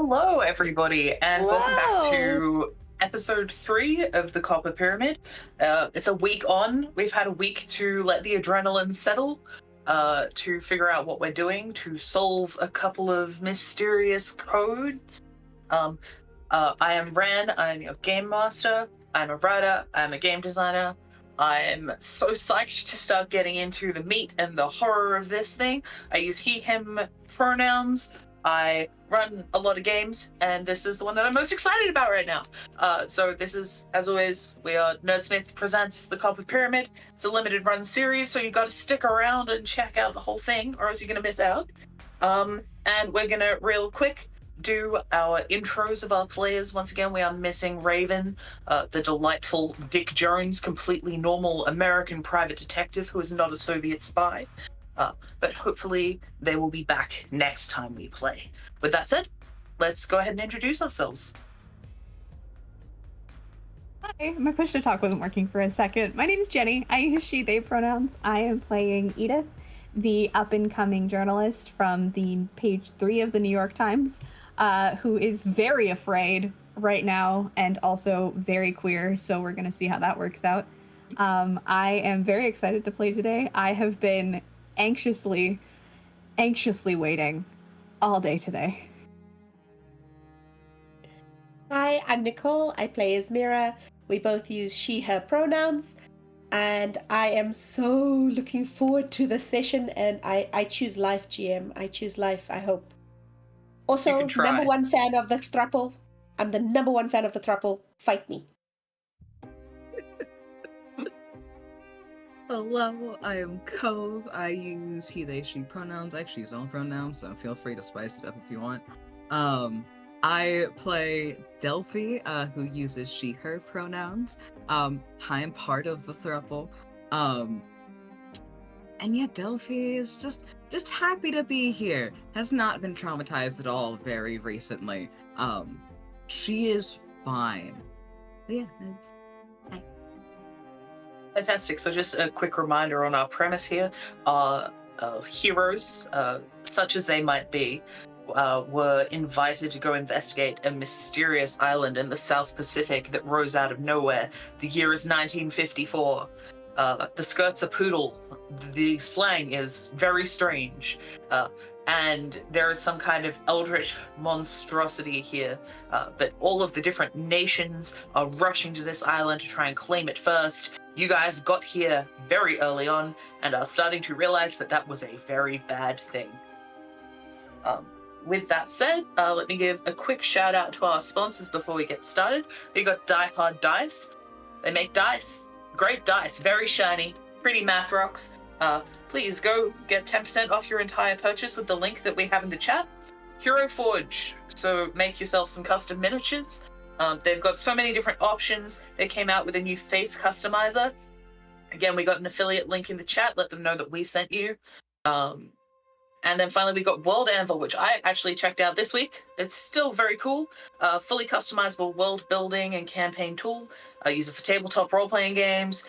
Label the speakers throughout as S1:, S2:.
S1: Hello, everybody, and welcome back
S2: Hello.
S1: to episode 3 of the Copper Pyramid. It's a week on. We've had a week to let the adrenaline settle, to figure out what we're doing, to solve a couple of mysterious codes. I am Ran, I'm your game master, I'm a writer, I'm a game designer. I'm so psyched to start getting into the meat and the horror of this thing. I use he, him pronouns. I run a lot of games, and this is the one that I'm most excited about right now. So this is, as always, we are Nerdsmith presents the Copper Pyramid. It's a limited run series, so you got to stick around and check out the whole thing, or else you're gonna miss out. And we're gonna real quick do our intros of our players. Once again, we are missing Raven, the delightful Dick Jones, completely normal American private detective who is not a Soviet spy. But hopefully they will be back next time we play. With that said, let's go ahead and introduce ourselves.
S2: Hi, my push to talk wasn't working for a second. My name's Jenny. I use she, they pronouns. I am playing Edith, the up-and-coming journalist from the page 3 of the New York Times, who is very afraid right now and also very queer, so we're going to see how that works out. I am very excited to play today. I have been anxiously waiting all day today.
S3: Hi, I'm Nicole. I play as Mira. We both use she, her pronouns. And I am so looking forward to the session, and I choose life, GM. I choose life, I hope. Also, number one fan of the throuple. I'm the number one fan of the throuple. Fight me.
S4: Hello, I am Cove. I use he, they, she pronouns. I actually use all pronouns, so feel free to spice it up if you want. I play Delphi, who uses she, her pronouns. I am part of the throuple. And yeah, Delphi is just happy to be here. Has not been traumatized at all very recently. She is fine. But yeah, it's...
S1: Fantastic. So just a quick reminder on our premise here. Heroes, such as they might be, were invited to go investigate a mysterious island in the South Pacific that rose out of nowhere. The year is 1954. The skirt's a poodle. The slang is very strange. And there is some kind of eldritch monstrosity here. But all of the different nations are rushing to this island to try and claim it first. You guys got here very early on and are starting to realize that that was a very bad thing. With that said, let me give a quick shout out to our sponsors before we get started. We got Die Hard Dice. They make dice. Great dice, very shiny, pretty math rocks. Please go get 10% off your entire purchase with the link that we have in the chat. Hero Forge, so make yourself some custom miniatures. They've got so many different options. They came out with a new face customizer. Again, we got an affiliate link in the chat. Let them know that we sent you. And then finally, we got World ANVIL, which I actually checked out this week. It's still very cool. Fully customizable world building and campaign tool. Use it for tabletop role-playing games.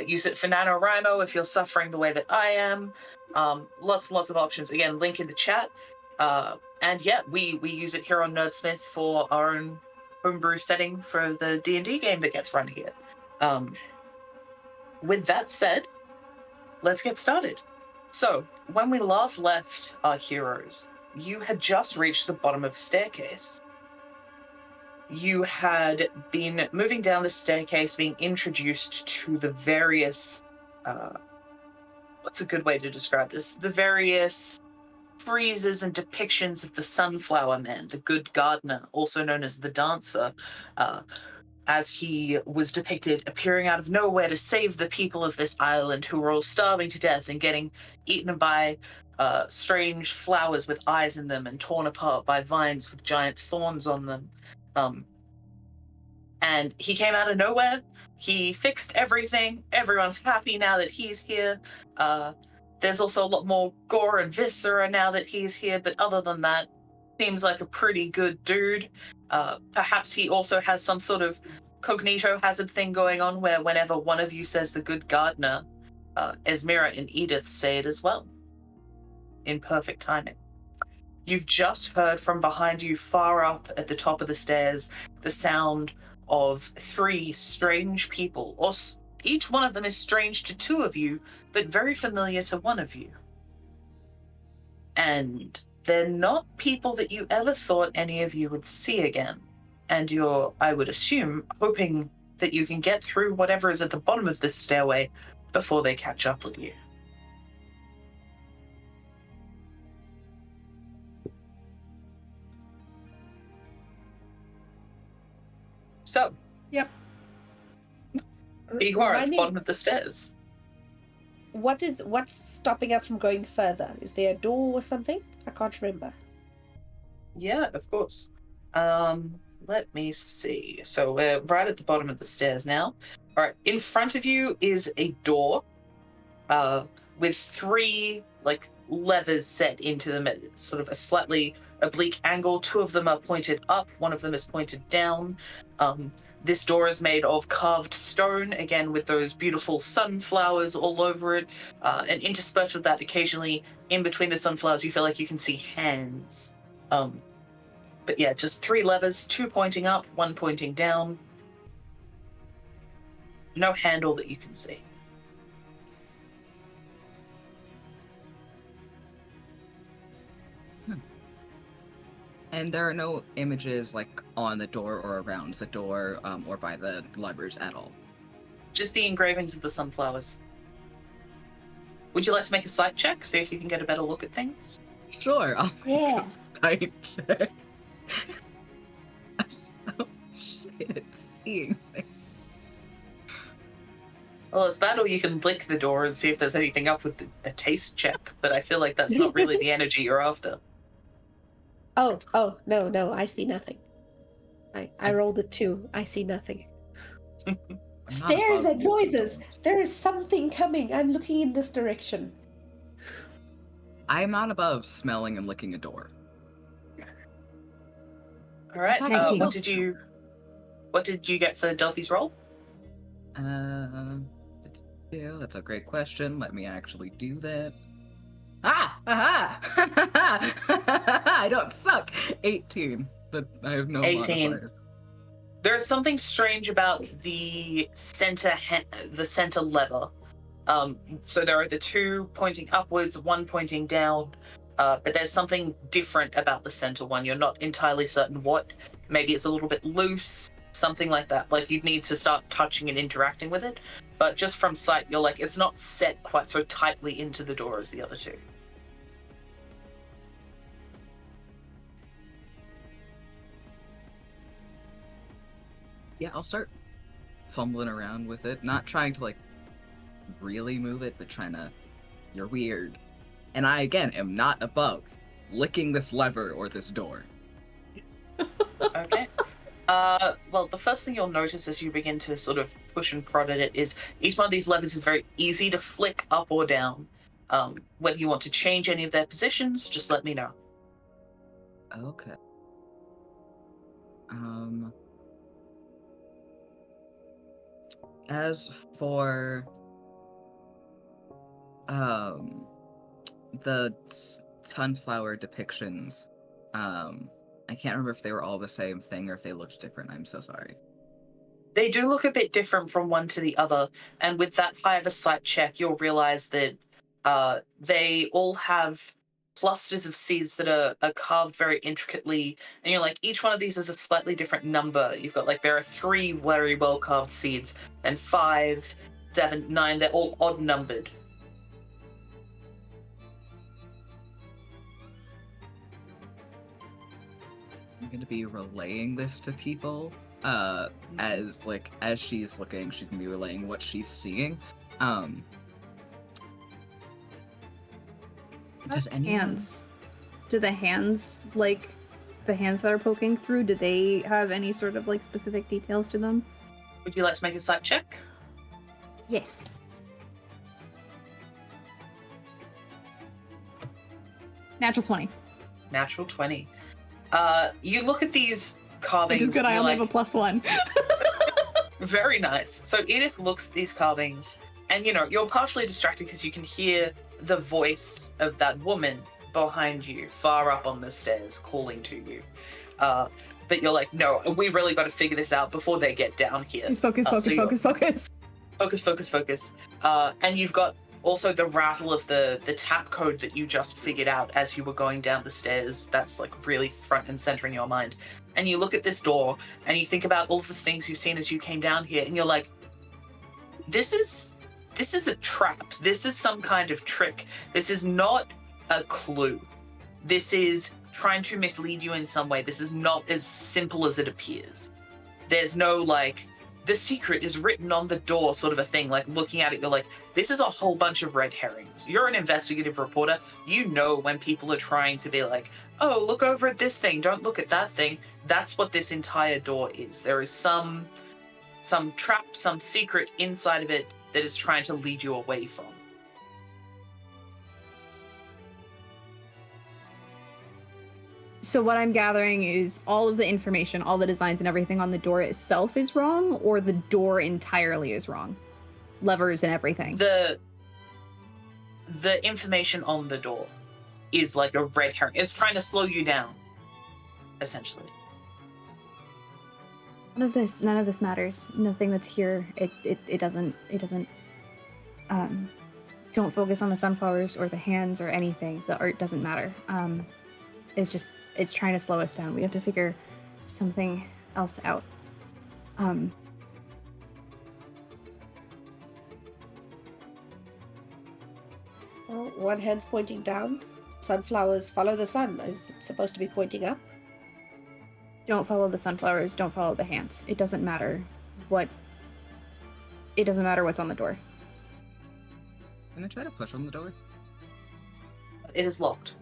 S1: Use it for NaNoWriMo if you're suffering the way that I am. Lots and lots of options. Again, link in the chat. And yeah, we use it here on Nerdsmith for our own homebrew setting for the D&D game that gets run here. With that said, let's get started. So, when we last left our heroes, you had just reached the bottom of a staircase. You had been moving down the staircase, being introduced to the various, what's a good way to describe this? The various friezes and depictions of the Sunflower Man, the Good Gardener, also known as the Dancer, as he was depicted appearing out of nowhere to save the people of this island who were all starving to death and getting eaten by strange flowers with eyes in them and torn apart by vines with giant thorns on them. And he came out of nowhere. He fixed everything. Everyone's happy now that he's here. There's also a lot more gore and viscera now that he's here, but other than that, seems like a pretty good dude. Perhaps he also has some sort of cognito hazard thing going on where whenever one of you says the Good Gardener, Esmira and Edith say it as well. In perfect timing. you've just heard from behind you, far up at the top of the stairs, the sound of 3 strange people. Each one of them is strange to 2 of you, but very familiar to 1 of you. And they're not people that you ever thought any of you would see again. And you're, I would assume, hoping that you can get through whatever is at the bottom of this stairway before they catch up with you. So,
S2: Yep.
S1: you are at
S3: Remind
S1: the
S3: me,
S1: bottom of the stairs.
S3: what's stopping us from going further? Is there a door or something? I can't remember.
S1: Yeah, of course. Let me see. So we're right at the bottom of the stairs now. All right, in front of you is a door, with 3 levers set into them at sort of a slightly oblique angle. 2 of them are pointed up, 1 of them is pointed down. This door is made of carved stone, again with those beautiful sunflowers all over it, and interspersed with that, occasionally in between the sunflowers, you feel like you can see hands. But yeah, just 3 levers, 2 pointing up, 1 pointing down. No handle that you can see.
S4: And there are no images on the door or around the door, or by the levers at all.
S1: Just the engravings of the sunflowers. Would you like to make a sight check, see if you can get a better look at things?
S4: Sure, I'll make
S3: Yeah.
S4: a sight check. I'm so shit at seeing things.
S1: Well, it's that, or you can lick the door and see if there's anything up with a taste check, but I feel like that's not really the energy you're after.
S3: Oh, no, I see nothing. I rolled a 2. I see nothing.
S4: I'm not
S3: Stairs
S4: above
S3: and noises. There is something coming. I'm looking in this direction.
S4: I'm not above smelling and licking a door.
S1: All right.
S2: Thank you.
S1: What did you get for Delphi's roll?
S4: Yeah, that's a great question. Let me actually do that. I don't suck. 18. But I have no
S1: 18.
S4: modifiers.
S1: There's something strange about the center lever. So there are the 2 pointing upwards, 1 pointing down, but there's something different about the center one. You're not entirely certain what. Maybe it's a little bit loose, something like that. Like you'd need to start touching and interacting with it. But just from sight, you're like, it's not set quite so tightly into the door as the other 2.
S4: Yeah, I'll start fumbling around with it. Not trying to, really move it, but trying to... You're weird. And I, again, am not above licking this lever or this door.
S1: Okay. Well, the first thing you'll notice as you begin to sort of push and prod at it is each one of these levers is very easy to flick up or down. Whether you want to change any of their positions, just let me know.
S4: Okay. As for the sunflower depictions, I can't remember if they were all the same thing or if they looked different. I'm so sorry.
S1: They do look a bit different from one to the other, and with that high of a sight check, you'll realize that they all have clusters of seeds that are carved very intricately, and you're like, each one of these is a slightly different number. You've got there are 3 very well carved seeds, and 5, 7, 9, they're all odd numbered.
S4: I'm gonna be relaying this to people. As she's looking, she's gonna be relaying what she's seeing. Does anyone...
S2: Hands. Do the hands, the hands that are poking through, do they have any sort of, specific details to them?
S1: Would you like to make a sight check?
S2: Yes. Natural 20.
S1: Natural 20. You look at these carvings.
S2: Which is good, I
S1: you're
S2: only have a +1.
S1: Very nice. So Edith looks at these carvings, and you're partially distracted because you can hear the voice of that woman, behind you, far up on the stairs, calling to you. But you're like, no, we really got to figure this out before they get down here.
S2: He's focus.
S1: Focus. And you've got also the rattle of the tap code that you just figured out as you were going down the stairs. That's like really front and center in your mind. And you look at this door and you think about all of the things you've seen as you came down here, and you're like, this is a trap. This is some kind of trick. This is not a clue. This is trying to mislead you in some way. This is not as simple as it appears. There's no like, the secret is written on the door sort of a thing. Like looking at it, you're like, this is a whole bunch of red herrings. You're an investigative reporter. You know when people are trying to be like, oh, look over at this thing, don't look at that thing. That's what this entire door is. There is some trap, some secret inside of it that is trying to lead you away from.
S2: So what I'm gathering is all of the information, all the designs and everything on the door itself is wrong, or the door entirely is wrong? Levers and everything.
S1: The information on the door is like a red herring. It's trying to slow you down, essentially.
S2: None of this matters. Nothing that's here, it doesn't, don't focus on the sunflowers or the hands or anything. The art doesn't matter. It's trying to slow us down. We have to figure something else out.
S3: Well, one hand's pointing down. Sunflowers follow the sun. Is it supposed to be pointing up?
S2: Don't follow the sunflowers, don't follow the hands. It doesn't matter what's on the door.
S4: Can I try to push on the door?
S1: It is locked.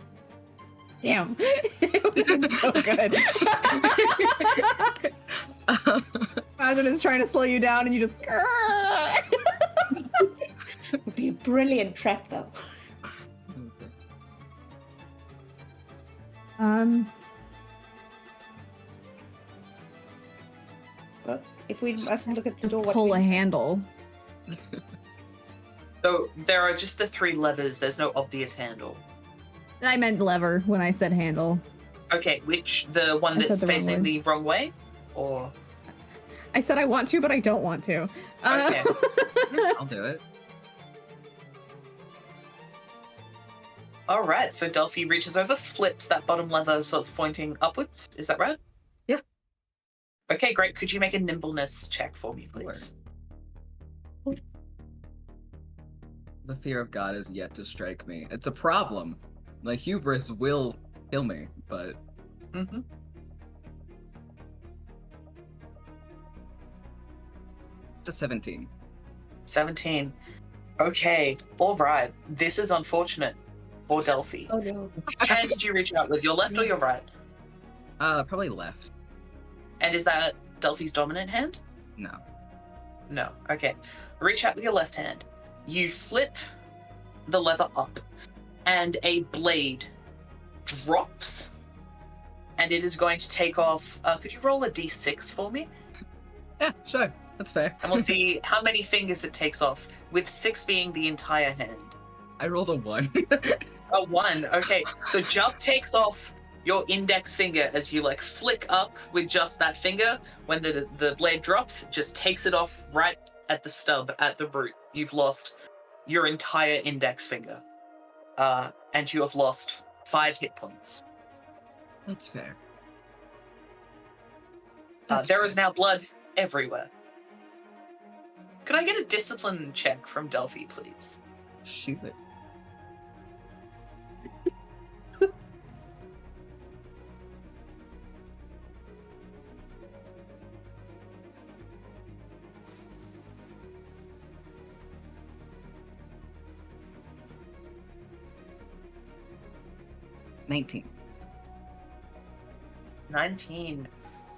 S2: Damn. It's so good. Imagine it's trying to slow you down and you just...
S3: It would be a brilliant trap, though. Well, if we mustn't look at the
S2: Just
S3: door,
S2: pull a handle.
S1: So there are just the 3 levers. There's no obvious handle.
S2: I meant lever when I said handle.
S1: Okay, the one
S2: I said
S1: that's
S2: the wrong
S1: facing
S2: word.
S1: the wrong way? Or...
S2: I said I want to, but I don't want to.
S1: Okay.
S4: I'll do it.
S1: All right, so Delphi reaches over, flips that bottom lever so it's pointing upwards. Is that right?
S4: Yeah.
S1: Okay, great. Could you make a nimbleness check for me, please?
S4: The fear of God is yet to strike me. It's a problem. My hubris will kill me, but...
S1: Mm-hmm.
S4: It's a 17.
S1: 17. Okay, all right. This is unfortunate for Delphi.
S3: Oh no.
S1: Which hand did you reach out with, your left or your right?
S4: Probably left.
S1: And is that Delphi's dominant hand?
S4: No.
S1: No. Okay. Reach out with your left hand. You flip the lever up, and a blade drops, and it is going to take off. Could you roll a d6 for me?
S4: Yeah, sure. That's fair.
S1: And we'll see how many fingers it takes off, with 6 being the entire hand.
S4: I rolled a 1.
S1: A 1. Okay. So just takes off your index finger as you like flick up with just that finger. When the blade drops, just takes it off right at the stub, at the root. You've lost your entire index finger. And you have lost 5 hit points.
S4: That's fair.
S1: There is now blood everywhere. Could I get a discipline check from Delphi, please?
S4: Shoot it. $19.
S1: 19.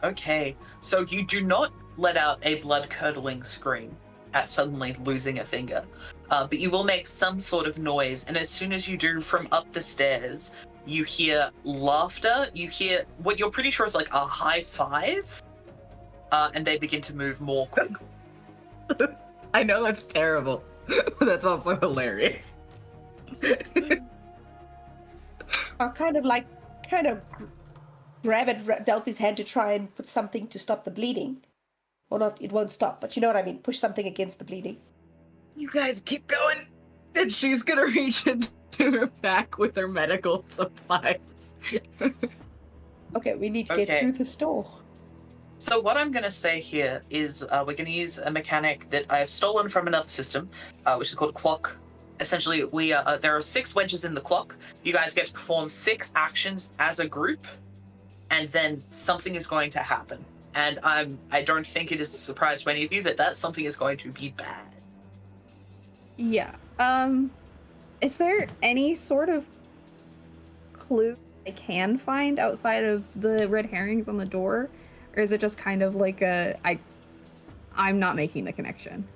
S1: Okay. So you do not let out a blood-curdling scream at suddenly losing a finger. But you will make some sort of noise, and as soon as you do, from up the stairs, you hear laughter. You hear what you're pretty sure is like a high five, and they begin to move more quickly.
S4: I know that's terrible, but that's also hilarious.
S3: I'll kind of grab at Delphi's hand to try and put something to stop the bleeding. Or not, it won't stop, but you know what I mean. Push something against the bleeding.
S4: You guys keep going. And she's gonna reach into her back with her medical supplies.
S3: Okay, we need to get through the store.
S1: So what I'm going to say here is we're going to use a mechanic that I've stolen from another system, which is called clock. Essentially, there are 6 wedges in the clock. You guys get to perform 6 actions as a group, and then something is going to happen. And I don't think it is a surprise to any of you that something is going to be bad.
S2: Yeah. Is there any sort of clue I can find outside of the red herrings on the door? Or is it just kind of like I'm not making the connection?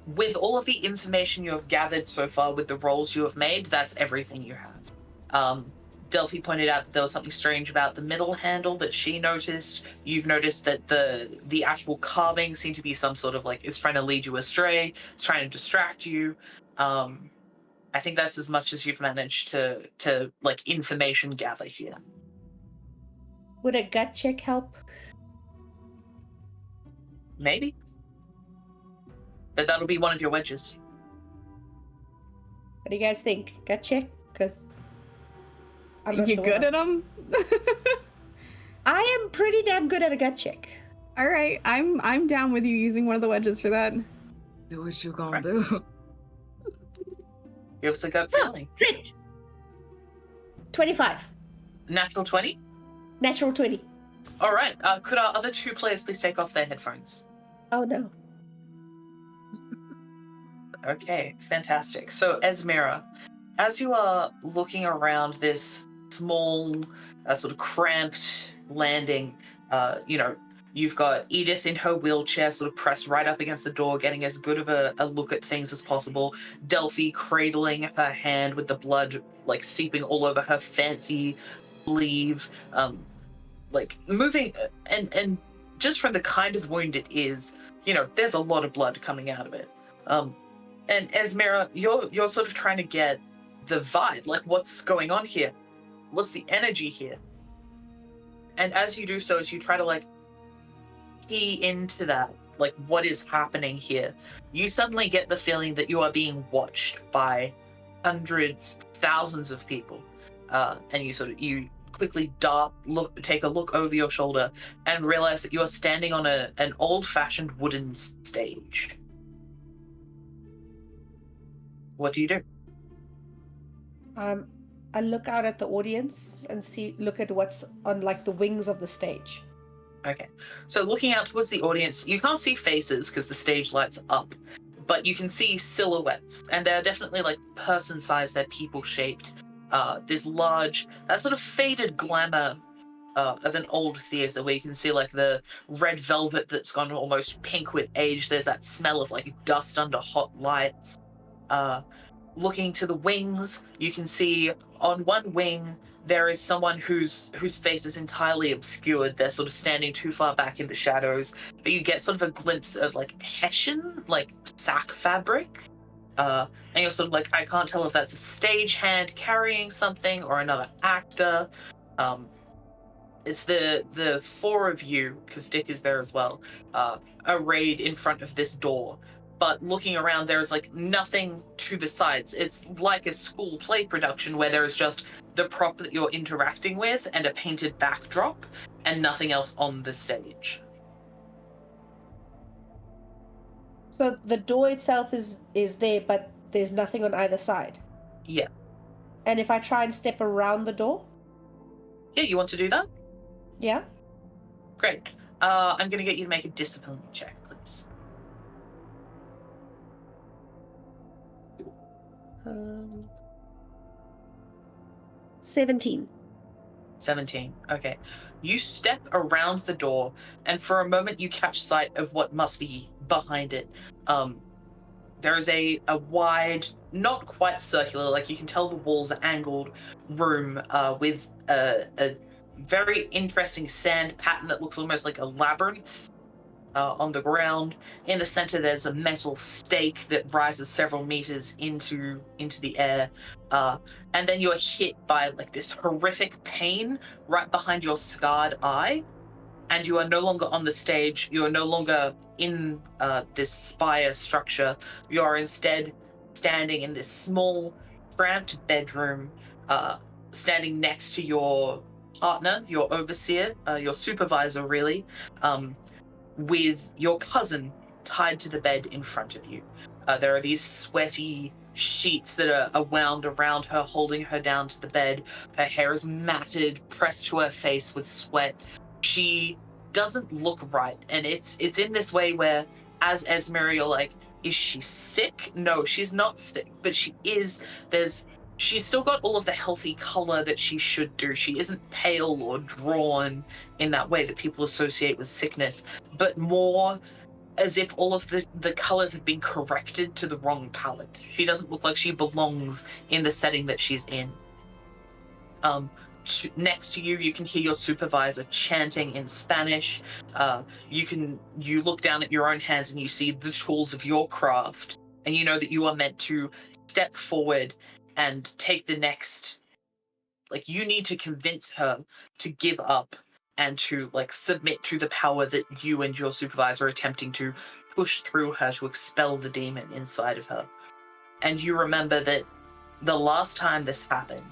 S1: With all of the information you have gathered so far with the rolls you have made, that's everything you have. Delphi pointed out that there was something strange about the middle handle that she noticed. You've noticed that the actual carving seemed to be some sort of it's trying to lead you astray. It's trying to distract you. I think that's as much as you've managed to information gather here.
S3: Would a gut check help?
S1: Maybe. But that'll be one of your wedges.
S3: What do you guys think? Gut check? Because
S2: You good at them?
S3: I am pretty damn good at a gut check.
S2: All right, I'm down with you using one of the wedges for that.
S4: Do what you gonna do.
S1: Give us a gut feeling.
S3: Crit! 25.
S1: Natural 20?
S3: Natural 20.
S1: All right. Could our other 2 players please take off their headphones?
S3: Oh no.
S1: Okay, fantastic. So, Esmera, as you are looking around this small, sort of cramped landing, you've got Edith in her wheelchair sort of pressed right up against the door, getting as good of a look at things as possible. Delphi cradling her hand with the blood, seeping all over her fancy sleeve, moving, and just from the kind of wound it is, there's a lot of blood coming out of it. And Esmera, you're sort of trying to get the vibe, what's going on here? What's the energy here? And as you do so, as you try to key into that, what is happening here, you suddenly get the feeling that you are being watched by hundreds, thousands of people. And you quickly take a look over your shoulder and realize that you are standing on an old-fashioned wooden stage. What do you do?
S3: I look out at the audience and look at what's on the wings of the stage.
S1: Okay, so looking out towards the audience, you can't see faces because the stage lights up, but you can see silhouettes, and they're definitely person-sized, they're people-shaped. This large, that sort of faded glamour of an old theater where you can see the red velvet that's gone almost pink with age. There's that smell of dust under hot lights. Looking to the wings, you can see on one wing there is someone whose face is entirely obscured. They're sort of standing too far back in the shadows, but you get sort of a glimpse of Hessian, sack fabric. And you're sort of I can't tell if that's a stagehand carrying something or another actor. It's the 4 of you, because Dick is there as well, arrayed in front of this door. But looking around, there's nothing to the sides. It's like a school play production where there is just the prop that you're interacting with and a painted backdrop and nothing else on the stage.
S3: So the door itself is there, but there's nothing on either side?
S1: Yeah.
S3: And if I try and step around the door?
S1: Yeah, you want to do that?
S3: Yeah.
S1: Great. I'm going to get you to make a discipline check, please.
S3: 17.
S1: 17. Okay. You step around the door, and for a moment you catch sight of what must be behind it. There is a wide, not quite circular, you can tell the walls are angled, room with a very interesting sand pattern that looks almost like a labyrinth. on the ground. In the center, there's a metal stake that rises several meters into the air, and then you're hit by like this horrific pain right behind your scarred eye, and you are no longer on the stage. You are no longer in this spire structure. You are instead standing in this small, cramped bedroom, standing next to your partner, your overseer, your supervisor, really, with your cousin tied to the bed in front of you. There are these sweaty sheets that are wound around her, holding her down to the bed. Her hair is matted, pressed to her face with sweat. She doesn't look right, and it's in this way where, as Esmera, you're like, is she sick? No, she's not sick, but she is. She's still got all of the healthy color that she should do. She isn't pale or drawn in that way that people associate with sickness, but more as if all of the colors have been corrected to the wrong palette. She doesn't look like she belongs in the setting that she's in. Next to you, you can hear your supervisor chanting in Spanish. You look down at your own hands and you see the tools of your craft, and you know that you are meant to step forward and take the next. Like, you need to convince her to give up and to like submit to the power that you and your supervisor are attempting to push through her to expel the demon inside of her. And you remember that the last time this happened,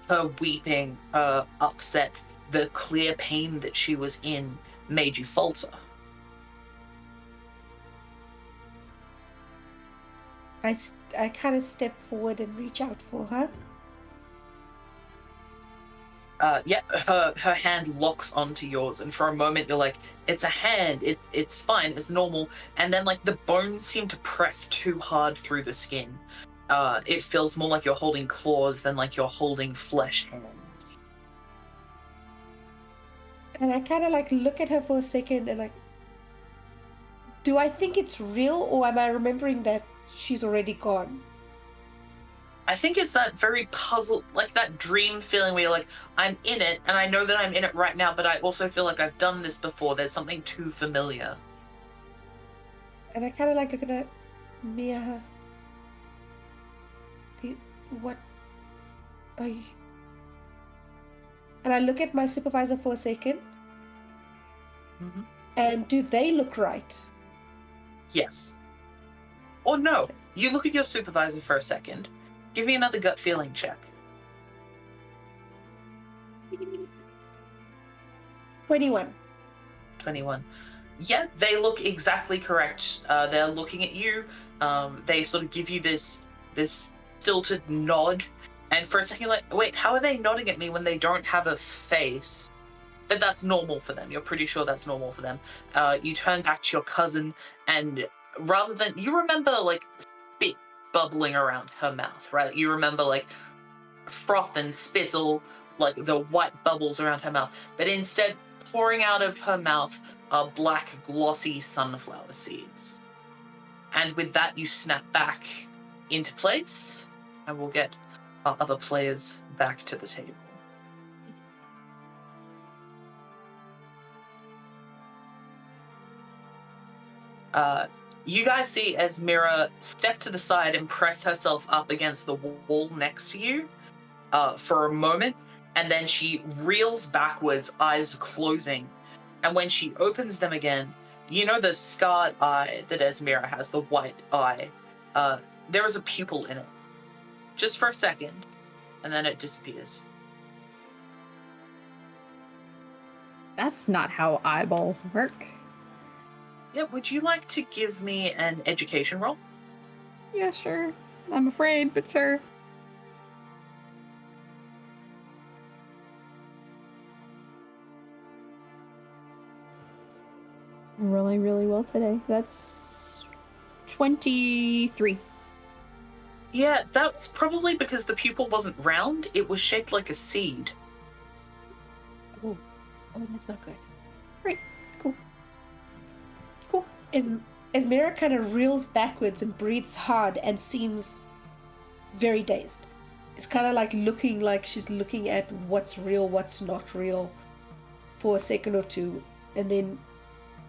S1: her weeping, her upset, the clear pain that she was in made you falter.
S3: I kind of step forward and reach out for her.
S1: Her hand locks onto yours, and for a moment you're like, it's a hand, it's fine, it's normal, and then like the bones seem to press too hard through the skin. It feels more like you're holding claws than like you're holding flesh hands.
S3: And I kind of like look at her for a second and like, do I think it's real, or am I remembering that she's already gone?
S1: I think it's that very puzzle, like that dream feeling where you're like, I'm in it, and I know that I'm in it right now, but I also feel like I've done this before. There's something too familiar.
S3: And I kind of like looking at Mia. What are you? And I look at my supervisor for a second.
S1: Mm-hmm.
S3: And do they look right?
S1: Yes. Or no. You look at your supervisor for a second. Give me another gut feeling check.
S3: 21.
S1: 21. Yeah, they look exactly correct. They're looking at you. They sort of give you this stilted nod. And for a second you're like, wait, how are they nodding at me when they don't have a face? But that's normal for them. You're pretty sure that's normal for them. You turn back to your cousin, and rather than, you remember like spit bubbling around her mouth, right? You remember like froth and spittle, like the white bubbles around her mouth. But instead, pouring out of her mouth are black, glossy sunflower seeds. And with that, you snap back into place, and we'll get our other players back to the table. You guys see Esmera step to the side and press herself up against the wall next to you for a moment, and then she reels backwards, eyes closing. And when she opens them again, you know the scarred eye that Esmera has, the white eye, there is a pupil in it. Just for a second, and then it disappears.
S2: That's not how eyeballs work.
S1: Yeah, would you like to give me an education roll?
S2: Yeah, sure. I'm afraid, but sure. Really, really well today. That's 23.
S1: Yeah, that's probably because the pupil wasn't round, it was shaped like a seed.
S3: Oh, that's not good.
S2: Great. Cool. Cool.
S3: Esmera kind of reels backwards and breathes hard and seems very dazed. It's kind of like looking like she's looking at what's real, what's not real for a second or two, and then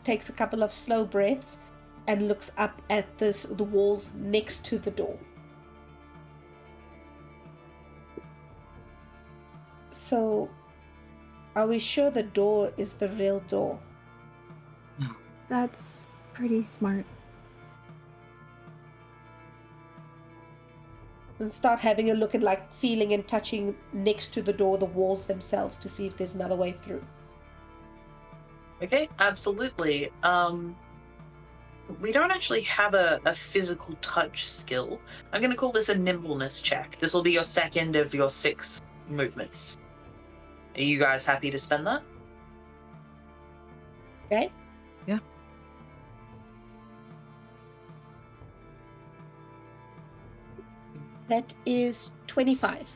S3: takes a couple of slow breaths and looks up at the walls next to the door. So, are we sure the door is the real door?
S2: That's pretty smart.
S3: And start having a look and like feeling and touching next to the door, the walls themselves, to see if there's another way through.
S1: Okay, absolutely. We don't actually have a physical touch skill. I'm going to call this a nimbleness check. This will be your second of your 6 movements. Are you guys happy to spend that?
S3: Guys?
S4: Yeah.
S3: That is 25.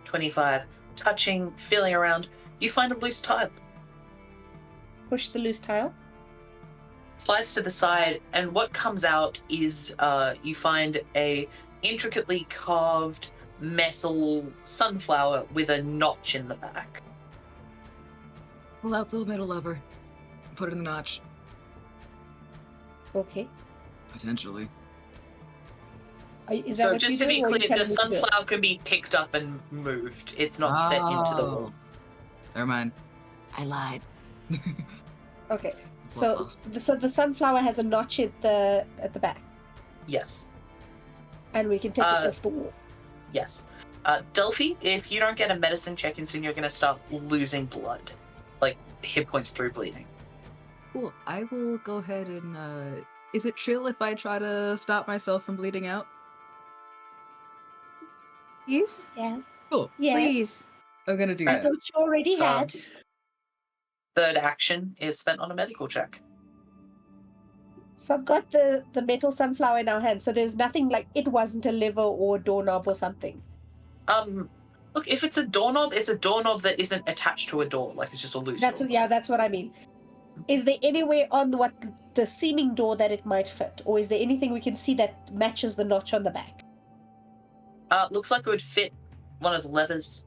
S1: 25. Touching, feeling around, you find a loose tile.
S3: Push the loose tile.
S1: Slides to the side, and what comes out is you find a intricately carved metal sunflower with a notch in the back.
S4: Pull out the middle lever. Put it in the notch.
S3: Okay.
S4: Potentially.
S3: Is that
S1: So
S3: what
S1: just
S3: you
S1: to
S3: do,
S1: be
S3: or are you
S1: clear,
S3: telling
S1: the
S3: me to do it?
S1: sunflower can be picked up and moved. It's not set into the wall.
S4: Never mind. I lied.
S3: Okay.
S4: Blood
S3: So the sunflower has a notch at the back,
S1: Yes.
S3: and we can take it off the wall.
S1: Yes. Delphi, if you don't get a medicine check in soon, you're going to start losing blood. Like, hit points through bleeding.
S4: Cool. I will go ahead and, is it chill if I try to stop myself from bleeding out?
S2: Please?
S3: Yes.
S4: Cool.
S3: Yes.
S2: Please.
S4: I'm gonna do
S3: I
S4: that.
S3: thought you already
S1: So-
S3: had.
S1: Third action is spent on a medical check.
S3: So I've got the metal sunflower in our hand. So there's nothing like it wasn't a lever or a doorknob or something.
S1: Look, if it's a doorknob, it's a doorknob that isn't attached to a door. Like, it's just a loose door.
S3: That's what I mean. Is there anywhere on the seeming door that it might fit, or is there anything we can see that matches the notch on the back?
S1: Looks like it would fit one of the levers.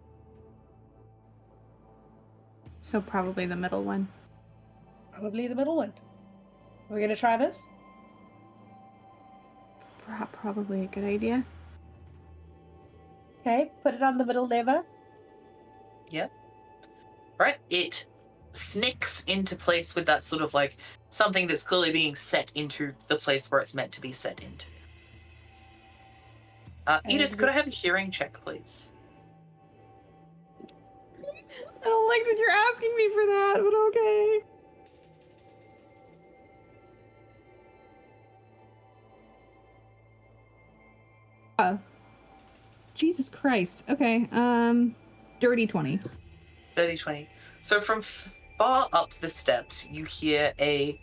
S2: So probably the middle one.
S3: Probably the middle one. Are we gonna try this?
S2: Probably a good idea.
S3: Okay, put it on the middle lever.
S1: Right? It snicks into place with that sort of like something that's clearly being set into the place where it's meant to be set into. Edith, could I have a hearing check, please?
S2: I don't like that you're asking me for that, but okay. Jesus Christ. Okay, dirty 20.
S1: Dirty 20. So from far up the steps, you hear a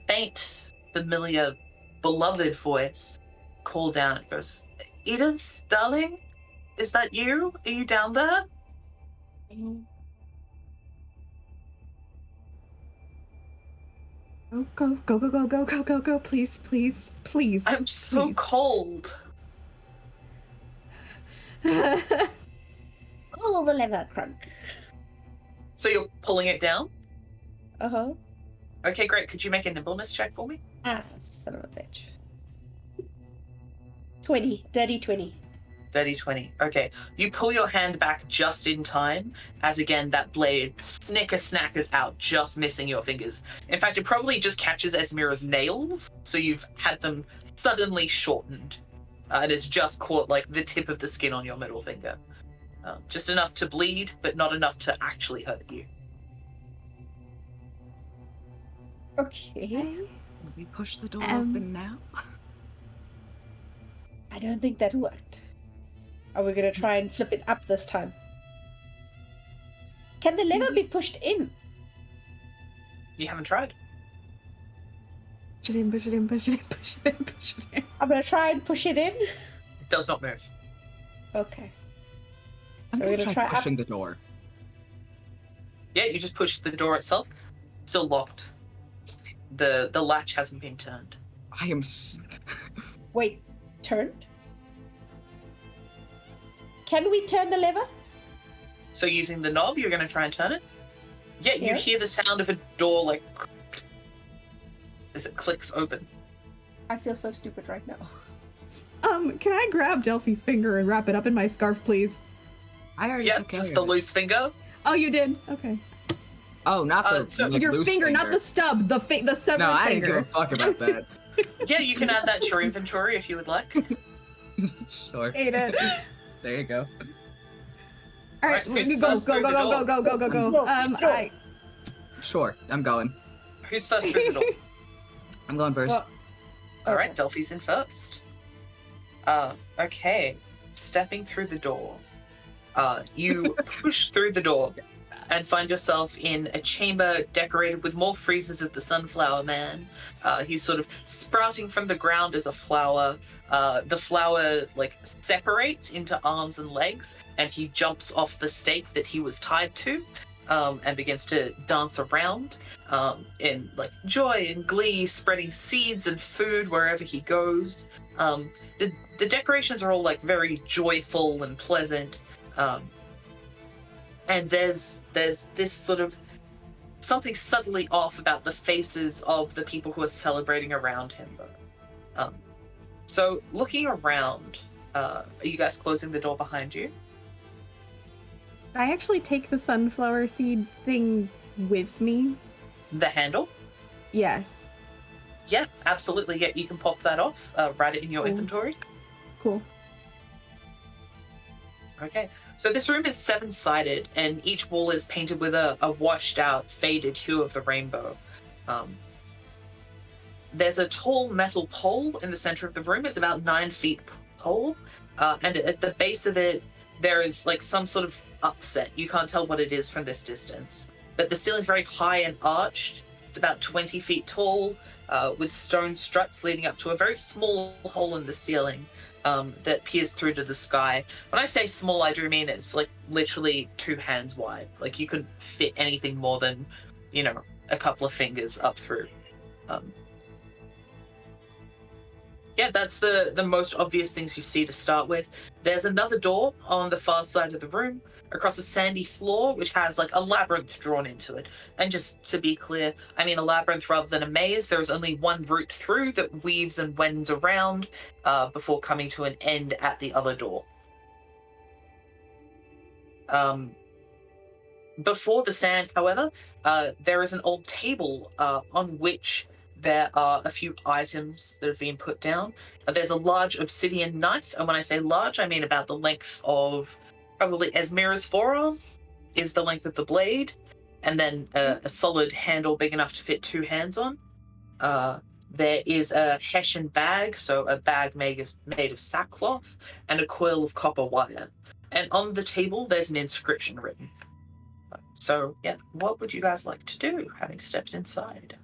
S1: faint, familiar, beloved voice call down. It goes, Edith, darling? Is that you? Are you down there?
S2: Go, please.
S1: I'm so
S2: Please.
S1: cold.
S3: Pull the lever, Crunk.
S1: So you're pulling it down?
S3: Uh-huh.
S1: Okay, great. Could you make a nimbleness check for me?
S3: Ah, son of a bitch. 20. Dirty 20.
S1: Dirty 20. Okay. You pull your hand back just in time, as again, that blade snackers out, just missing your fingers. In fact, it probably just catches Esmira's nails, so you've had them suddenly shortened. And it's just caught, like, the tip of the skin on your middle finger. Just enough to bleed, but not enough to actually hurt you.
S3: Okay.
S4: Will we push the door open now?
S3: I don't think that worked. Are we gonna try and flip it up this time? Can the lever be pushed in?
S1: You haven't tried.
S2: Push it in.
S3: I'm gonna try and push it in.
S1: It does not move.
S3: Okay.
S4: I'm
S3: So
S4: gonna
S3: we're gonna
S4: try
S3: try up-
S4: pushing the door.
S1: Yeah, you just push the door itself. Still locked. The latch hasn't been turned.
S4: I am.
S3: Wait, turned? Can we turn the lever?
S1: So using the knob, you're going to try and turn it? Yeah, you
S3: Yeah.
S1: hear the sound of a door, like, as it clicks open.
S3: I feel so stupid right now.
S2: Can I grab Delphi's finger and wrap it up in my scarf, please?
S4: I already
S1: Yeah,
S4: took care
S1: just
S4: of
S1: the
S4: it.
S1: loose finger.
S2: Oh, you did? Okay.
S4: Oh, not the
S1: so
S4: like,
S2: Your
S4: loose
S2: finger, not the stub, the severed
S4: No, I
S2: finger.
S4: didn't give a fuck about that.
S1: Yeah, you can add that to your inventory if you would like.
S4: Sure.
S2: Ate it.
S4: There you go.
S2: All
S1: Alright,
S2: right,
S1: who's
S2: go,
S1: first
S2: go,
S1: through
S2: go,
S1: the
S2: go,
S1: door?
S2: go, go, go, go, go.
S3: No.
S4: Sure, I'm going.
S1: Who's first through the door?
S4: I'm going first.
S3: Well,
S1: Alright, Delphi's in first. Okay. Stepping through the door. You push through the door and find yourself in a chamber decorated with more friezes of the Sunflower Man. He's sort of sprouting from the ground as a flower. The flower, separates into arms and legs, and he jumps off the stake that he was tied to, and begins to dance around, in, joy and glee, spreading seeds and food wherever he goes. The decorations are all, very joyful and pleasant. And there's this sort of something subtly off about the faces of the people who are celebrating around him. So looking around, are you guys closing the door behind you?
S2: I actually take the sunflower seed thing with me.
S1: The handle?
S2: Yes.
S1: Yeah, absolutely. Yeah, you can pop that off, write it in your
S2: Cool.
S1: inventory.
S2: Cool.
S1: Okay, so this room is 7-sided, and each wall is painted with a washed-out, faded hue of the rainbow. There's a tall metal pole in the center of the room. It's about 9 feet tall, and at the base of it, there is some sort of upset. You can't tell what it is from this distance, but the ceiling's very high and arched. It's about 20 feet tall, with stone struts leading up to a very small hole in the ceiling. That peers through to the sky. When I say small, I do mean it's literally 2 hands wide. You couldn't fit anything more than, a couple of fingers up through. Yeah, that's the most obvious things you see to start with. There's another door on the far side of the room, across a sandy floor, which has a labyrinth drawn into it. And just to be clear, I mean a labyrinth rather than a maze. There's only one route through that weaves and wends around before coming to an end at the other door. Before the sand, however, there is an old table on which there are a few items that have been put down. There's a large obsidian knife, and when I say large, I mean about the length of probably Esmira's forearm is the length of the blade, and then a solid handle big enough to fit 2 hands on. There is a hessian bag, so a bag made of sackcloth, and a coil of copper wire. And on the table, there's an inscription written. So, yeah, what would you guys like to do, having stepped inside?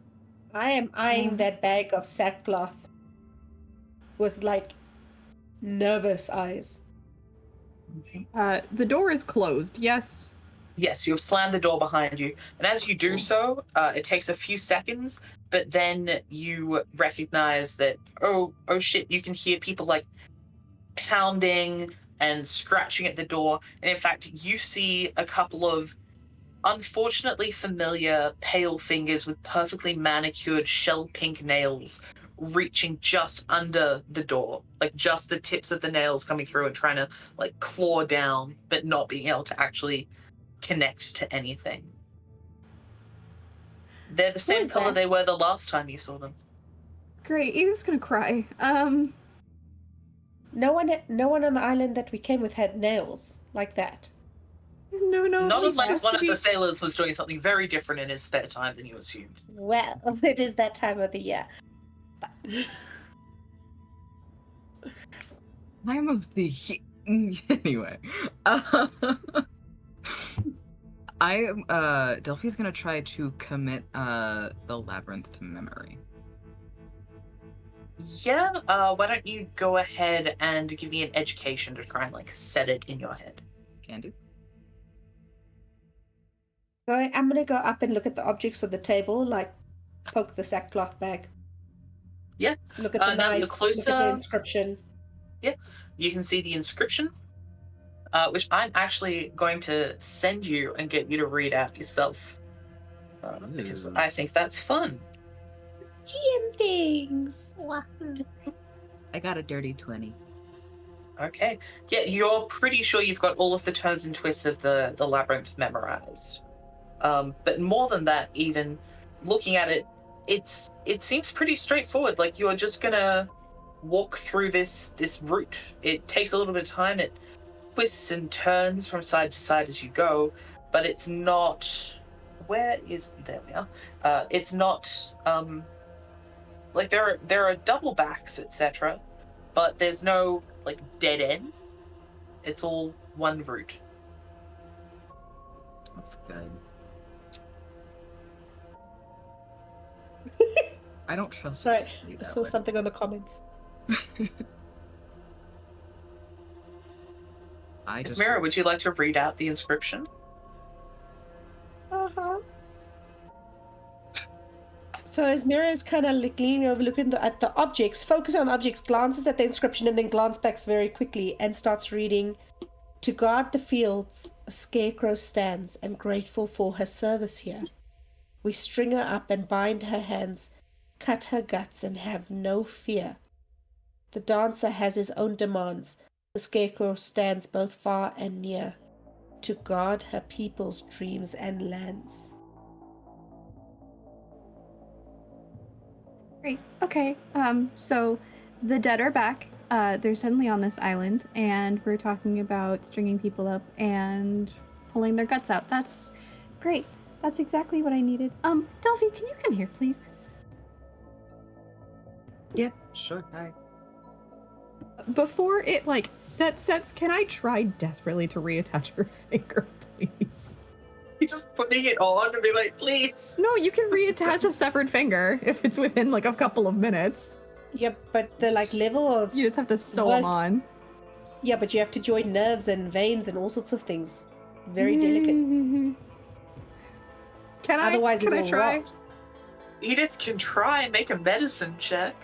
S3: I am eyeing that bag of sackcloth with nervous eyes.
S2: The door is closed, yes?
S1: Yes, you've slammed the door behind you, and as you do so, it takes a few seconds, but then you recognize that, oh shit, you can hear people pounding and scratching at the door, and in fact, you see a couple of unfortunately familiar pale fingers with perfectly manicured shell pink nails reaching just under the door, just the tips of the nails coming through and trying to claw down, but not being able to actually connect to anything. They're the same
S3: is
S1: color
S3: that?
S1: they were the last time you saw them.
S2: Great, Eden's gonna cry.
S3: No one on the island that we came with had nails like that.
S2: No,
S1: Not
S2: it
S1: unless
S2: has
S1: one
S2: to
S1: of
S2: be-
S1: the sailors was doing something very different in his spare time than you assumed.
S3: Well, it is that time of the year.
S4: Time of the anyway. Delphi's gonna try to commit the labyrinth to memory.
S1: Yeah, why don't you go ahead and give me an education to try and set it in your head.
S4: Can do.
S3: So I'm gonna go up and look at the objects on the table, poke the sackcloth bag.
S1: Yeah.
S3: Look at the
S1: Now
S3: knife.
S1: you're closer.
S3: Look at the inscription.
S1: You can see the inscription, which I'm actually going to send you and get you to read out yourself, because
S4: Ooh.
S1: I think that's fun.
S3: GM things. Wahoo.
S4: I got a dirty 20.
S1: Okay. Yeah, you're pretty sure you've got all of the turns and twists of the labyrinth memorized. But more than that, even looking at it, it seems pretty straightforward. Like you're just gonna walk through this route. It takes a little bit of time. It twists and turns from side to side as you go, but it's not. Where is there we are? It's not like there are double backs, etc. But there's no like dead end. It's all one route.
S4: That's good. I don't trust
S3: Sorry,
S4: you to say
S3: I
S4: that
S3: saw
S4: way.
S3: something on the comments.
S1: Ismira, would you like to read out the inscription?
S3: Uh-huh. So as Mira is kind of like leaning over, looking at the objects, focus on objects, glances at the inscription, and then glance back very quickly and starts reading. To guard the fields, a scarecrow stands and grateful for her service here. We string her up and bind her hands, cut her guts and have no fear. The dancer has his own demands. The scarecrow stands both far and near to guard her people's dreams and lands.
S2: Great. Okay. So the dead are back. They're suddenly on this island, and we're talking about stringing people up and pulling their guts out. That's great. That's exactly what I needed. Delphi, can you come here, please?
S4: Yeah, sure. Hi.
S2: Before it sets, can I try desperately to reattach her finger, please?
S1: You're just putting it on and be like, please.
S2: No, you can reattach a severed finger if it's within a couple of minutes.
S3: Yep, but the level of
S2: You just have to sew them on.
S3: Yeah, but you have to join nerves and veins and all sorts of things. Very delicate.
S2: Can
S3: Otherwise,
S2: I
S3: it will
S2: try?
S3: rot.
S1: Edith can try and make a medicine check.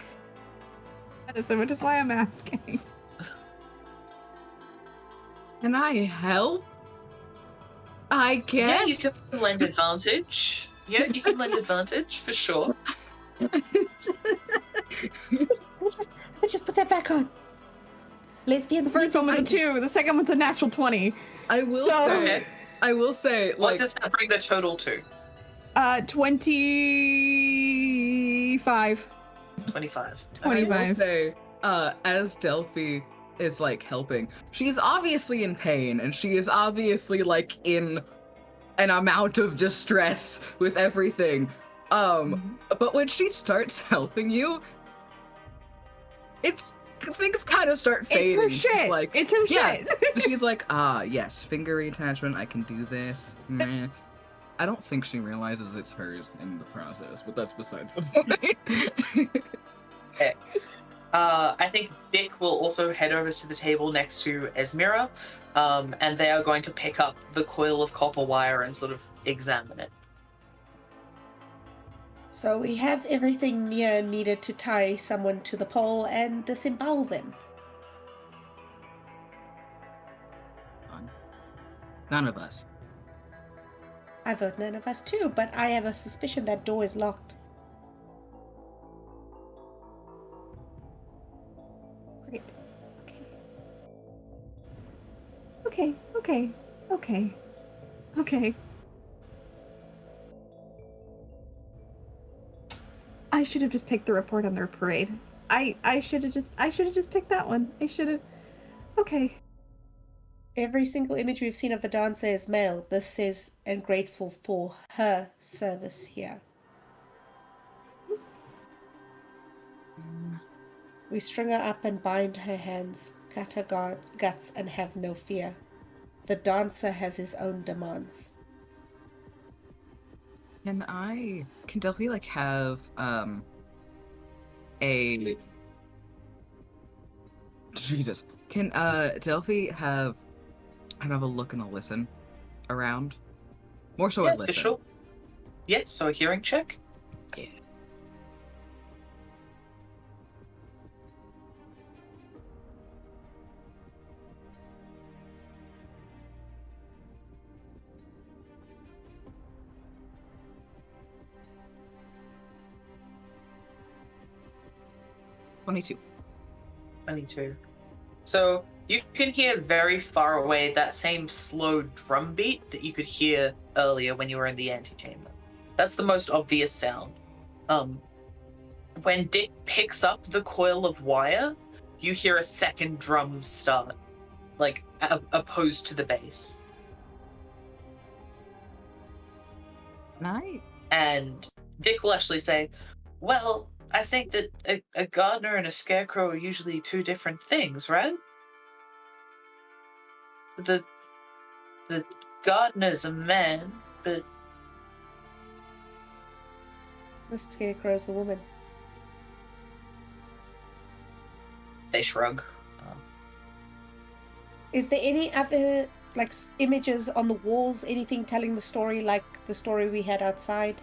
S2: Medicine, which is why I'm asking.
S4: Can I help? I guess.
S1: Yeah, you can lend advantage. Yeah, you can lend advantage for sure.
S3: Let's just put that back on. Lesbians.
S2: The first one was a 2, the second one's a natural 20.
S4: I will
S2: So-
S4: say.
S1: Okay.
S4: I will say.
S1: What does that bring the total to?
S2: 25.
S1: 25.
S4: I will
S2: 25.
S4: say, as Delphi is helping, she's obviously in pain, and she is obviously in an amount of distress with everything. But when she starts helping you, things kind of start fading.
S2: It's her shit. It's her
S4: yeah.
S2: shit.
S4: She's like, yes, finger reattachment, I can do this. Meh. I don't think she realizes it's hers in the process, but that's besides the point.
S1: Okay. I think Dick will also head over to the table next to Esmira, and they are going to pick up the coil of copper wire and sort of examine it.
S3: So we have everything needed to tie someone to the pole and disembowel them.
S4: None of us.
S3: I vote none of us too, but I have a suspicion that door is locked.
S2: Great. Okay. I should have just picked the report on their parade. I should have just picked that one. I should have. Okay.
S3: Every single image we've seen of the dancer is male. This says, and grateful for her service here. We string her up and bind her hands, cut her guts, and have no fear. The dancer has his own demands.
S4: Can Delphi have a Jesus. Can Delphi have kind of a look and a listen around? More so a
S1: Yeah,
S4: listen.
S1: for sure. Yeah, so a hearing check.
S4: Yeah. 22.
S1: 22. So you can hear very far away that same slow drum beat that you could hear earlier when you were in the antechamber. That's the most obvious sound. When Dick picks up the coil of wire, you hear a second drum start, like opposed to the bass.
S4: Nice.
S1: And Dick will actually say, well, I think that a gardener and a scarecrow are usually two different things, right? The gardener's a man, but
S3: The scarecrow's a woman.
S1: they shrug.
S3: Is there any other like images on the walls? Anything telling the story, like the story we had outside?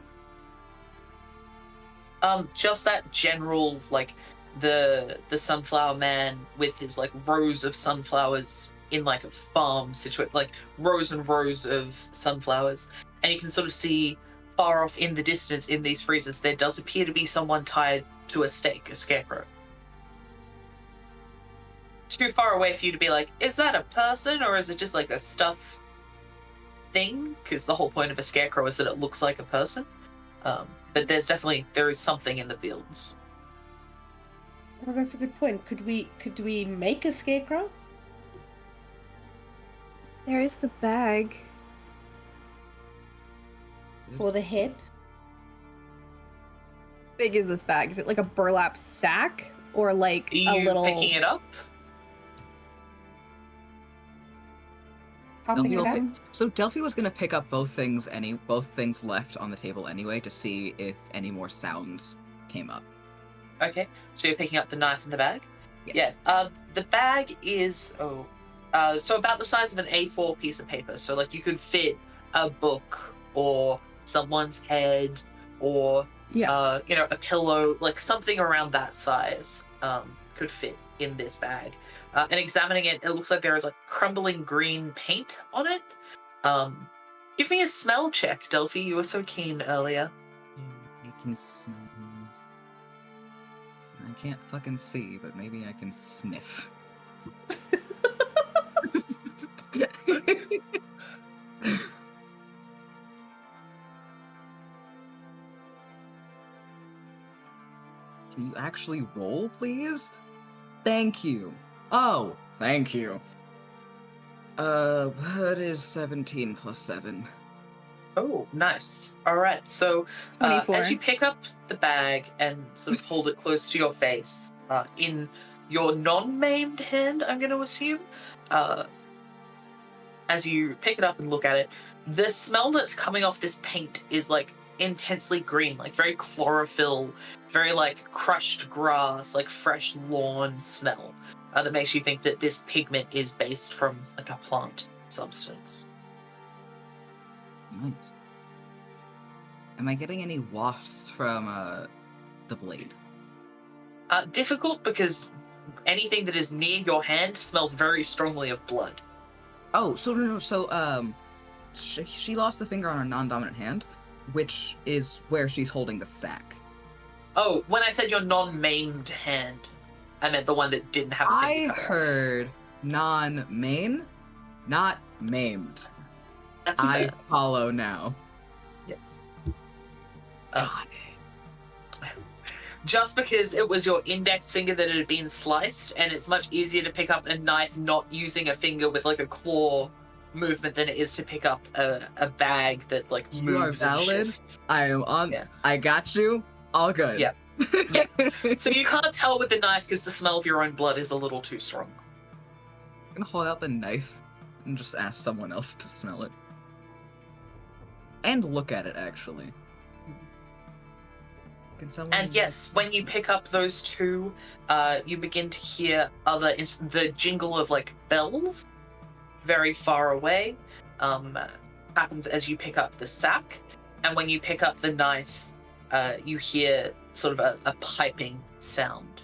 S1: Just that general, like the sunflower man with his like rows of sunflowers in like a farm situation, like rows and rows of sunflowers, and you can sort of see far off in the distance in these friezes there does appear to be someone tied to a stake, a scarecrow. Too far away for you to be like, is that a person or is it just like a stuff thing? Because the whole point of a scarecrow is that it looks like a person. But there is something in the fields.
S3: Oh, that's a good point. Could we make a scarecrow?
S2: There is the bag.
S3: For the head?
S2: How big is this bag? Is it like a burlap sack or like
S1: Are
S2: a
S1: you
S2: little?
S1: picking it up?
S3: I'll pick it up.
S4: So Delphi was gonna pick up both things left on the table anyway to see if any more sounds came up.
S1: Okay, so you're picking up the knife and the bag?
S4: Yes.
S1: Yeah, the bag is, so about the size of an A4 piece of paper. So like you could fit a book or someone's head or, a pillow, like something around that size could fit in this bag. And examining it, it looks like there is like crumbling green paint on it. Give me a smell check, Delphi. You were so keen earlier.
S4: I can smell things. I can't fucking see, but maybe I can sniff. Can you actually roll, please? Thank you. Oh, thank you. What is 17 plus 7?
S1: Oh, nice. All right. So
S2: 24.
S1: as you pick up the bag and sort of hold it close to your face, in your non-maimed hand, I'm going to assume, as you pick it up and look at it, the smell that's coming off this paint is like intensely green, like very chlorophyll, very like crushed grass, like fresh lawn smell. That makes you think that this pigment is based from like a plant substance.
S4: Nice. Am I getting any wafts from the blade?
S1: Difficult because anything that is near your hand smells very strongly of blood.
S4: Oh, so no. So she lost the finger on her non-dominant hand, which is where she's holding the sack.
S1: Oh, when I said your non-maimed hand, I meant the one that didn't have a finger
S4: I
S1: cut off.
S4: heard non-maim, not maimed.
S1: That's
S4: I
S1: fair.
S4: follow now.
S1: Yes.
S4: Got it.
S1: Just because it was your index finger that had been sliced, and it's much easier to pick up a knife not using a finger with like a claw movement than it is to pick up a bag that like moves
S4: You are
S1: and
S4: valid.
S1: shifts.
S4: I am on.
S1: Yeah.
S4: I got you. All good.
S1: Yeah. Yeah. So you can't tell with the knife because the smell of your own blood is a little too strong.
S4: I'm gonna hold out the knife and just ask someone else to smell it. And look at it, actually. Can someone...
S1: And yes, when you pick up those two, you begin to hear the jingle of like bells very far away. Happens as you pick up the sack, and when you pick up the knife, you hear sort of a piping sound.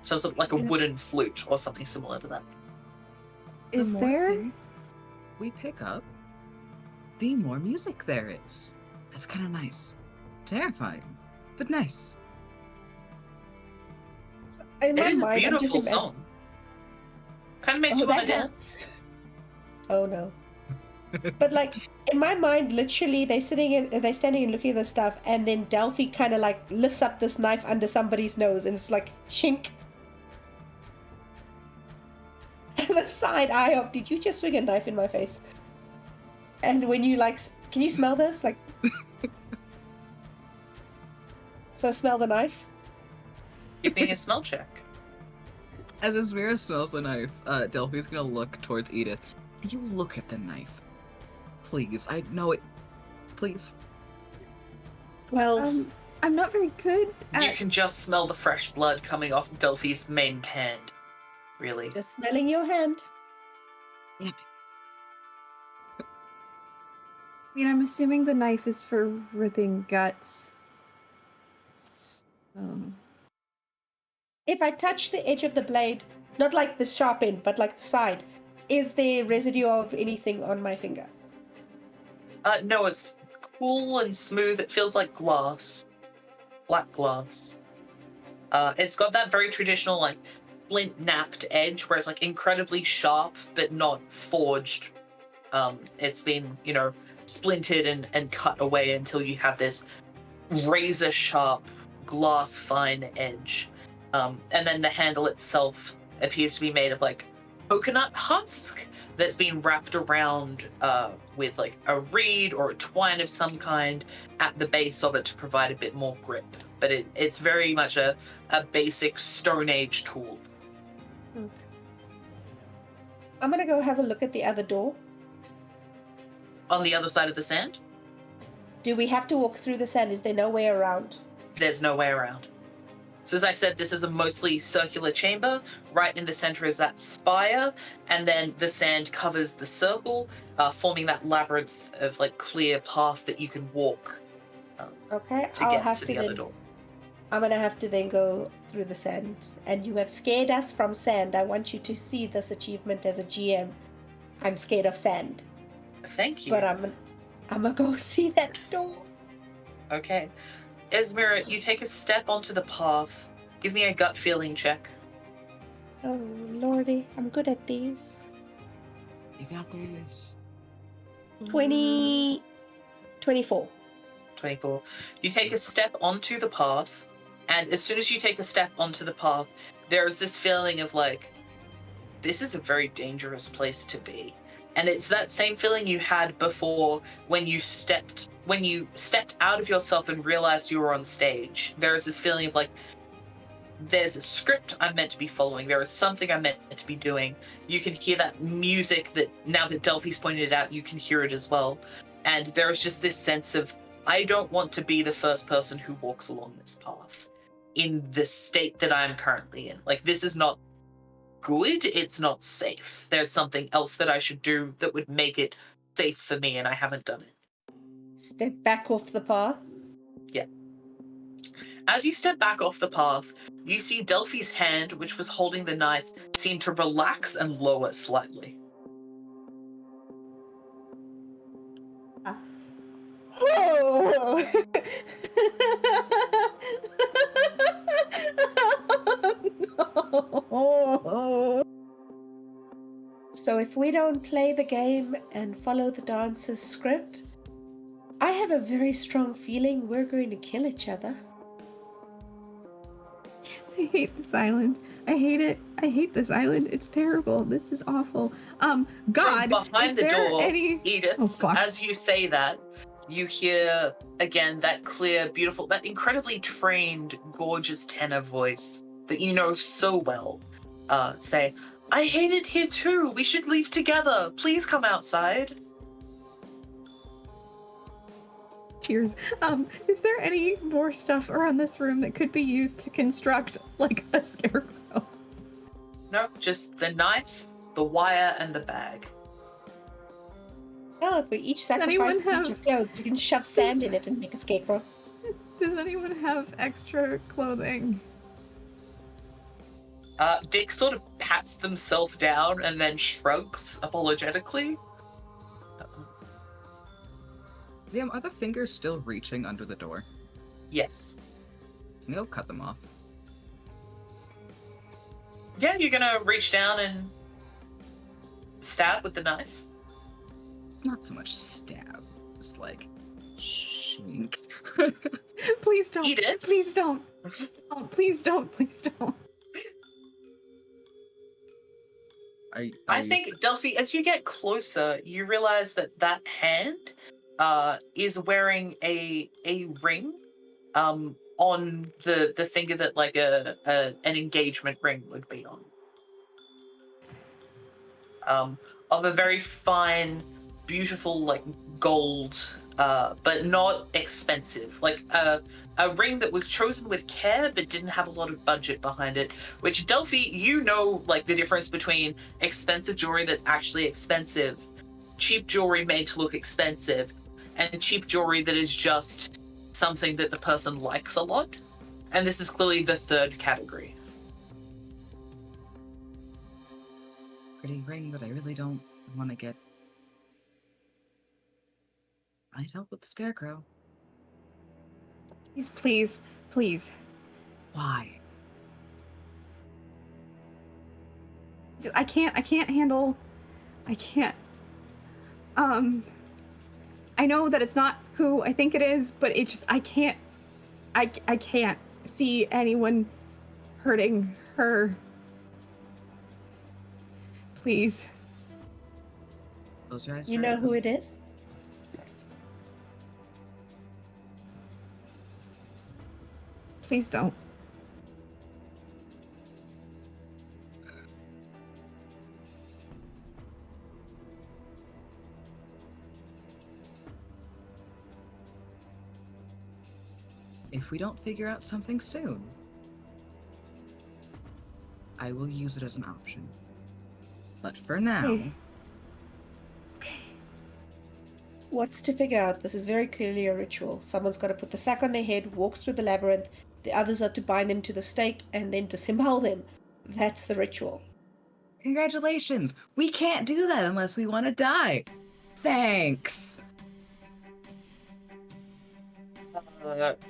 S1: So sort of like a wooden flute or something similar to that.
S2: Is
S4: The more
S2: there?
S4: things we pick up, the more music there is. That's kind of nice. Terrifying, but nice.
S3: In
S1: It
S3: my
S1: is a
S3: mind, I'm just
S1: beautiful
S3: imagining.
S1: song. Kind of makes
S3: Oh,
S1: you want to
S3: that
S1: dance.
S3: Oh no. But like in my mind, literally, they're standing and looking at this stuff, and then Delphi kind of like lifts up this knife under somebody's nose, and it's like shink. The side eye of, did you just swing a knife in my face? And when you like, can you smell this? Like, so smell the knife.
S1: Give me a smell check.
S4: As Asmira smells the knife, Delphi's gonna look towards Edith. Can you look at the knife? Please, I know it. Please.
S3: Well,
S2: I'm not very good
S1: You
S2: at.
S1: can just smell the fresh blood coming off Delphi's main hand. Really.
S3: just smelling your hand.
S2: I mean, I'm assuming the knife is for ripping guts.
S3: If I touch the edge of the blade, not like the sharp end, but like the side, is there residue of anything on my finger?
S1: No, it's cool and smooth. It feels like glass. Black glass. It's got that very traditional, like, flint napped edge where it's, like, incredibly sharp, but not forged. It's been, splintered and cut away until you have this razor sharp, glass fine edge. And then the handle itself appears to be made of, like, coconut husk that's been wrapped around with like a reed or a twine of some kind at the base of it to provide a bit more grip. But it's very much a basic Stone Age tool.
S3: I'm gonna go have a look at the other door.
S1: On the other side of the sand,
S3: Do we have to walk through the sand? Is there no way around?
S1: there's no way around. So as I said, this is a mostly circular chamber. Right in the center is that spire, and then the sand covers the circle, forming that labyrinth of like clear path that you can walk
S3: Okay,
S1: to
S3: I'll
S1: get
S3: have
S1: to
S3: to
S1: the other
S3: then.
S1: door.
S3: I'm gonna have to then go through the sand. And you have scared us from sand. I want you to see this achievement as a GM. I'm scared of sand,
S1: Thank you.
S3: but I'm gonna go see that door.
S1: Okay. Esmira, you take a step onto the path. Give me a gut feeling check.
S3: Oh lordy, I'm good at these.
S4: You got this.
S3: 24.
S1: 24. You take a step onto the path, and as soon as you take a step onto the path, there's this feeling of like, this is a very dangerous place to be. And it's that same feeling you had before when you stepped out of yourself and realized you were on stage. There is this feeling of like, there's a script I'm meant to be following. There is something I'm meant to be doing. You can hear that music that, now that Delphi's pointed it out, you can hear it as well. And there is just this sense of, I don't want to be the first person who walks along this path in the state that I'm currently in. Like, this is not good. It's not safe. There's something else that I should do that would make it safe for me, and I haven't done it.
S3: Step back off the path.
S1: Yeah. As you step back off the path, you see Delphi's hand, which was holding the knife, seem to relax and lower slightly.
S2: Oh. No.
S3: So if we don't play the game and follow the dancer's script, I have a very strong feeling we're going to kill each other.
S2: I hate this island. I hate it. I hate this island. It's terrible. This is awful. God,
S1: From behind
S2: is
S1: the
S2: there
S1: door,
S2: any...
S1: Edith,
S2: Oh, fuck.
S1: as you say that, you hear again that clear, beautiful, that incredibly trained, gorgeous tenor voice that you know so well say, I hate it here too. We should leave together. Please come outside.
S2: Tears. Is there any more stuff around this room that could be used to construct, like, a scarecrow?
S1: No, just the knife, the wire, and the bag.
S3: Well, if we each
S2: anyone
S3: sacrifice a piece
S2: have-
S3: of clothes, we can shove sand in it and make a scarecrow.
S2: Does anyone have extra clothing?
S1: Dick sort of pats themselves down and then shrugs apologetically.
S4: Liam, are the fingers still reaching under the door?
S1: Yes.
S4: Neil cut them off.
S1: Yeah, you're gonna reach down and stab with the knife.
S4: Not so much stab, just like shink.
S2: Please don't.
S1: Eat it.
S2: Please don't. Oh, please don't. Please don't.
S1: I think, Delphi, as you get closer, you realize that that hand is wearing a ring on the finger that like an engagement ring would be on. Of a very fine, beautiful, like gold, but not expensive. Like a ring that was chosen with care, but didn't have a lot of budget behind it. Which, Delphi, you know, like the difference between expensive jewelry that's actually expensive, cheap jewelry made to look expensive, and cheap jewelry that is just something that the person likes a lot. And this is clearly the third category.
S4: Pretty ring, but I really don't want to get. I'd help with the scarecrow.
S2: Please, please.
S4: Why?
S2: I can't handle. I can't. I know that it's not who I think it is, but it just, I can't see anyone hurting her. Please.
S4: Close your eyes.
S3: You know who it is?
S2: Please don't.
S4: If we don't figure out something soon, I will use it as an option. But for now...
S2: Okay.
S3: What's to figure out? This is very clearly a ritual. Someone's got to put the sack on their head, walk through the labyrinth. The others are to bind them to the stake and then disembowel them. That's the ritual.
S4: Congratulations! We can't do that unless we want to die! Thanks!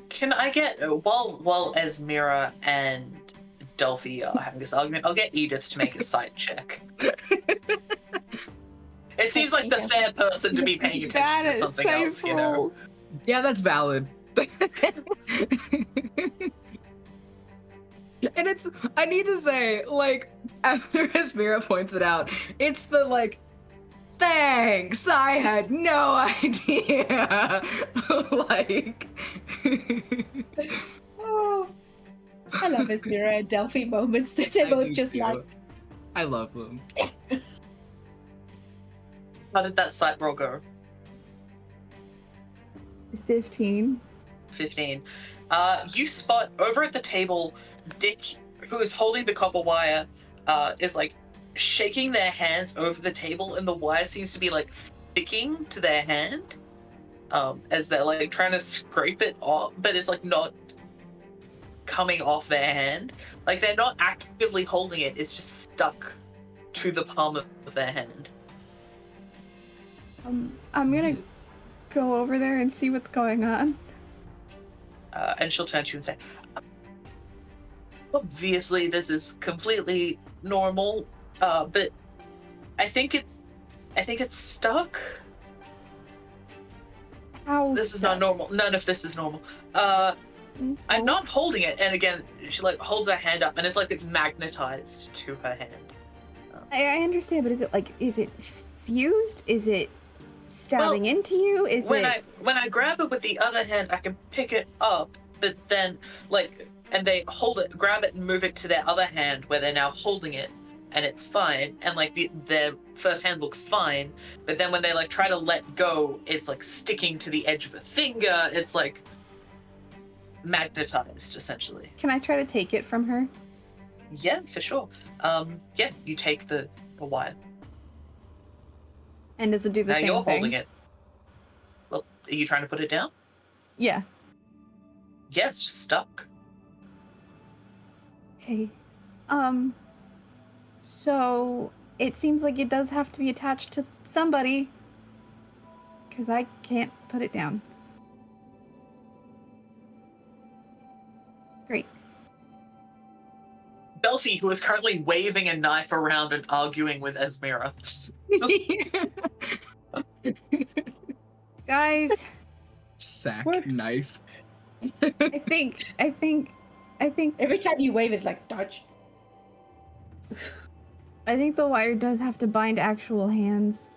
S1: Can I get, while Esmira and Delphi are having this argument, I'll get Edith to make a sight check. It seems like the fair person to be paying attention to something else, you know?
S4: Yeah, that's valid. And it's, I need to say, like, after Esmira points it out, it's the, like, thanks, I had no idea. Like...
S3: Oh, I love Esmira and Delphi moments. They're both just like...
S4: I love them.
S1: How did that sight roll go?
S2: 15.
S1: 15. You spot over at the table, Dick, who is holding the copper wire, is like shaking their hands over the table, and the wire seems to be like sticking to their hand, as they're like trying to scrape it off, but it's like not coming off their hand. Like they're not actively holding it, it's just stuck to the palm of their hand.
S2: I'm gonna go over there and see what's going on.
S1: And she'll turn to you and say, obviously this is completely normal, but I think it's stuck.
S2: How
S1: This is not normal. None of this is normal. I'm not holding it. And again, she like holds her hand up, and it's like it's magnetized to her hand.
S2: I understand, but is it fused? Is it stabbing into you?
S1: When I grab it with the other hand, I can pick it up, but then and they hold it, grab it, and move it to their other hand where they're now holding it, and it's fine. And like their first hand looks fine, but then when they like try to let go, it's like sticking to the edge of a finger. It's like magnetized, essentially.
S2: Can I try to take it from her?
S1: Yeah, for sure. Yeah, you take the wire.
S2: And does it do the
S1: Now
S2: same
S1: you're
S2: thing?
S1: holding it. Well, are you trying to put it down?
S2: Yeah.
S1: Yeah, it's just stuck.
S2: Okay. So it seems like it does have to be attached to somebody, because I can't put it down. Great.
S1: Delphi, who is currently waving a knife around and arguing with Esmera.
S2: Guys,
S4: Sack
S3: What?
S4: knife.
S2: I think
S3: Every time you wave, it's like dodge.
S2: the wire does have to bind actual hands.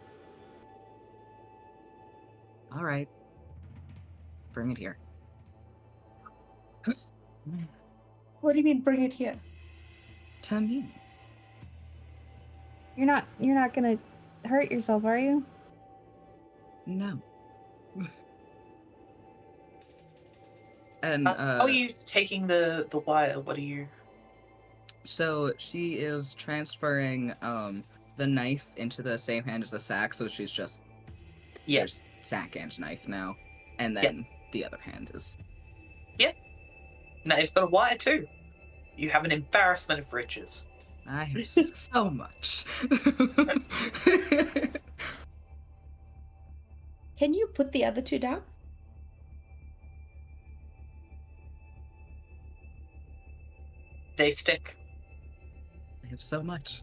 S4: All right. Bring it here.
S3: What do you mean, bring it here?
S4: To me.
S2: You're not gonna hurt yourself, are you?
S4: No. And
S1: How are you taking the wire? What are you?
S4: so she is transferring the knife into the same hand as the sack, so she's just
S1: Yes.
S4: there's sack and knife now, and then the other hand is
S1: Now you've got a wire too. You have an embarrassment of riches.
S4: I have so much.
S3: Can you put the other two down?
S1: They stick.
S4: I have so much.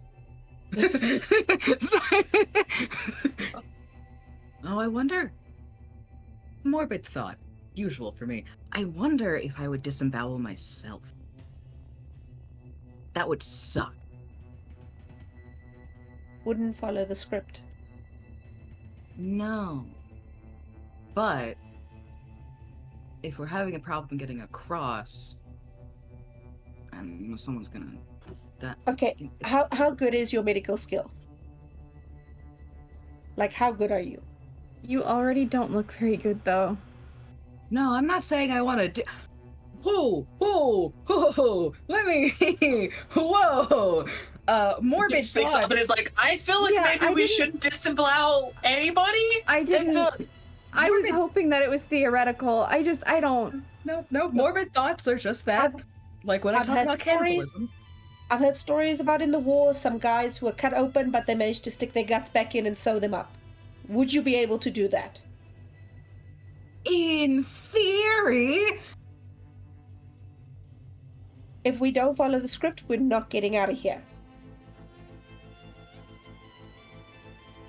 S4: Oh, I wonder. Morbid thought. Usual for me. I wonder if I would disembowel myself. That would suck.
S3: Wouldn't follow the script.
S4: No. But if we're having a problem getting across, and someone's gonna that
S3: Okay, how good is your medical skill? Like, how good are you?
S2: You already don't look very good, though.
S4: No, I'm not saying I want to do. Whoa, whoa, whoa! Let me. Whoa. Morbid
S1: Speaks up
S4: thought.
S1: and is like, I feel like
S2: Yeah,
S1: maybe
S2: I
S1: we
S2: didn't-
S1: shouldn't disembowel anybody.
S2: I didn't.
S1: feel-
S2: I was hoping that it was theoretical. I don't.
S4: No. Morbid thoughts are just that. Like when I
S3: I've
S4: talk
S3: heard
S4: about
S3: stories.
S4: cannibalism.
S3: I've heard stories about in the war some guys who were cut open, but they managed to stick their guts back in and sew them up. Would you be able to do that?
S4: In theory.
S3: If we don't follow the script, we're not getting out of here.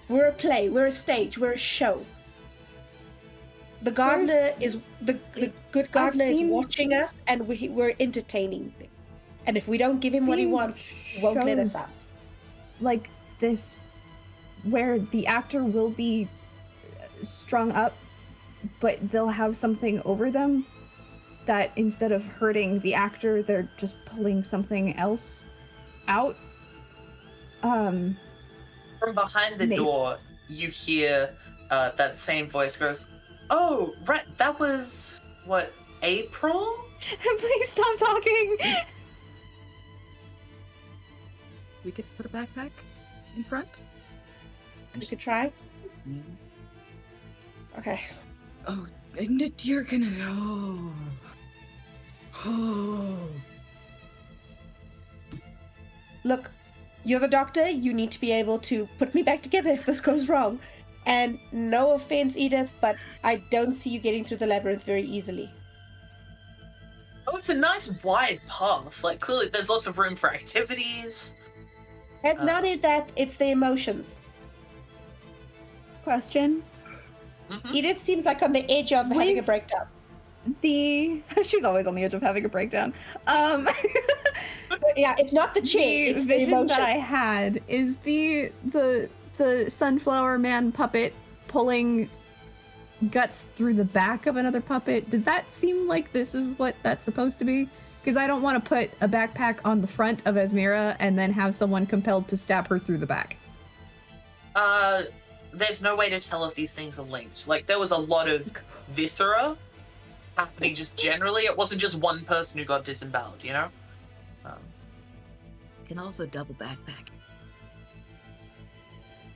S3: We're a play, we're a stage, we're a show. The gardener is the good gardener is
S2: seen-
S3: watching us, and we're entertaining them. And if we don't give him what he
S2: Seen
S3: wants, he won't let us
S2: shows
S3: out.
S2: Like this, where the actor will be strung up, but they'll have something over them that instead of hurting the actor, they're just pulling something else out.
S1: From behind the
S2: Maybe.
S1: door, you hear that same voice goes, "Oh, right, that was what, April?"
S2: Please stop talking.
S4: We could put a backpack in front.
S3: We could try.
S4: Yeah.
S3: Okay.
S4: Oh, and you're gonna know. Oh.
S3: Look, you're the doctor. You need to be able to put me back together if this goes wrong. And no offense, Edith, but I don't see you getting through the labyrinth very easily.
S1: Oh, it's a nice wide path. Like, clearly there's lots of room for activities.
S3: And not only that, it's the emotions.
S2: Question.
S1: Mhm.
S3: Edith seems like on the edge of having a
S2: With-
S3: breakdown.
S2: She's always on the edge of having a breakdown.
S3: But yeah, it's not the chair,
S2: The
S3: it's the
S2: vision
S3: emotion.
S2: that I had is the sunflower man puppet pulling guts through the back of another puppet. Does that seem like this is what that's supposed to be? Because I don't want to put a backpack on the front of Esmera and then have someone compelled to stab her through the back.
S1: There's no way to tell if these things are linked. Like, there was a lot of viscera happening just generally. It wasn't just one person who got disemboweled, you know?
S4: Can also double backpack.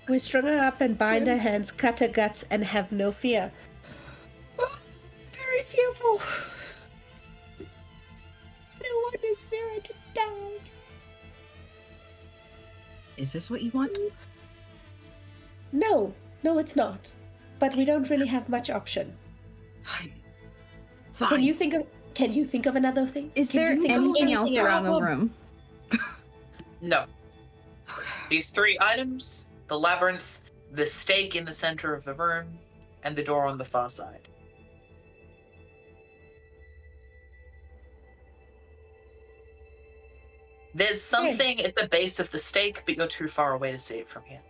S3: We strung her up and bind her hands, cut her guts, and have no fear. Very fearful. I don't want this Vera to die.
S4: Is this what you want?
S3: No, it's not. But we don't really have much option.
S4: Fine.
S3: Can you think of another thing?
S2: Is
S3: Can
S2: there
S3: you think of
S2: anything else
S3: anything
S2: around the
S3: else?
S2: room?
S1: No. These 3 items, the labyrinth, the stake in the center of the room, and the door on the far side. There's something at the base of the stake, but you're too far away to see it from here.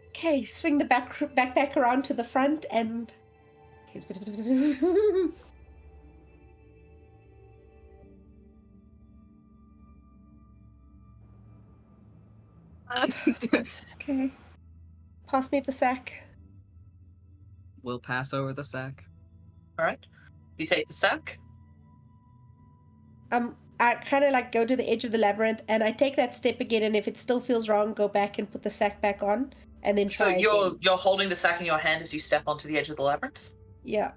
S3: Okay, swing the backpack around to the front and.
S2: Okay.
S3: Pass me the sack.
S4: We'll pass over the sack.
S1: All right. You take the sack.
S3: I kind of like go to the edge of the labyrinth and I take that step again, and if it still feels wrong, go back and put the sack back on, and then
S1: So
S3: try again.
S1: you're holding the sack in your hand as you step onto the edge of the labyrinth?
S3: Yeah.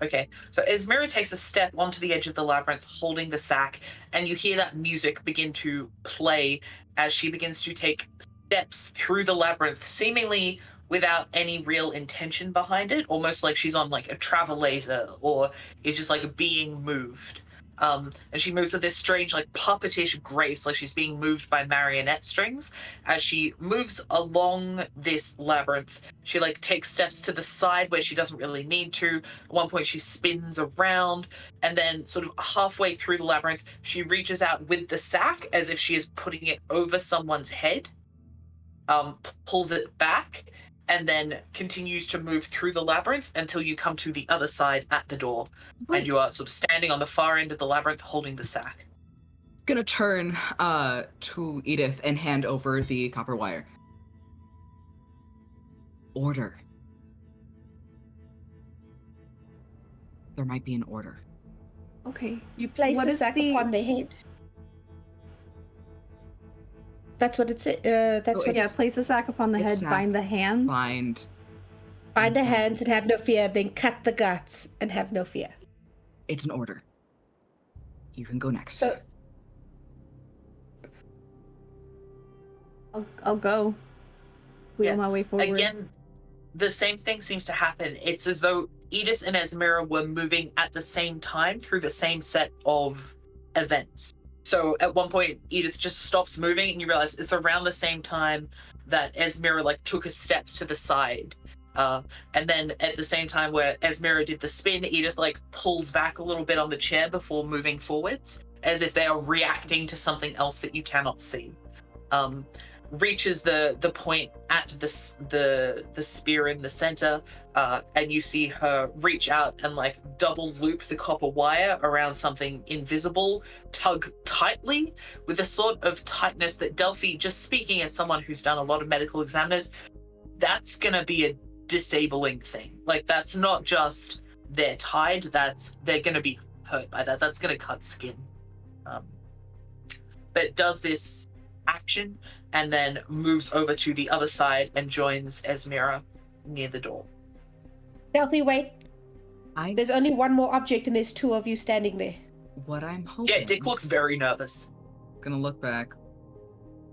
S1: Okay, so Esmira takes a step onto the edge of the labyrinth, holding the sack, and you hear that music begin to play as she begins to take steps through the labyrinth, seemingly without any real intention behind it, almost like she's on like a travelator or is just like being moved. And she moves with this strange, like puppetish grace, like she's being moved by marionette strings. As she moves along this labyrinth, she like takes steps to the side where she doesn't really need to. At one point, she spins around, and then sort of halfway through the labyrinth, she reaches out with the sack as if she is putting it over someone's head, pulls it back, and then continues to move through the labyrinth until you come to the other side at the door.
S4: Wait.
S1: And you are sort of standing on the far end of the labyrinth holding the sack.
S4: Gonna turn to Edith and hand over the copper wire. Order. There might be an order.
S2: Okay.
S3: You place
S2: What
S3: the
S2: is
S3: sack
S2: the-
S3: upon their head. That's what it said. That's
S4: Oh,
S3: what
S2: Yeah,
S3: it's.
S2: place the sack upon the
S4: It's
S2: head,
S4: sack.
S2: bind the hands.
S4: Bind.
S3: Bind the hands and have no fear, then cut the guts and have no fear.
S4: It's an order. You can go next.
S3: So
S2: I'll go. Wheel
S1: Yeah.
S2: my way forward.
S1: Again, the same thing seems to happen. It's as though Edith and Esmira were moving at the same time through the same set of events. So at one point, Edith just stops moving, and you realize it's around the same time that Esmira like took a step to the side. And then at the same time where Esmira did the spin, Edith like pulls back a little bit on the chair before moving forwards, as if they are reacting to something else that you cannot see. Reaches the point at the spear in the center, and you see her reach out and like double loop the copper wire around something invisible, tug tightly with a sort of tightness that Delphi, just speaking as someone who's done a lot of medical examiners, that's gonna be a disabling thing. Like that's not just they're tied, that's they're gonna be hurt by that. That's gonna cut skin. But it does this action and then moves over to the other side and joins Esmira near the door.
S3: Delphi, wait.
S4: I
S3: There's only one more object and there's 2 of you standing there.
S4: what I'm hoping.
S1: Yeah, Dick looks very nervous.
S4: Gonna look back.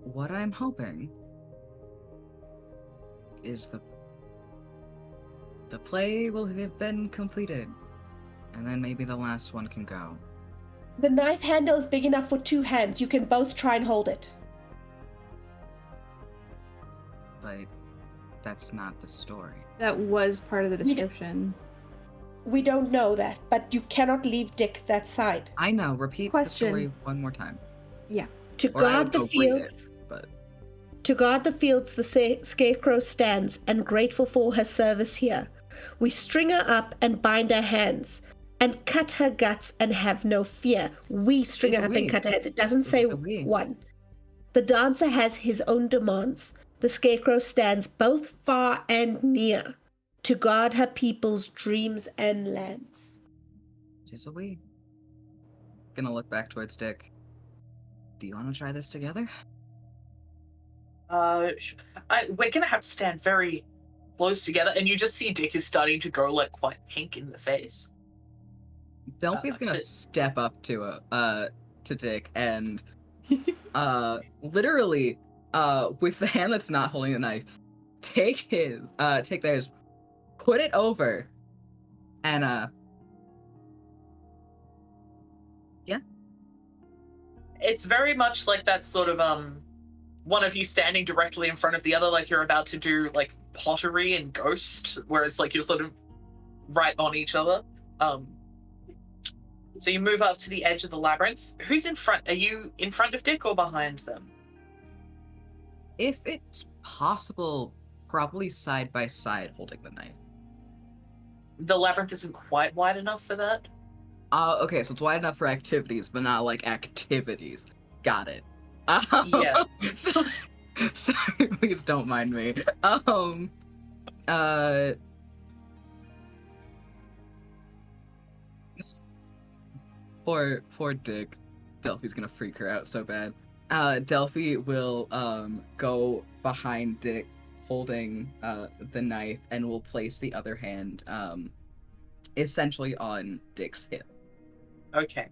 S4: What I'm hoping is the play will have been completed, and then maybe the last one can go.
S3: The knife handle is big enough for 2 hands. You can both try and hold it.
S4: But that's not the story.
S2: That was part of the description.
S3: We don't know that, but you cannot leave Dick that side.
S4: I know. Repeat
S2: Question.
S4: the story one more time.
S3: To
S4: Or I
S3: guard
S4: would
S3: the
S4: go read it,
S3: fields,
S4: but
S3: to guard the fields, the scarecrow stands, and grateful for her service here. We string her up and bind her hands, and cut her guts and have no fear. We string
S4: It's
S3: her
S4: a
S3: up and
S4: we.
S3: cut her hands. It doesn't say
S4: It's a we.
S3: one. The dancer has his own demands. The scarecrow stands both far and near to guard her people's dreams and lands.
S4: just a we. Gonna look back towards Dick. Do you want to try this together?
S1: We're gonna have to stand very close together, and you just see Dick is starting to go like quite pink in the face.
S4: Delphi's gonna step up to Dick and literally with the hand that's not holding the knife, take theirs, put it over, and yeah.
S1: It's very much like that sort of one of you standing directly in front of the other, like you're about to do like pottery and Ghost, whereas like you're sort of right on each other. So you move up to the edge of the labyrinth. Who's in front? Are you in front of Dick or behind them?
S4: If it's possible, probably side by side holding the knife.
S1: The labyrinth isn't quite wide enough for that.
S4: Okay, so it's wide enough for activities, but not like activities. Got it.
S1: Yeah.
S4: So, sorry, please don't mind me. Poor Dick. Delphi's gonna freak her out so bad. Delphi will go behind Dick, holding the knife, and will place the other hand essentially on Dick's hip.
S1: Okay.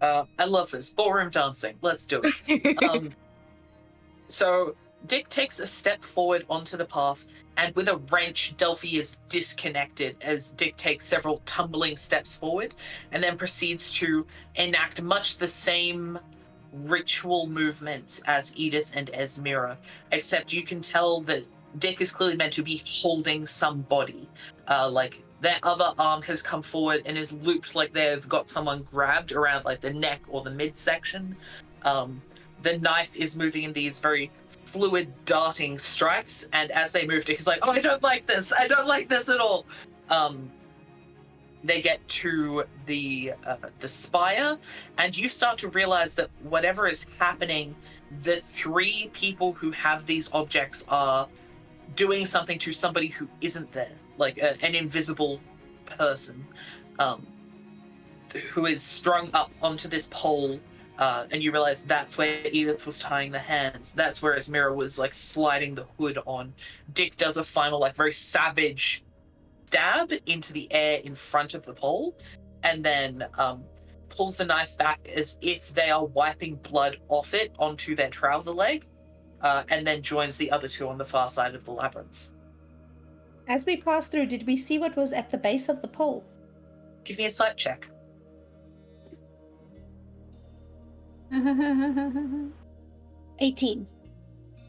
S1: I love this. Ballroom dancing. Let's do it. So Dick takes a step forward onto the path, and with a wrench, Delphi is disconnected as Dick takes several tumbling steps forward, and then proceeds to enact much the same ritual movements as Edith and Esmira, except you can tell that Dick is clearly meant to be holding somebody. Like their other arm has come forward and is looped like they've got someone grabbed around like the neck or the midsection. The knife is moving in these very fluid darting strikes, and as they move, Dick is like, oh, I don't like this at all. They get to the spire, and you start to realize that whatever is happening, the three people who have these objects are doing something to somebody who isn't there, like an invisible person who is strung up onto this pole. And you realize that's where Edith was tying the hands. That's where Esmira was like sliding the hood on. Dick does a final like very savage stab into the air in front of the pole, and then pulls the knife back as if they are wiping blood off it onto their trouser leg, and then joins the other two on the far side of the labyrinth.
S3: As we passed through, did we see what was at the base of the pole?
S1: Give me a sight check.
S3: 18.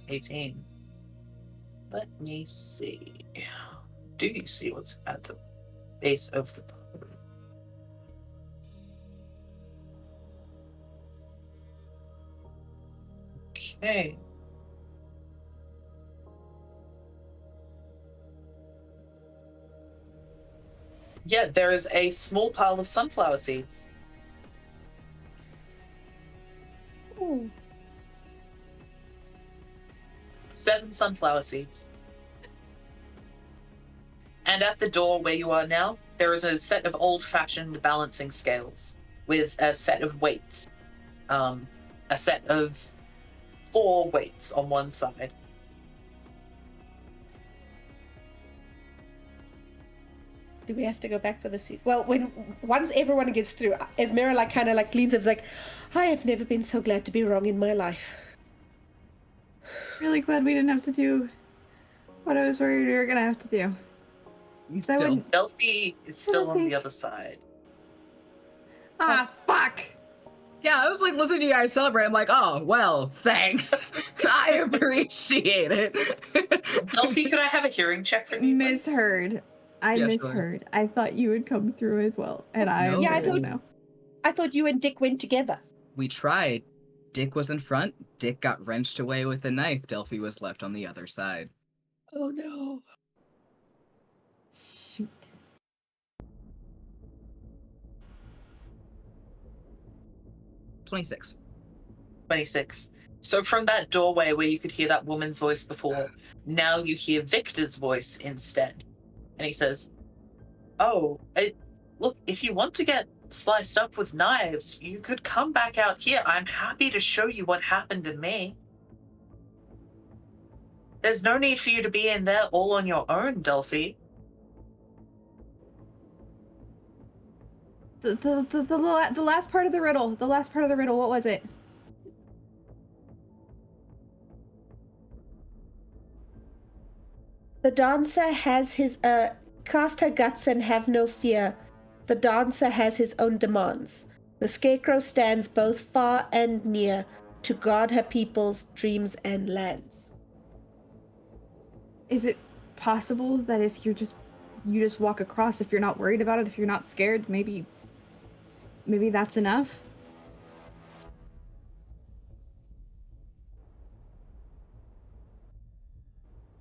S1: 18. Let me see. Do you see what's at the base of the pole? Okay. Yeah, there is a small pile of sunflower seeds.
S3: Ooh.
S1: 7 sunflower seeds. And at the door where you are now, there is a set of old-fashioned balancing scales with a set of weights. A set of 4 weights on one side.
S3: Do we have to go back for the seat? Well, once everyone gets through, Esmira like kind of like leans up, like, I have never been so glad to be wrong in my life.
S2: Really glad we didn't have to do what I was worried we were gonna have to do. So I wouldn't...
S1: Delphi is still on
S2: think-
S1: the other side.
S2: Ah, fuck!
S4: Yeah, I was like listening to you guys celebrate. I'm like, oh, well, thanks. I appreciate it.
S1: Delphi, could I have a hearing check from you? please?
S2: Misheard. I
S4: Yeah,
S2: misheard. Sure. I thought you would come through as well, and I
S4: No.
S3: Yeah, I
S2: didn't
S3: thought-
S2: know.
S3: I thought you and Dick went together.
S4: We tried. Dick was in front. Dick got wrenched away with the knife. Delphi was left on the other side.
S3: Oh no.
S2: Shoot.
S4: $26.
S1: 26. So from that doorway where you could hear that woman's voice before, now you hear Victor's voice instead. And he says, oh, look, if you want to get sliced up with knives, you could come back out here. I'm happy to show you what happened to me. There's no need for you to be in there all on your own, Delphi.
S2: The last part of the riddle. The last part of the riddle. What was it?
S3: The dancer has his cast her guts and have no fear. The dancer has his own demands. The scarecrow stands both far and near to guard her people's dreams and lands.
S2: Is it possible that if you just walk across, if you're not worried about it, if you're not scared, maybe that's enough?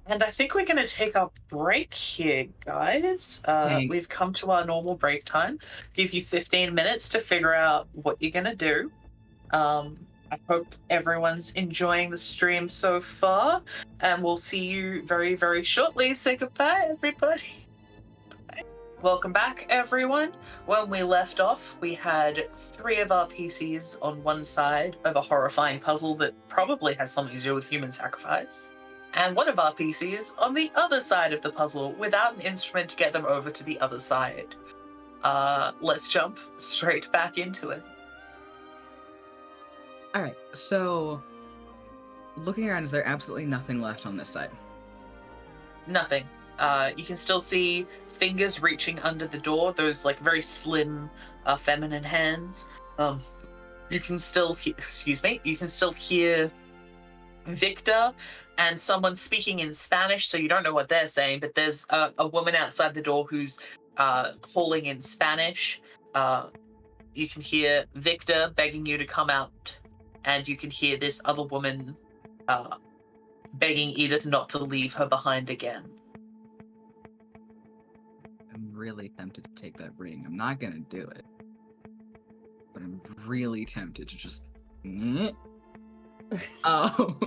S1: And I think we're going to take our break here, guys.
S4: Thanks.
S1: We've come to our normal break time. Give you 15 minutes to figure out what you're going to do. I hope everyone's enjoying the stream so far, and we'll see you very, very shortly. Say goodbye, everybody. Welcome back, everyone. When we left off, we had 3 of our PCs on one side of a horrifying puzzle that probably has something to do with human sacrifice, and one of our PCs on the other side of the puzzle without an instrument to get them over to the other side. Let's jump straight back into it.
S4: Alright, so looking around, is there absolutely nothing left on this side?
S1: Nothing. You can still see fingers reaching under the door, those like very slim, feminine hands. You can still you can still hear Victor and someone speaking in Spanish, so you don't know what they're saying, but there's a woman outside the door who's calling in Spanish. You can hear Victor begging you to come out, and you can hear this other woman begging Edith not to leave her behind again.
S4: I'm really tempted to take that ring. I'm not gonna do it. But I'm really tempted to just... Oh.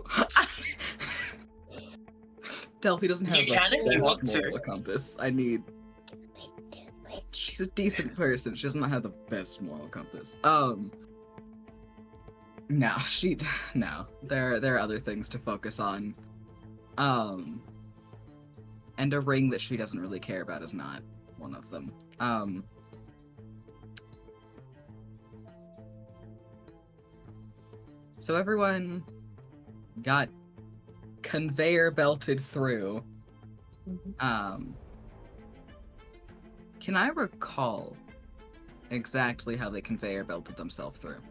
S4: Delphi doesn't have
S1: You can if you want to.
S4: moral compass. I need... She's a decent person. She doesn't have the best moral compass. No. No. There are other things to focus on. And a ring that she doesn't really care about is not one of them. So everyone got conveyor belted through. Can I recall exactly how they conveyor belted themselves through?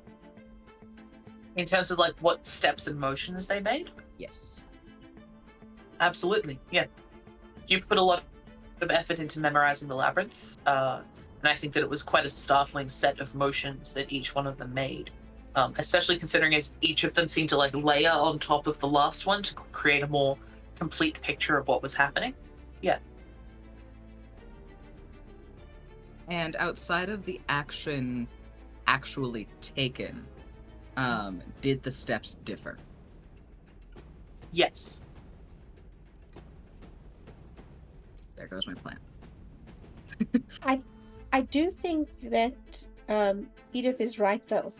S1: In terms of like what steps and motions they made?
S4: Yes.
S1: Absolutely, yeah. You put a lot of effort into memorizing the labyrinth, and I think that it was quite a startling set of motions that each one of them made. Especially considering as each of them seemed to like layer on top of the last one to create a more complete picture of what was happening. Yeah.
S4: And outside of the action actually taken, did the steps differ?
S1: Yes.
S4: There goes my plan.
S3: I do think that Edith is right, though.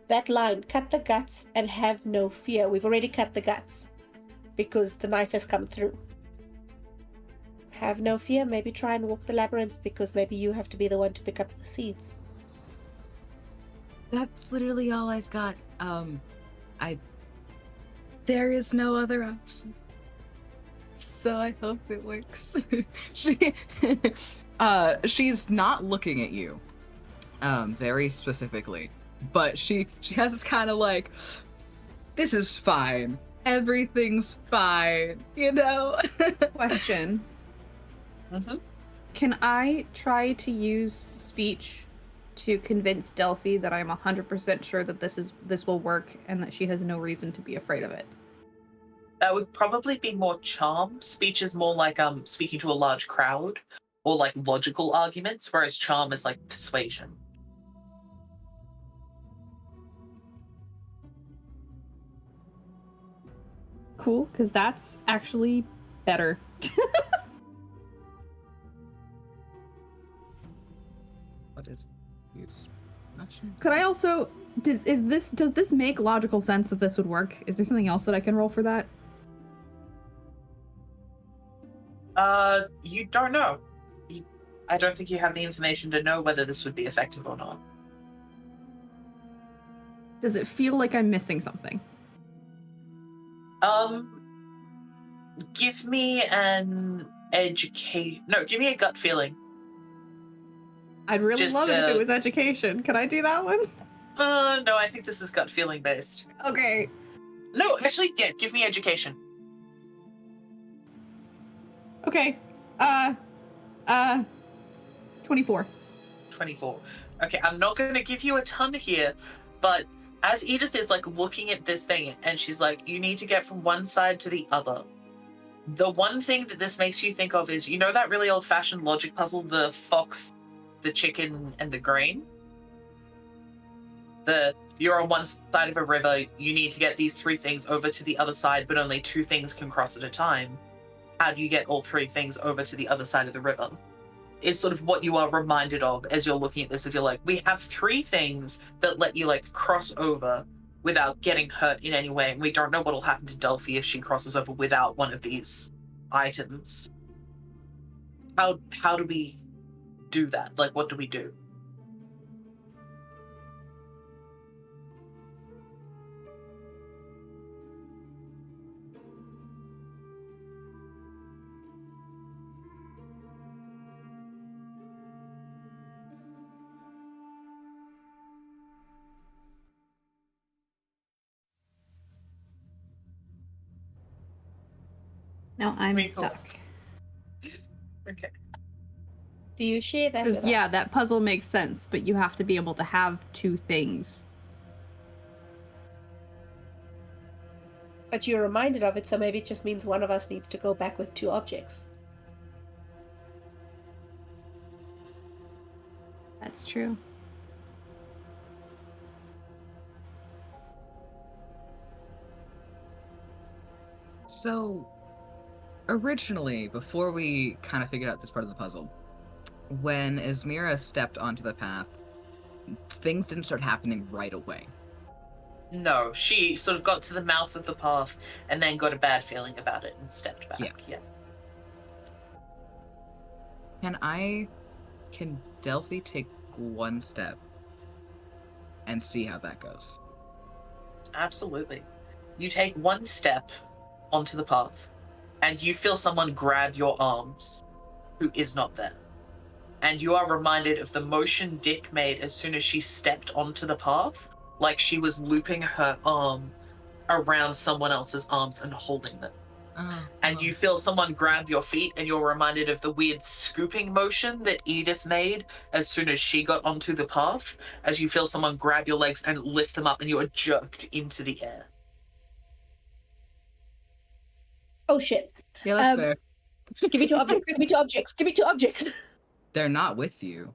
S3: That line, cut the guts and have no fear. We've already cut the guts because the knife has come through. Have no fear. Maybe try and walk the labyrinth because maybe you have to be the one to pick up the seeds.
S4: That's literally all I've got. There is no other option. So I hope it works. She's not looking at you, very specifically, but she has this kind of like, this is fine. Everything's fine, you know?
S2: Question.
S1: Mm-hmm.
S2: Can I try to use speech to convince Delphi that I'm 100% sure that this will work and that she has no reason to be afraid of it?
S1: That would probably be more charm. Speech is more like speaking to a large crowd or like logical arguments, whereas charm is like persuasion.
S2: Cool, because that's actually better.
S4: What is this?
S2: Could I also does this make logical sense that this would work? Is there something else that I can roll for that?
S1: You don't know. I don't think you have the information to know whether this would be effective or not.
S2: Does it feel like I'm missing something?
S1: Give me an educate. No, give me a gut feeling.
S2: I'd really
S1: Just,
S2: love it if it was education. Can I do that one?
S1: No, I think this is gut feeling based.
S2: Okay.
S1: No, actually, yeah, give me education.
S2: Okay. 24.
S1: 24. Okay, I'm not going to give you a ton here, but as Edith is like looking at this thing and she's like, you need to get from one side to the other. The one thing that this makes you think of is, you know that really old-fashioned logic puzzle, the fox, the chicken, and the grain? You're on one side of a river, you need to get these 3 things over to the other side, but only 2 things can cross at a time. How do you get all 3 things over to the other side of the river? Is sort of what you are reminded of as you're looking at this. If you're like, we have 3 things that let you like cross over without getting hurt in any way, and we don't know what'll happen to Delphi if she crosses over without one of these items. How do we do that? Like, what do we do?
S2: Now I'm
S1: Me too.
S2: stuck.
S1: Okay.
S3: Do you share that with
S2: Yeah,
S3: us?
S2: that puzzle makes sense, but you have to be able to have 2 things.
S3: But you're reminded of it, so maybe it just means one of us needs to go back with 2 objects.
S2: That's true.
S4: So, originally, before we kind of figured out this part of the puzzle, when Esmira stepped onto the path, things didn't start happening right away.
S1: No, she sort of got to the mouth of the path and then got a bad feeling about it and stepped back. Yeah.
S4: Can Delphi take 1 step and see how that goes?
S1: Absolutely. You take 1 step onto the path and you feel someone grab your arms who is not there. And you are reminded of the motion Dick made as soon as she stepped onto the path, like she was looping her arm around someone else's arms and holding them. And you feel someone grab your feet, and you're reminded of the weird scooping motion that Edith made as soon as she got onto the path, as you feel someone grab your legs and lift them up, and you are jerked into the air.
S3: Oh shit.
S4: Yeah, that's fair.
S3: Give me 2 objects. Give me 2 objects. Give me 2 objects.
S4: They're not with you.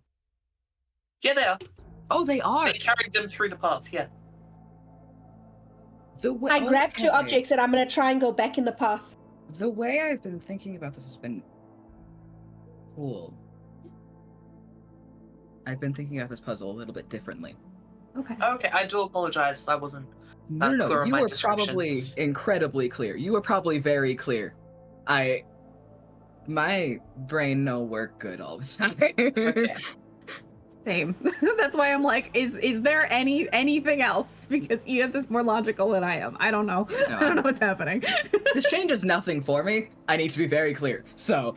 S1: Yeah, they are.
S4: Oh, they are!
S1: They carried them through the path, yeah.
S3: I grabbed 2 objects and I'm going to try and go back in the path.
S4: The way I've been thinking about this has been cool. I've been thinking about this puzzle a little bit differently.
S2: Okay.
S1: Okay, I do apologize if I wasn't
S4: No,
S1: clear on
S4: you
S1: my
S4: were probably
S1: descriptions.
S4: incredibly clear. You were probably very clear. My brain no work good all the time.
S1: Okay.
S2: Same. That's why I'm like, is there anything else? Because Edith is more logical than I am. I don't know.
S4: No.
S2: I don't know what's happening.
S4: This changes nothing for me. I need to be very clear. So,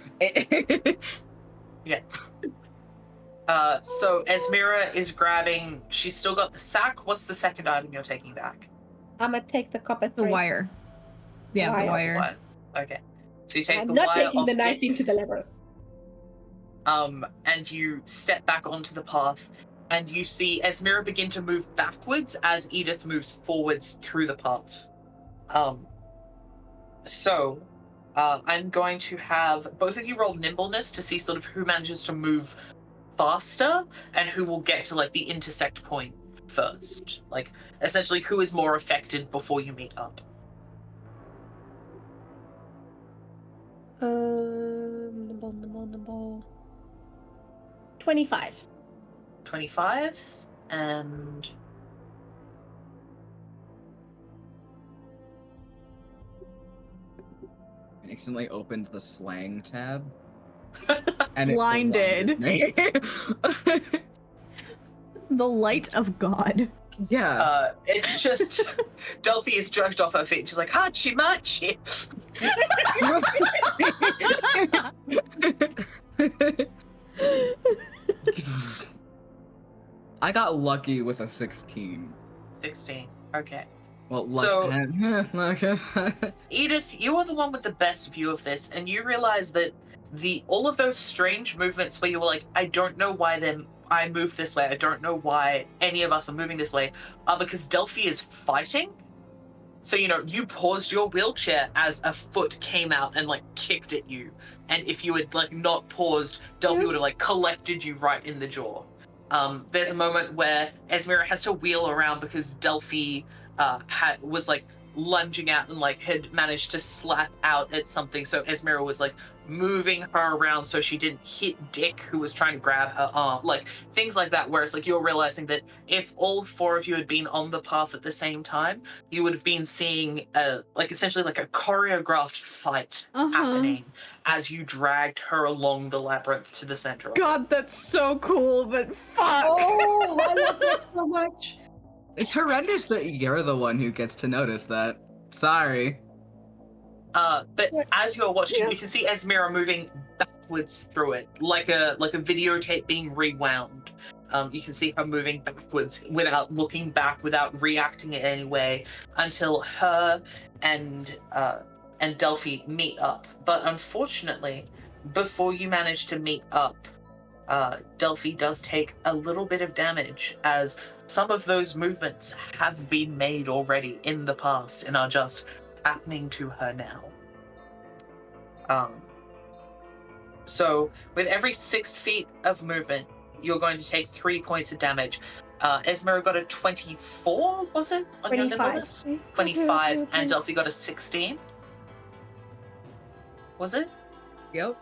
S1: Yeah. So Esmira is grabbing. She's still got the sack. What's the second item you're taking back?
S3: I'm going to take the copper
S2: The
S3: thread.
S2: wire. Yeah, the
S3: Wire.
S2: wire.
S1: Okay. So you take
S3: I'm
S1: the
S3: not
S1: wire
S3: taking
S1: off
S3: the knife
S1: Dick,
S3: into the lever.
S1: and you step back onto the path, and you see Esmira begin to move backwards as Edith moves forwards through the path. So I'm going to have both of you roll nimbleness to see sort of who manages to move faster and who will get to like the intersect point first. Like essentially who is more affected before you meet up.
S3: Nimble. 25.
S1: 25 and
S4: I accidentally opened the slang tab. And
S2: Blinded.
S4: It blinded me.
S2: The light of God.
S4: Yeah.
S1: It's just Delphi is jerked off her feet. She's like, hachi machi.
S4: I got lucky with a 16.
S1: 16. Okay.
S4: Well,
S1: So-
S4: luck.
S1: Edith, you are the one with the best view of this, and you realize that all of those strange movements where you were like, I don't know why I moved this way, I don't know why any of us are moving this way, are because Delphi is fighting. So, you paused your wheelchair as a foot came out and, kicked at you. And if you had, not paused, Delphi would have, collected you right in the jaw. There's a moment where Esmera has to wheel around because Delphi was, lunging out and, had managed to slap out at something. So Esmera was, moving her around so she didn't hit Dick, who was trying to grab her arm. Things like that, where it's you're realizing that if all four of you had been on the path at the same time, you would have been seeing essentially a choreographed fight happening as you dragged her along the labyrinth to the center.
S2: God, that's so cool, but fuck.
S3: Oh, I love that so much.
S4: It's horrendous that you're the one who gets to notice that. Sorry.
S1: But as you're watching, you can see Esmera moving backwards through it, like a videotape being rewound. You can see her moving backwards without looking back, without reacting in any way, until her and Delphi meet up. But unfortunately, before you manage to meet up, Delphi does take a little bit of damage, as some of those movements have been made already in the past and are just happening to her now. So with every 6 feet of movement, you're going to take 3 points of damage. Esmera got a 24, was it? On your
S3: 25.
S1: bonus? 25, and Delphi got a 16. Was it?
S4: Yep.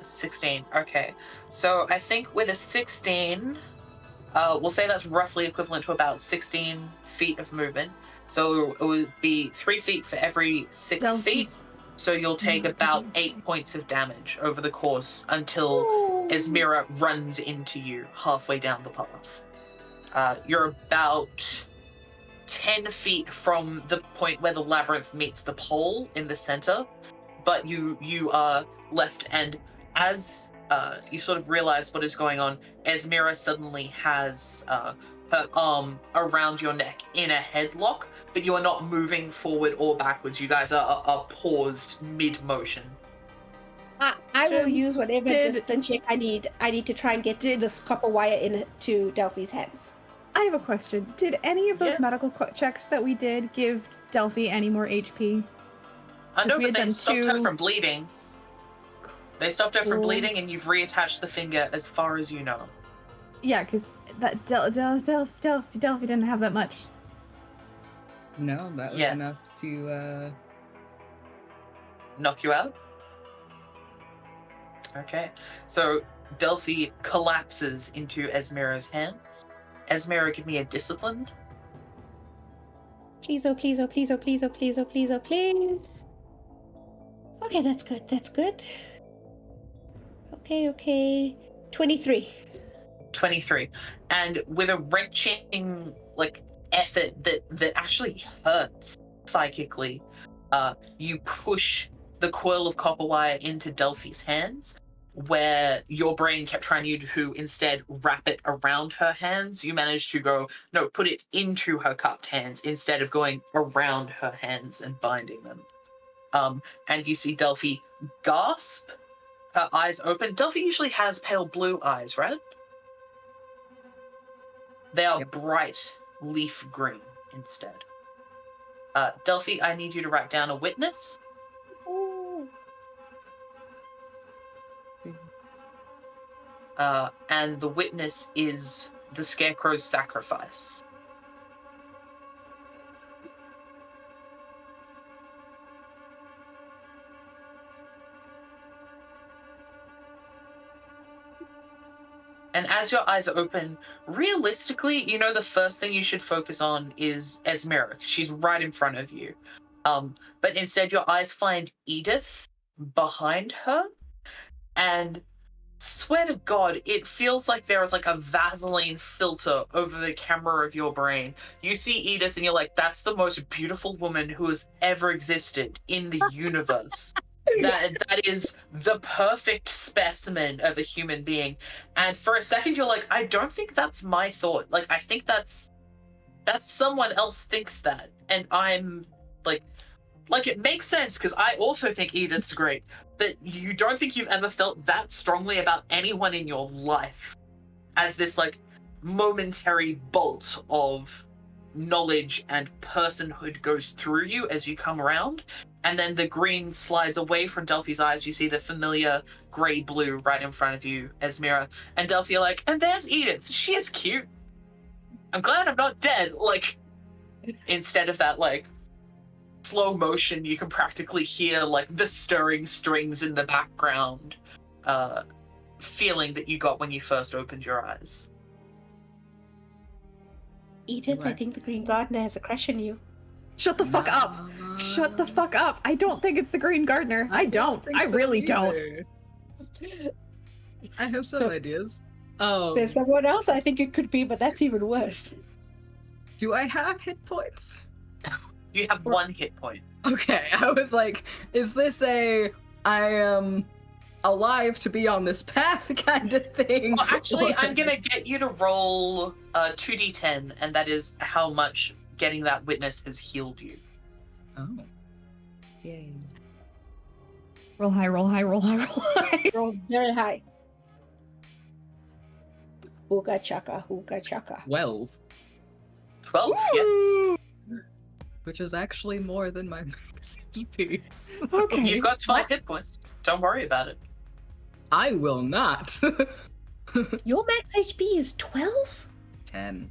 S1: 16, okay. So I think with a 16, we'll say that's roughly equivalent to about 16 feet of movement. So it would be 3 feet for every 6 feet. So you'll take about 8 points of damage over the course until Esmera runs into you halfway down the path. You're about 10 feet from the point where the labyrinth meets the pole in the center, but you are left, and as you sort of realize what is going on, Esmera suddenly has her arm around your neck in a headlock, but you are not moving forward or backwards. You guys are paused mid-motion.
S3: I will use whatever distance check I need. I need to try and get this copper wire into Delphi's hands.
S2: I have a question. Did any of those
S1: Yeah.
S2: medical checks that we did give Delphi any more HP?
S1: I know,
S2: we
S1: but
S2: had
S1: they
S2: done
S1: stopped her
S2: 2.
S1: from bleeding. They stopped her from
S2: Cool.
S1: bleeding, and you've reattached the finger as far as you know.
S2: Yeah, because that Delphi didn't have that much.
S4: No, that was enough to
S1: Knock you out? Okay. So Delphi collapses into Esmera's hands. Esmera, give me a discipline.
S3: Please, oh please, oh please, oh please, oh please, oh please, oh please. Okay, that's good. That's good. Okay. 23.
S1: 23. And with a wrenching effort that actually hurts psychically, you push the coil of copper wire into Delphi's hands, where your brain kept trying to instead wrap it around her hands. You managed to put it into her cupped hands instead of going around her hands and binding them. And you see Delphi gasp, her eyes open. Delphi usually has pale blue eyes, right? They are bright leaf green instead. Delphi, I need you to write down a witness. And the witness is the Scarecrow's sacrifice. And as your eyes open, realistically, the first thing you should focus on is Esmera. She's right in front of you. But instead, your eyes find Edith behind her. And swear to God, it feels like there is like a Vaseline filter over the camera of your brain. You see Edith and you're like, that's the most beautiful woman who has ever existed in the universe. That is the perfect specimen of a human being. And for a second you're like, I don't think that's my thought. Like, I think that's someone else thinks that. And I'm like it makes sense because I also think Edith's great, but you don't think you've ever felt that strongly about anyone in your life as this like momentary bolt of knowledge and personhood goes through you as you come around, and then the green slides away from Delphi's eyes. You see the familiar gray-blue right in front of you, Esmira, and Delphi, you're like, and there's Edith. She is cute. I'm glad I'm not dead. Like, instead of that, like, slow motion, you can practically hear like the stirring strings in the background feeling that you got when you first opened your eyes.
S3: Edith, I think the Green Gardener has a crush on you.
S2: Shut the fuck up! Shut the fuck up! I don't think it's the Green Gardener. I don't. I really don't.
S4: I have some ideas.
S3: There's someone else I think it could be, but that's even worse.
S4: Do I have hit points?
S1: You have 1 hit point.
S4: Okay, I was like, is this I am alive to be on this path kind of thing?
S1: Well, actually, I'm gonna get you to roll 2d10, and that is how much getting that witness has healed you.
S4: Oh. Yay.
S2: Roll high, roll high, roll high, roll high.
S3: Roll very high. Hooga chaka, hooga chaka.
S4: 12.
S1: 12, yeah.
S4: Which is actually more than my max HP.
S2: Okay.
S1: You've got 12 hit points. Don't worry about it.
S4: I will not.
S3: Your max HP is 12?
S4: 10.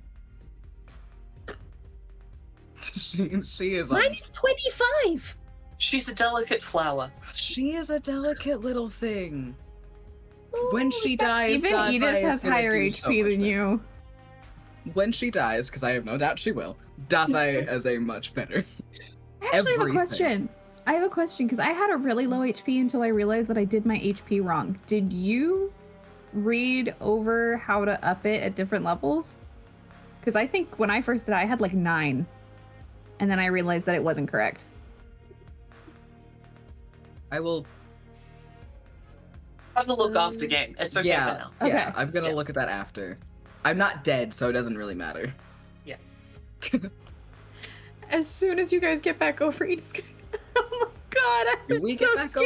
S4: She is
S3: Mine is 25.
S1: She's a delicate flower.
S4: She is a delicate little thing. When she
S3: that's-
S4: dies,
S2: Even
S4: Dazai
S2: Edith
S4: is
S2: has
S4: gonna
S2: higher
S4: do so
S2: HP
S4: much
S2: than
S4: better.
S2: you.
S4: When she dies, because I have no doubt she will, Dazai is a much better.
S2: I actually have a
S4: Everything.
S2: question. I have a question because I had a really low HP until I realized that I did my HP wrong. Did you read over how to up it at different levels? Because I think when I first did it, I had like 9. And then I realized that it wasn't correct.
S4: I will.
S1: Have a look after game. It's okay for now.
S2: Okay.
S4: Yeah, I'm gonna
S1: Yeah.
S4: look at that after. I'm not dead, so it doesn't really matter.
S1: Yeah.
S2: As soon as you guys get back over, Edith's gonna... Oh my god,
S4: Do
S2: I'm
S4: we
S2: so
S4: get back over?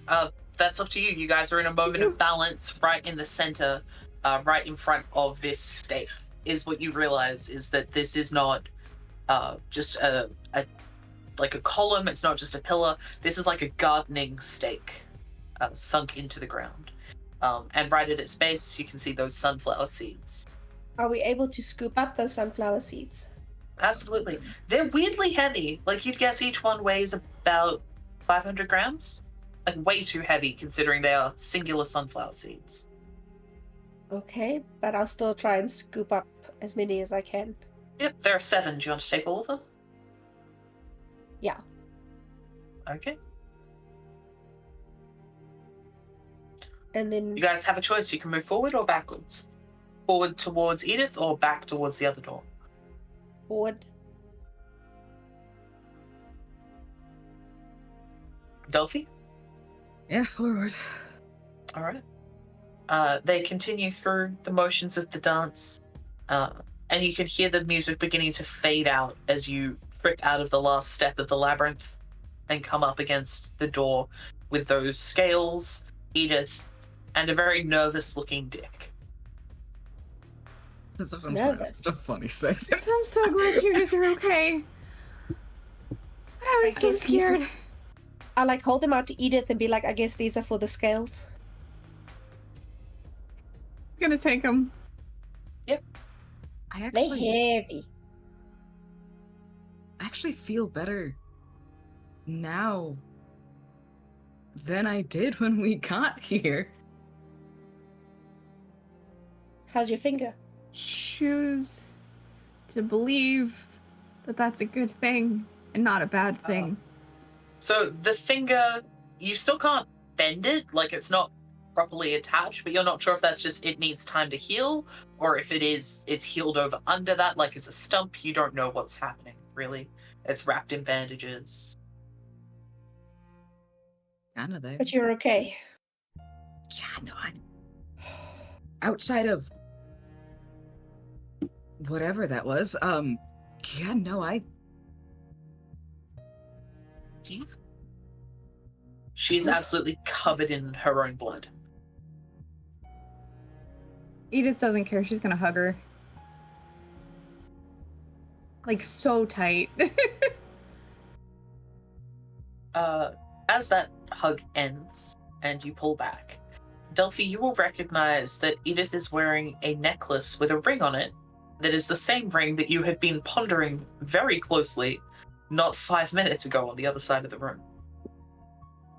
S2: scared.
S1: That's up to you. You guys are in a moment of balance right in the center, right in front of this stake. Is what you realize is that this is not just a like a column. It's not just a pillar. This is like a gardening stake sunk into the ground. And right at its base, you can see those sunflower seeds.
S3: Are we able to scoop up those sunflower seeds?
S1: Absolutely. They're weirdly heavy. Like, you'd guess each one weighs about 500 grams. Like, way too heavy considering they are singular sunflower seeds.
S3: Okay, but I'll still try and scoop up as many as I can.
S1: Yep, there are 7. Do you want to take all of them?
S3: Yeah.
S1: Okay.
S3: And then
S1: You guys have a choice. You can move forward or backwards. Forward towards Edith or back towards the other door.
S3: forward.
S1: Delphi?
S4: Yeah, forward.
S1: All right. They continue through the motions of the dance, and you can hear the music beginning to fade out as you trip out of the last step of the labyrinth and come up against the door with those scales, Edith, and a very nervous-looking Dick.
S4: This is such a
S3: Nervous.
S4: such a funny sentence.
S2: I'm so glad you guys are okay. I was so
S3: guess
S2: scared.
S3: I like hold them out to Edith and be like, I guess these are for the scales.
S2: Gonna take them.
S4: I
S3: They
S4: actually,
S3: heavy.
S4: feel better now than I did when we got here.
S3: How's your finger?
S2: Choose to believe that that's a good thing and not a bad thing.
S1: So the finger, you still can't bend it. Like, it's not properly attached, but you're not sure if that's just it needs time to heal, or if it's healed over under that, like it's a stump. You don't know what's happening, really. It's wrapped in bandages.
S4: Kinda there.
S3: But you're okay.
S4: Yeah, no, outside of whatever that was, yeah, no, yeah.
S1: She's absolutely covered in her own blood.
S2: Edith doesn't care. She's gonna hug her. Like, so tight.
S1: As that hug ends and you pull back, Delphi, you will recognize that Edith is wearing a necklace with a ring on it that is the same ring that you had been pondering very closely not 5 minutes ago on the other side of the room.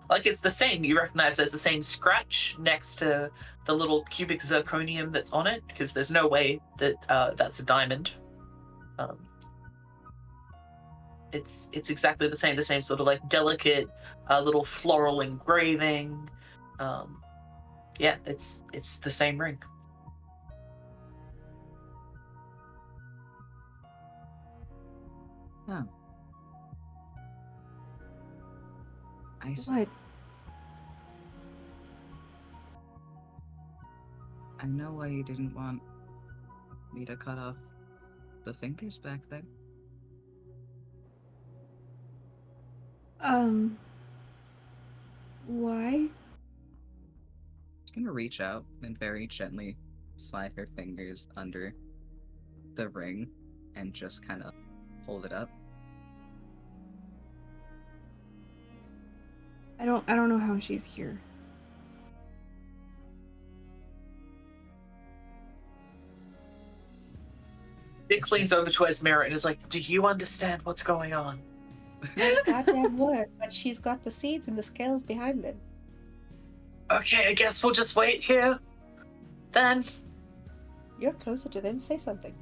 S1: Like, it's the same. You recognize there's the same scratch next to the little cubic zirconium that's on it, because there's no way that that's a diamond. It's exactly the same sort of like delicate little floral engraving. Yeah, it's the same ring.
S4: Oh. I see.
S2: What?
S4: I know why you didn't want me to cut off the fingers back there.
S2: Why?
S4: She's gonna reach out and very gently slide her fingers under the ring and just kind of hold it up.
S2: I don't know how she's here.
S1: Dick leans over to Esmera and is like, do you understand what's going on?
S3: Goddamn word, but she's got the seeds and the scales behind them.
S1: Okay, I guess we'll just wait here. Then.
S3: You're closer to them, say something.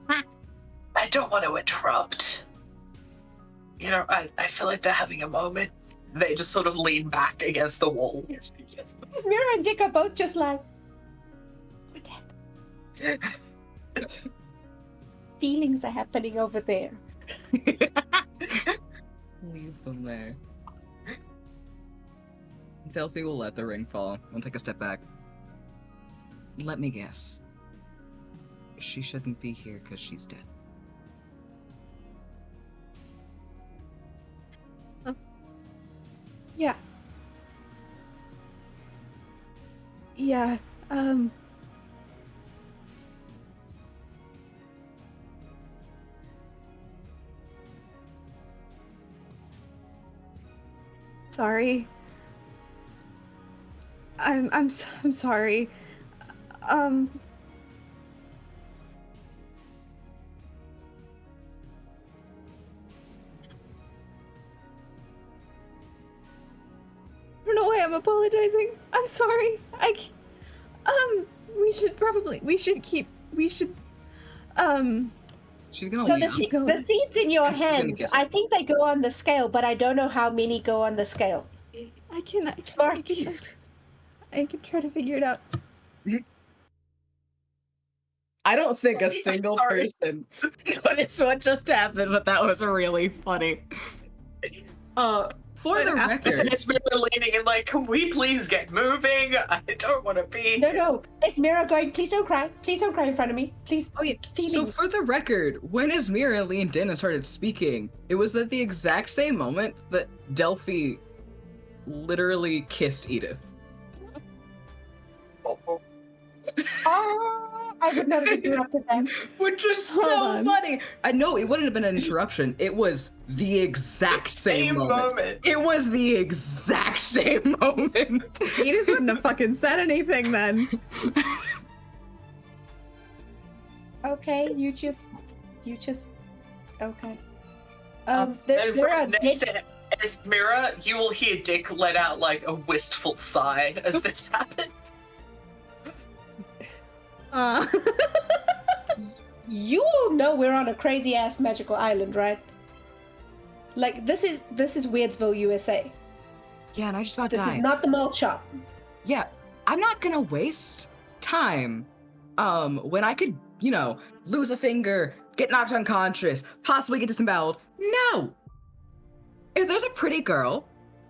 S1: I don't want to interrupt. You know, I feel like they're having a moment. They just sort of lean back against the wall.
S3: Esmera and Dick are both just like, what happened? Feelings are happening over there.
S4: Leave them there. Delphi will let the ring fall and take a step back. Let me guess. She shouldn't be here because she's dead.
S2: Yeah. Yeah, sorry. I'm sorry. I don't know why I'm apologizing. I'm sorry.
S4: She's gonna
S3: So
S4: leave.
S3: the seeds in your
S4: She's gonna
S3: hands,
S4: guess
S3: I
S4: it.
S3: think they go on the scale, but I don't know how many go on the scale. Smart.
S2: I can try to figure it out.
S4: I don't think a single
S1: Sorry.
S4: person noticed what just happened, but that was really funny. For the record,
S1: It's leaning and like, can we please get moving? I don't want to be.
S3: No. Esmera going, please don't cry. Please don't cry in front of me. Please.
S4: oh yeah. So
S3: Feelings.
S4: for the record, when Esmera leaned in and started speaking, it was at the exact same moment that Delphi literally kissed Edith.
S3: I would not have interrupted them.
S4: Which was
S2: Hold
S4: so
S2: on.
S4: funny. I know it wouldn't have been an interruption. It was the exact same moment. It was the exact same moment.
S2: Edith wouldn't have fucking said anything then.
S3: Okay, you just, okay.
S1: And
S3: There
S1: from
S3: are
S1: next to Esmera, you will hear Dick let out like a wistful sigh as this happens.
S3: You all know we're on a crazy ass magical island, right? Like this is Weirdsville, USA.
S4: Yeah, and I just about
S3: This
S4: died.
S3: is not the malt shop.
S4: yeah, I'm not gonna waste time when I could, lose a finger, get knocked unconscious, possibly get disemboweled. No! If there's a pretty girl,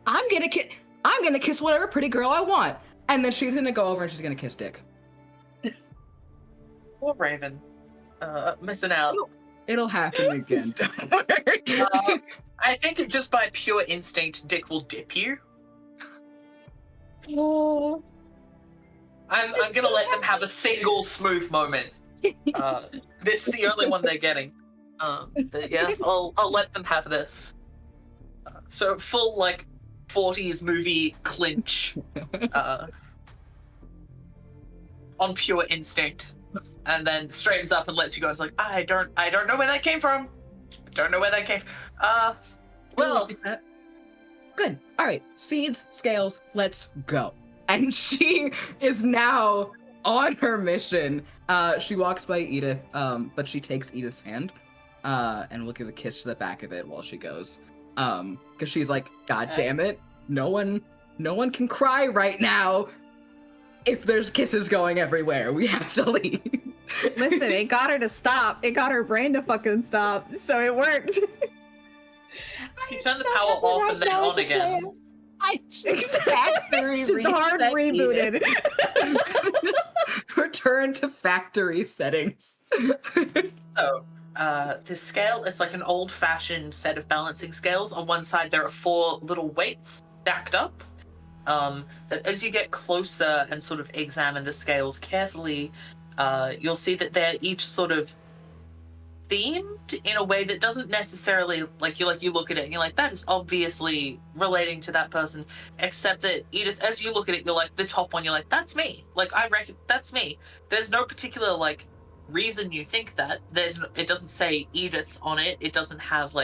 S4: I'm gonna kiss whatever pretty girl I want. And then she's gonna go over and she's gonna kiss Dick.
S1: Poor Raven. Missing out.
S4: It'll happen again, don't worry.
S1: I think just by pure instinct, Dick will dip you.
S3: Oh,
S1: I'm gonna let them have a single smooth moment. This is the only one they're getting. But yeah, I'll let them have this. So full 40s movie clinch on pure instinct, and then straightens up and lets you go. It's like I don't know where that came from. Don't know where that came. Well,
S4: good. All right, seeds, scales, let's go. And she is now on her mission. She walks by Edith, but she takes Edith's hand, and will give a kiss to the back of it while she goes. Because she's like, God damn it, no one can cry right now. If there's kisses going everywhere, we have to leave.
S2: Listen, it got her to stop. It got her brain to fucking stop. So it worked.
S1: you turn the power off and then on again.
S2: Exactly. Just hard rebooted.
S4: Return to factory settings.
S1: So, the scale is like an old-fashioned set of balancing scales. On one side, there are 4 little weights stacked up. That as you get closer and sort of examine the scales carefully, you'll see that they're each sort of themed in a way that doesn't necessarily you look at it and you're like, that is obviously relating to that person, except that Edith, as you look at it, you're like, the top one, you're like, that's me. I reckon that's me. There's no particular reason you think that. It doesn't say Edith on it. It doesn't have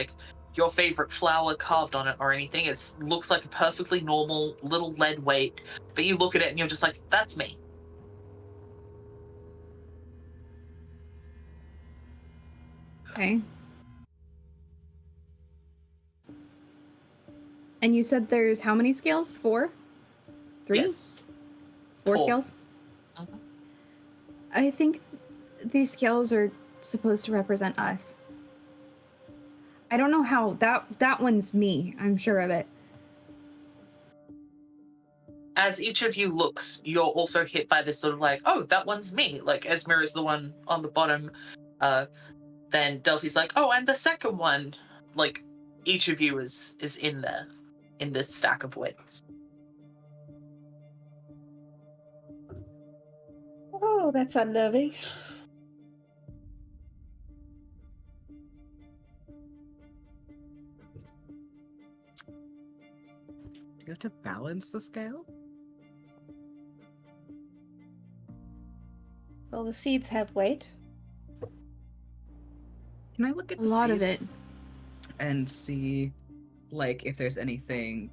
S1: your favorite flower carved on it or anything. It looks like a perfectly normal little lead weight, but you look at it and you're just like, that's me.
S2: Okay. And you said there's how many scales? 4? 3?
S1: Yes.
S2: 4
S1: 4.
S2: scales?
S1: Uh-huh.
S2: I think these scales are supposed to represent us. I don't know how. That one's me. I'm sure of it.
S1: As each of you looks, you're also hit by this sort of oh, that one's me. Esmer is the one on the bottom. Then Delphi's like, oh, I'm the second one. Each of you is in there, in this stack of weights.
S3: Oh, that's unnerving.
S4: Do you have to balance the scale?
S3: Well, the seeds have weight.
S4: Can I look at
S2: A lot of it.
S4: and see if there's anything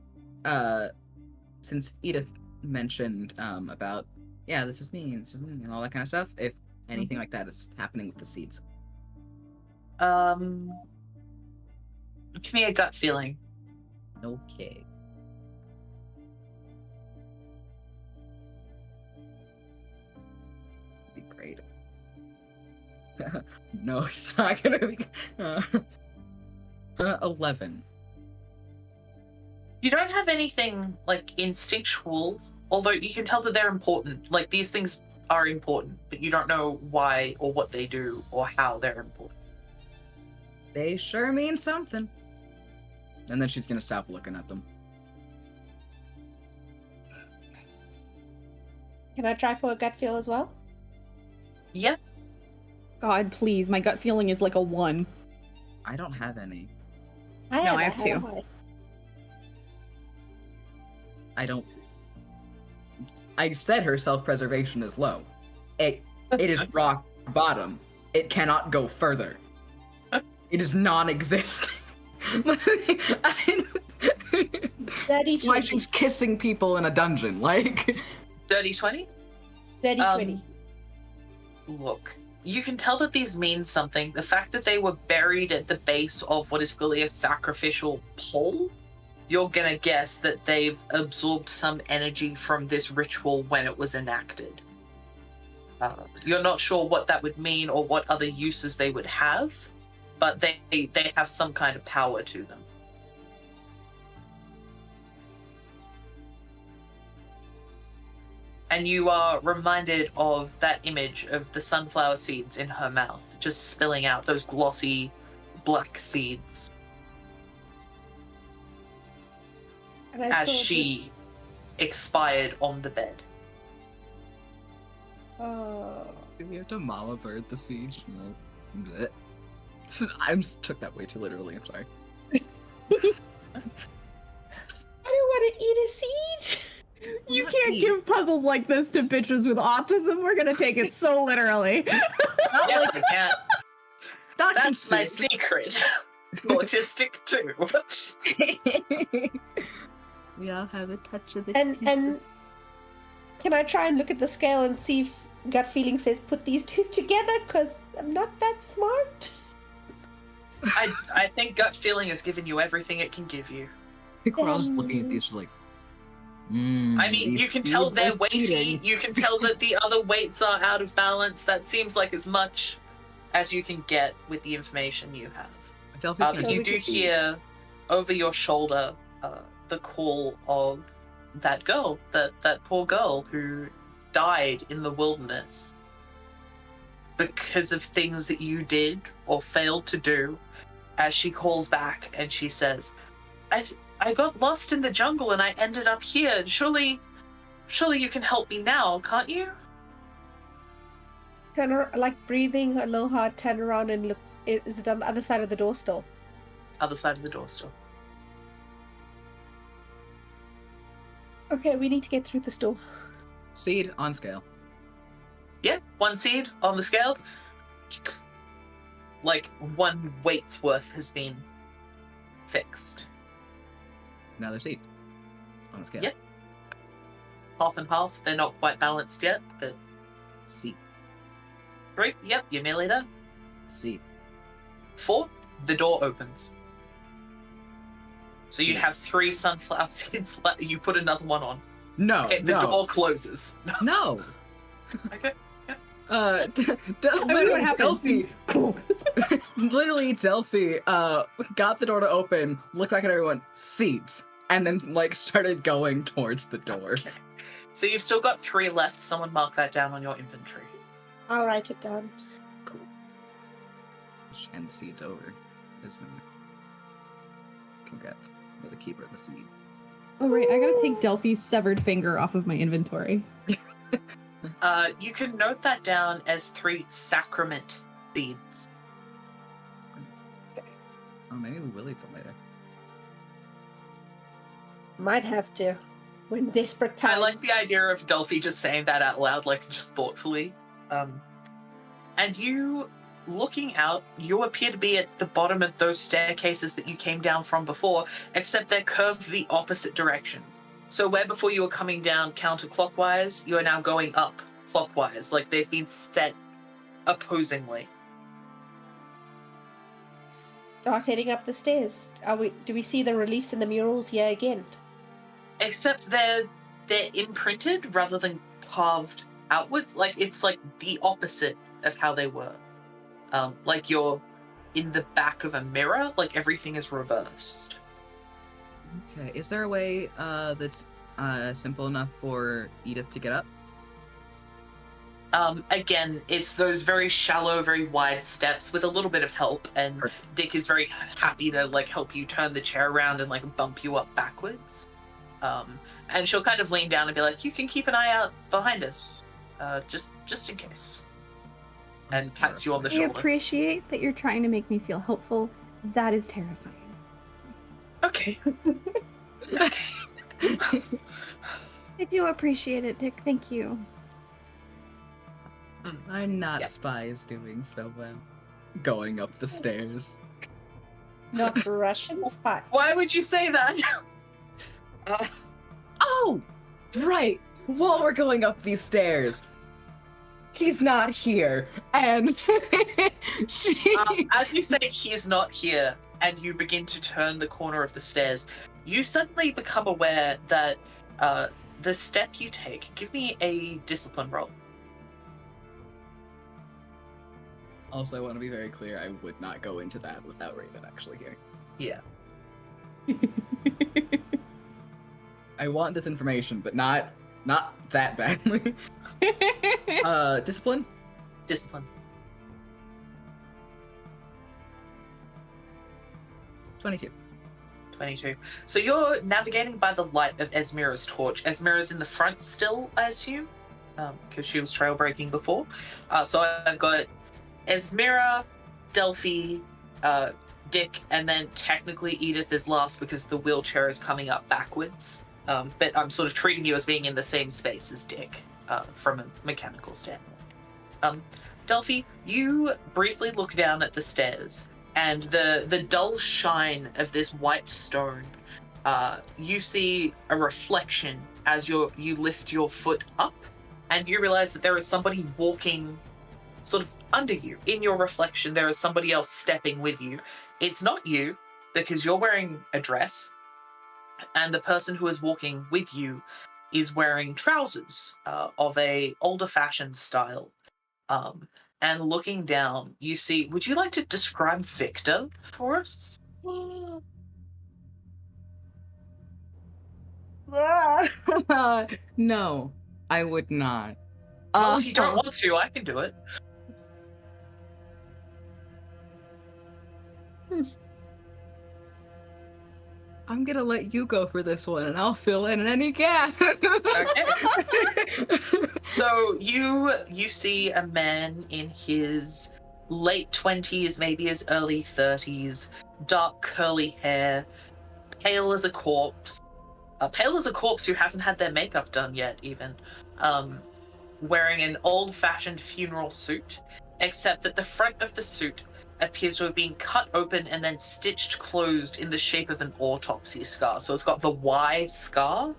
S4: since Edith mentioned about this is me and all that kind of stuff, if anything like that is happening with the seeds?
S1: Give me a gut feeling.
S4: Okay. Be great. No, it's not gonna be 11.
S1: You don't have anything instinctual, although you can tell that they're important. These things are important, but you don't know why or what they do or how they're important.
S4: They sure mean something. And then she's gonna stop looking at them.
S3: Can I try for a gut feel as well?
S1: Yeah.
S2: God, please. My gut feeling is a 1.
S4: I don't have any.
S2: I have 2.
S4: I said her self-preservation is low. It is rock bottom. It cannot go further. It is non-existent. That's why she's kissing people in a dungeon.
S1: Dirty 20?
S3: Dirty 20.
S1: Look, you can tell that these mean something. The fact that they were buried at the base of what is clearly a sacrificial pole you're gonna guess that they've absorbed some energy from this ritual when it was enacted. You're not sure what that would mean or what other uses they would have, but they have some kind of power to them. And you are reminded of that image of the sunflower seeds in her mouth, just spilling out those glossy black seeds
S3: And I
S1: as
S3: saw
S1: she expired on the bed.
S3: This... Oh.
S4: Do we have to mama bird the siege? No. Blech. Took that way too literally, I'm sorry.
S3: I don't want to eat a seed.
S2: You can't give puzzles like this to bitches with autism. We're gonna take it so literally.
S1: Yes, I can.
S4: Not
S1: That's my
S4: consumed.
S1: secret. Autistic too.
S4: We all have a touch of the
S3: And can I try and look at the scale and see if gut feeling says put these two together? Because I'm not that smart.
S1: I think gut feeling has given you everything it can give you.
S4: I think we're all just looking at these just like,
S1: I mean, you can tell they're weighty. You can tell that the other weights are out of balance. That seems like as much as you can get with the information you have. But you do hear over your shoulder the call of that girl, that poor girl who died in the wilderness because of things that you did or failed to do. As she calls back and she says, I got lost in the jungle and I ended up here. Surely you can help me now, can't you?
S3: Turn her, like breathing a little hard, turn around and look. Is it on the other side of the door still?
S1: Other side of the door still.
S3: Okay, we need to get through this door.
S4: Seed on scale.
S1: Yeah, 1 seed on the scale. Like 1 weight's worth has been fixed.
S4: Another seed on the scale.
S1: Yep. Half and half. They're not quite balanced yet, but
S4: Seed.
S1: 3. Yep, you're nearly there.
S4: Seed.
S1: 4. The door opens. So you
S4: Yeah.
S1: have 3 sunflower seeds left. You put another one on.
S4: No,
S1: Okay, the
S4: no,
S1: door closes.
S4: no.
S1: Okay.
S2: What happens?
S4: Literally, Delphi got the door to open, looked back at everyone, seeds, and then like started going towards the door.
S1: Okay. So you've still got 3 left. Someone mark that down on your inventory.
S3: I'll write it down.
S4: Cool. And the seeds over. Isn't Congrats. You're the keeper of the seed.
S2: Oh right, I gotta take Delphi's severed finger off of my inventory.
S1: You can note that down as 3 sacrament seeds.
S4: Oh, maybe we will eat them later.
S3: Might have to. When desperate times.
S1: I like the idea of Delphi just saying that out loud, like just thoughtfully. And you, looking out, you appear to be at the bottom of those staircases that you came down from before, except they're curved the opposite direction. So where before you were coming down counterclockwise, you are now going up clockwise, like they've been set opposingly.
S3: Start heading up the stairs. Do we see the reliefs in the murals here again?
S1: Except they're imprinted rather than carved outwards. Like it's like the opposite of how they were. Like you're in the back of a mirror, like everything is reversed.
S4: Okay, is there a way that's simple enough for Edith to get up?
S1: Again, it's those very shallow, very wide steps with a little bit of help, and Dick is very happy to like help you turn the chair around and like bump you up backwards. And she'll kind of lean down and be like, "You can keep an eye out behind us, just in case." And pats you on the
S2: I
S1: shoulder.
S2: appreciate that you're trying to make me feel hopeful. That is terrifying.
S1: Okay.
S2: I do appreciate it, Dick. Thank you.
S4: I'm not
S1: Yeah.
S4: spies doing so well. Going up the stairs.
S3: Not Russian spy.
S1: Why would you say that?
S4: Oh! Right! While we're going up these stairs, he's not here, and she...
S1: As you say he's not here, and you begin to turn the corner of the stairs, you suddenly become aware that the step you take. Give me a discipline roll.
S4: Also, I want to be very clear, I would not go into that without Raven actually here.
S1: Yeah.
S4: I want this information, but not that badly. Discipline?
S1: Discipline.
S4: 22.
S1: 22. So you're navigating by the light of Esmira's torch. Esmira's in the front still, I assume, because she was trail breaking before. So I've got Esmira, Delphi, Dick, and then technically Edith is last because the wheelchair is coming up backwards. But I'm sort of treating you as being in the same space as Dick from a mechanical standpoint. Delphi, you briefly look down at the stairs, and the dull shine of this white stone, you see a reflection as you lift your foot up, and you realize that there is somebody walking sort of under you. In your reflection, there is somebody else stepping with you. It's not you, because you're wearing a dress, and the person who is walking with you is wearing trousers of a older-fashioned style. And looking down, you see... Would you like to describe Victor for us?
S4: No, I would not.
S1: Well, if you don't want to, I can do it.
S4: I'm gonna let you go for this one, and I'll fill in any gap.
S1: Okay. So you see a man in his late 20s, maybe his early 30s, dark curly hair, pale as a corpse. Pale as a corpse who hasn't had their makeup done yet, even. Wearing an old-fashioned funeral suit, except that the front of the suit appears to have been cut open and then stitched closed in the shape of an autopsy scar. So it's got the Y scar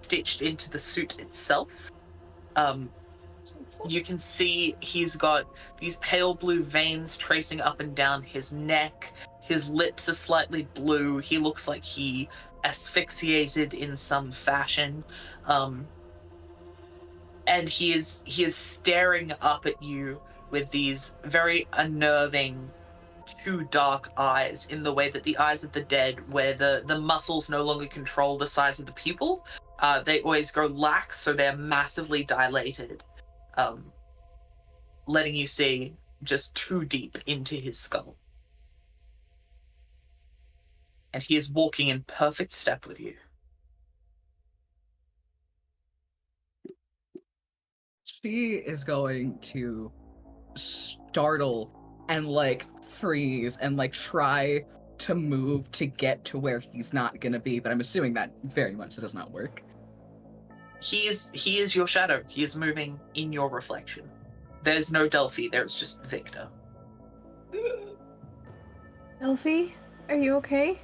S1: stitched into the suit itself. You can see he's got these pale blue veins tracing up and down his neck. His lips are slightly blue. He looks like he asphyxiated in some fashion. And he is staring up at you with these very unnerving, two dark eyes, in the way that the eyes of the dead, where the muscles no longer control the size of the pupil, they always go lax, so they're massively dilated, letting you see just too deep into his skull. And he is walking in perfect step with you.
S4: She is going to startle and like freeze and like try to move to get to where he's not gonna be, but I'm assuming that very much does not work.
S1: He is your shadow. He is moving in your reflection. There's no Delphi, there's just Victor.
S2: Delphi, are you okay?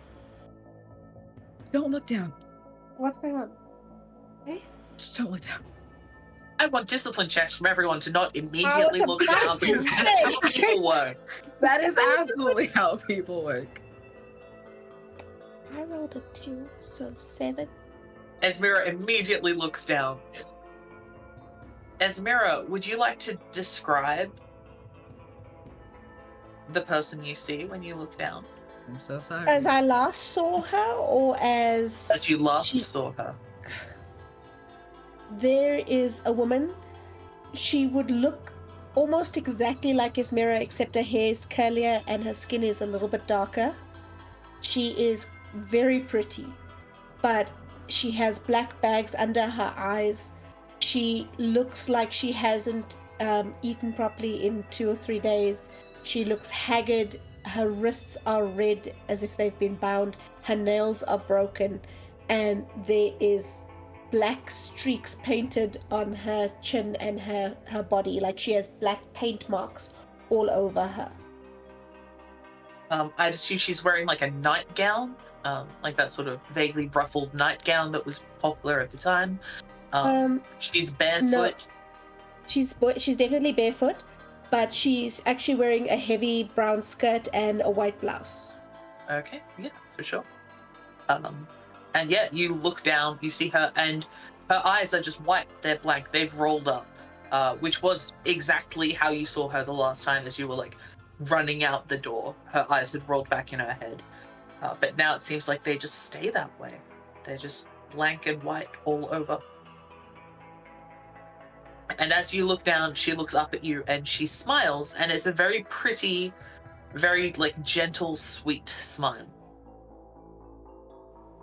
S4: Don't look down.
S3: What's going on?
S2: Okay.
S4: Just don't look down.
S1: I want discipline checks from everyone to not immediately look
S3: about
S1: down,
S3: to
S1: because that's how
S3: say.
S1: people work.
S4: That is absolutely how people work.
S3: I rolled a 2, so 7.
S1: Esmira immediately looks down. Esmira, would you like to describe the person you see when you look down?
S4: I'm so sorry.
S3: As I last saw her, or as
S1: As you last
S3: She-
S1: saw her.
S3: there is a woman. She would look almost exactly like Esmira, except her hair is curlier and her skin is a little bit darker. She is very pretty, but she has black bags under her eyes. She looks like she hasn't eaten properly in 2 or 3 days. She looks haggard. Her wrists are red as if they've been bound. Her nails are broken, and there is black streaks painted on her chin and her body. Like she has black paint marks all over her.
S1: I'd assume she's wearing like a nightgown, like that sort of vaguely ruffled nightgown that was popular at the time. She's barefoot.
S3: She's definitely barefoot, but she's actually wearing a heavy brown skirt and a white blouse.
S1: Okay, yeah, for sure. And yeah, you look down, you see her, and her eyes are just white. They're blank. They've rolled up, which was exactly how you saw her the last time as you were, like, running out the door. Her eyes had rolled back in her head. But now it seems like they just stay that way. They're just blank and white all over. And as you look down, she looks up at you and she smiles, and it's a very pretty, very, like, gentle, sweet smile.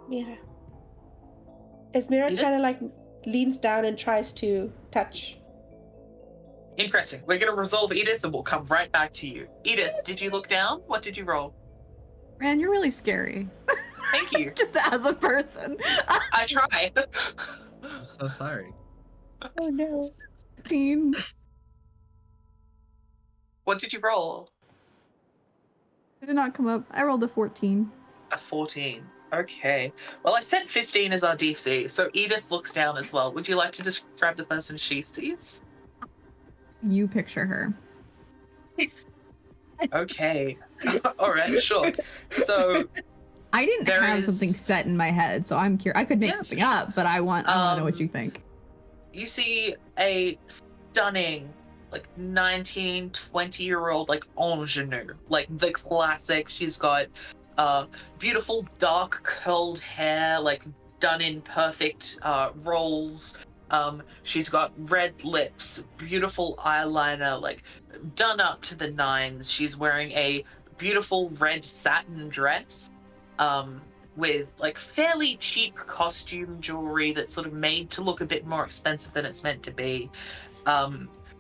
S3: Mira. As Mira
S1: Edith?
S3: kind of like leans down and tries to touch.
S1: Interesting. We're going to resolve Edith and we'll come right back to you. Edith, did you look down? What did you roll?
S2: Man, you're really scary.
S1: Thank you.
S2: Just as a person.
S1: I try.
S4: I'm so sorry.
S3: Oh no.
S2: 15.
S1: What did you roll?
S2: It did not come up. I rolled a 14.
S1: A 14. Okay. Well, I set 15 as our DC, so Edith looks down as well. Would you like to describe the person she sees?
S2: You picture her.
S1: Okay. All right, sure. So
S2: I didn't
S1: there
S2: have
S1: is-
S2: something set in my head, so I'm curious. I could make
S1: Yeah,
S2: something up, but I want to know what you think.
S1: you see a stunning, like, 19, 20-year-old, like, ingenue, like the classic. She's got beautiful dark curled hair, like done in perfect rolls. She's got red lips, beautiful eyeliner, like done up to the nines. She's wearing a beautiful red satin dress with, like, fairly cheap costume jewelry that's sort of made to look a bit more expensive than it's meant to be.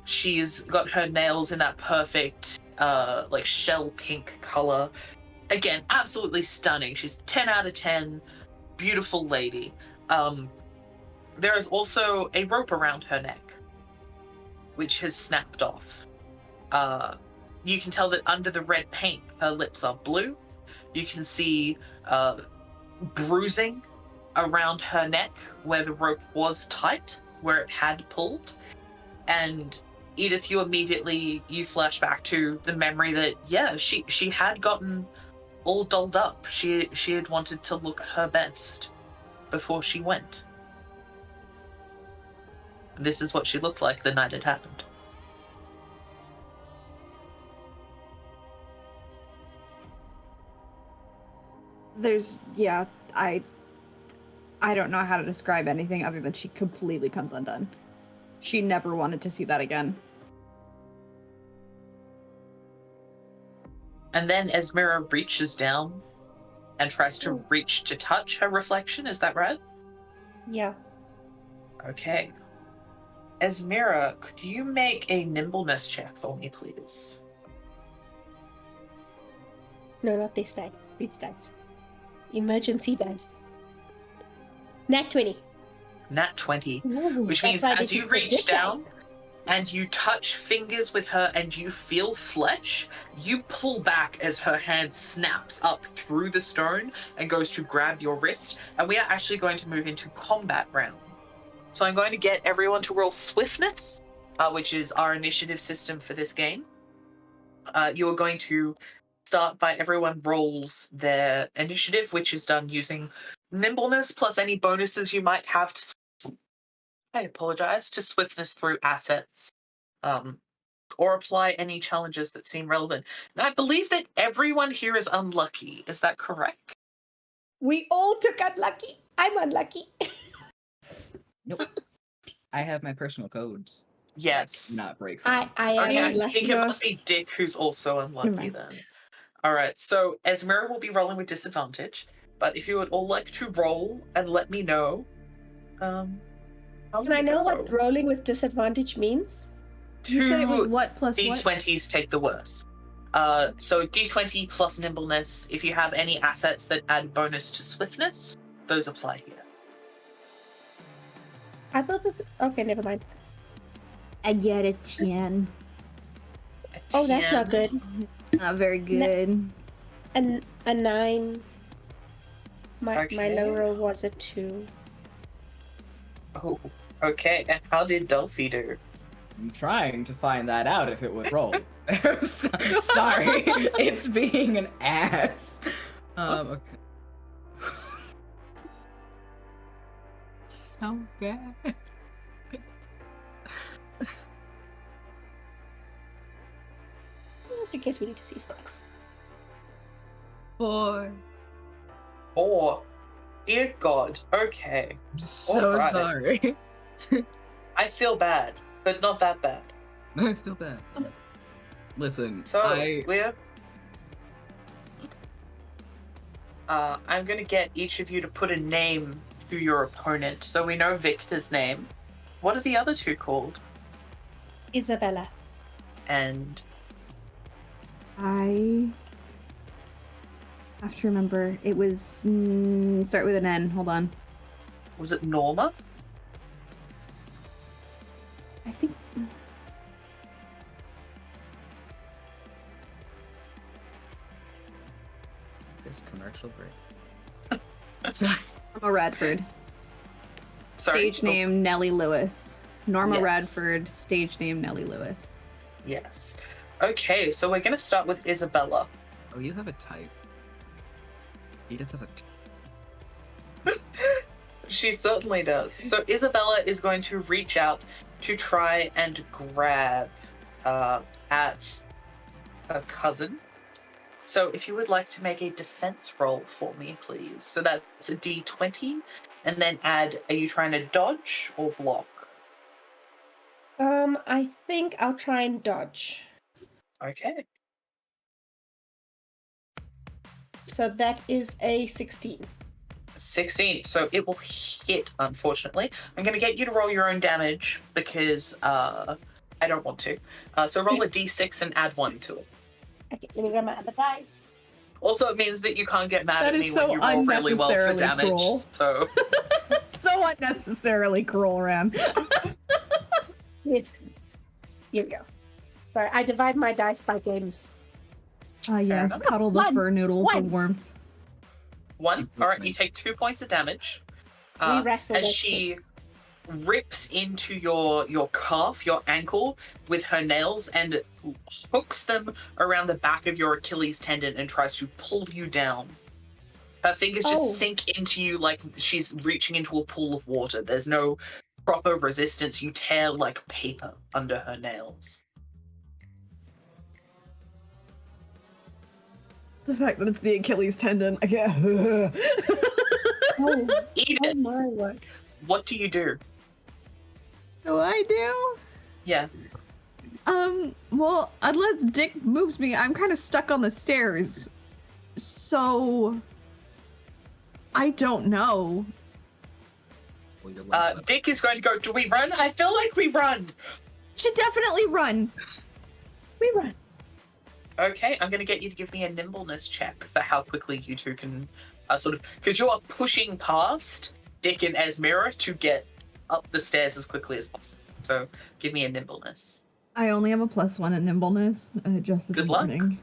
S1: She's got her nails in that perfect like shell pink color. Again, absolutely stunning. She's 10 out of 10. Beautiful lady. There is also a rope around her neck, which has snapped off. You can tell that under the red paint, her lips are blue. You can see bruising around her neck where the rope was tight, where it had pulled. And Edith, you flash back to the memory that, yeah, she had gotten all dolled up. She had wanted to look her best before she went. This is what she looked like the night it happened.
S2: I don't know how to describe anything other than she completely comes undone. She never wanted to see that again.
S1: And then Esmera reaches down and tries to reach to touch her reflection, is that right?
S3: Yeah.
S1: Okay. Esmera, could you make a nimbleness check for me, please?
S3: No, not this dice. These dice. Emergency dice. Nat 20.
S1: Nat 20.
S3: Ooh,
S1: Which
S3: that's
S1: means
S3: why
S1: as
S3: this
S1: you
S3: is the
S1: reach
S3: good
S1: down
S3: dice.
S1: and you touch fingers with her and you feel flesh, you pull back as her hand snaps up through the stone and goes to grab your wrist. And we are actually going to move into combat round. So I'm going to get everyone to roll swiftness, which is our initiative system for this game. You are going to start by everyone rolls their initiative, which is done using nimbleness plus any bonuses you might have to to swiftness through assets, or apply any challenges that seem relevant. And I believe that everyone here is unlucky. Is that correct?
S3: We all took unlucky. I'm unlucky.
S4: Nope. I have my personal codes.
S1: Yes.
S4: Not break.
S3: I am
S1: Okay, I
S3: unlucky.
S1: think it must be Dick who's also unlucky
S2: Never
S1: then. All right, so Esmera will be rolling with disadvantage, but if you would all like to roll and let me know, how
S3: Can I
S1: you
S3: know
S1: go?
S3: what rolling with disadvantage means?
S2: You said it was
S1: Two
S2: what plus what?
S1: D20s take the worst. So D20 plus nimbleness. If you have any assets that add bonus to swiftness, those apply here.
S3: I thought this. Okay, never mind.
S2: I get a 10.
S3: Oh, that's
S1: 10.
S3: not good.
S2: Not very good.
S3: And a 9. My
S1: Okay.
S3: low roll was a 2.
S1: Oh, okay. And how did Delphi do?
S4: I'm trying to find that out if it would roll. Sorry, it's being an ass. Okay. How bad?
S3: Just in case we need to see stats.
S4: 4.
S1: Or, dear God, okay.
S4: I'm so
S1: Alright.
S4: sorry.
S1: I feel bad, but not that bad.
S4: I feel bad. Listen,
S1: So, I'm gonna get each of you to put a name to your opponent, so we know Victor's name. What are the other two called?
S3: Isabella.
S1: And
S2: I have to remember. It was start with an N. Hold on.
S1: was it Norma?
S2: I think
S4: this commercial break. Sorry.
S2: Norma Radford.
S1: Sorry.
S2: Stage name Nellie Lewis. Norma
S1: Yes.
S2: Radford. Stage name Nellie Lewis.
S1: Yes. Okay, so we're gonna start with Isabella.
S4: Oh, you have a type. Edith has a
S1: She certainly does. So Isabella is going to reach out to try and grab at a cousin. So if you would like to make a defense roll for me, please. So that's a D20, and then add, are you trying to dodge or block?
S3: I think I'll try and dodge.
S1: Okay.
S3: So that is a 16.
S1: 16. So it will hit, unfortunately. I'm going to get you to roll your own damage because I don't want to. So roll a D6 and add 1 to it.
S3: Okay, let me grab my other dice.
S1: Also, it means that you can't get mad
S2: That
S1: at
S2: is
S1: me
S2: so
S1: when you roll really well for
S2: unnecessarily
S1: damage.
S2: cruel.
S1: So
S2: So unnecessarily cruel, Ram.
S3: Here we go. Sorry, I divide my dice by games.
S2: Ah, yes.
S1: enough.
S2: Cuddle the
S3: One.
S2: fur noodle for
S3: One.
S2: warmth.
S1: 1. All right, you take 2 points of damage.
S3: We wrestled
S1: As
S3: as
S1: she
S3: kids.
S1: rips into your calf, your ankle, with her nails and hooks them around the back of your Achilles tendon and tries to pull you down. Her fingers
S3: Oh.
S1: just sink into you like she's reaching into a pool of water. There's no proper resistance. You tear like paper under her nails.
S2: The fact that it's the Achilles tendon. I can't.
S3: Oh,
S1: Edith,
S3: my word.
S1: what do you do?
S2: Do I do?
S1: Yeah.
S2: Well, unless Dick moves me, I'm kind of stuck on the stairs. So, I don't know.
S4: Well, your legs up.
S1: Dick is going to go, do we run? I feel like we run.
S2: Should definitely run.
S3: We run.
S1: Okay, I'm going to get you to give me a nimbleness check for how quickly you two can sort of... Because you are pushing past Dick and Esmira to get up the stairs as quickly as possible. So give me a nimbleness.
S2: I only have a +1 at nimbleness, just as
S1: Good luck.
S2: warning.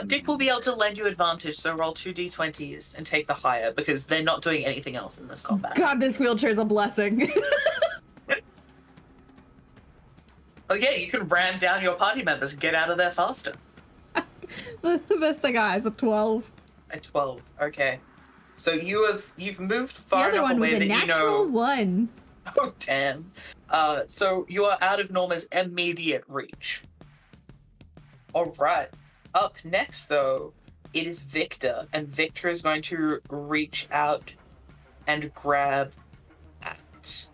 S1: Dick will be able to lend you advantage, so roll 2 d20s and take the higher, because they're not doing anything else in this combat.
S2: God, this wheelchair's a blessing.
S1: Oh yeah, you can ram down your party members and get out of there faster.
S2: The best I got is a 12.
S1: At 12, okay. So you've moved
S2: The
S1: far
S2: other
S1: enough
S2: one was
S1: away
S2: a
S1: that you
S2: natural
S1: know...
S2: 1.
S1: Oh, damn. So you are out of Norma's immediate reach. Alright. Up next, though, it is Victor, and Victor is going to reach out and grab at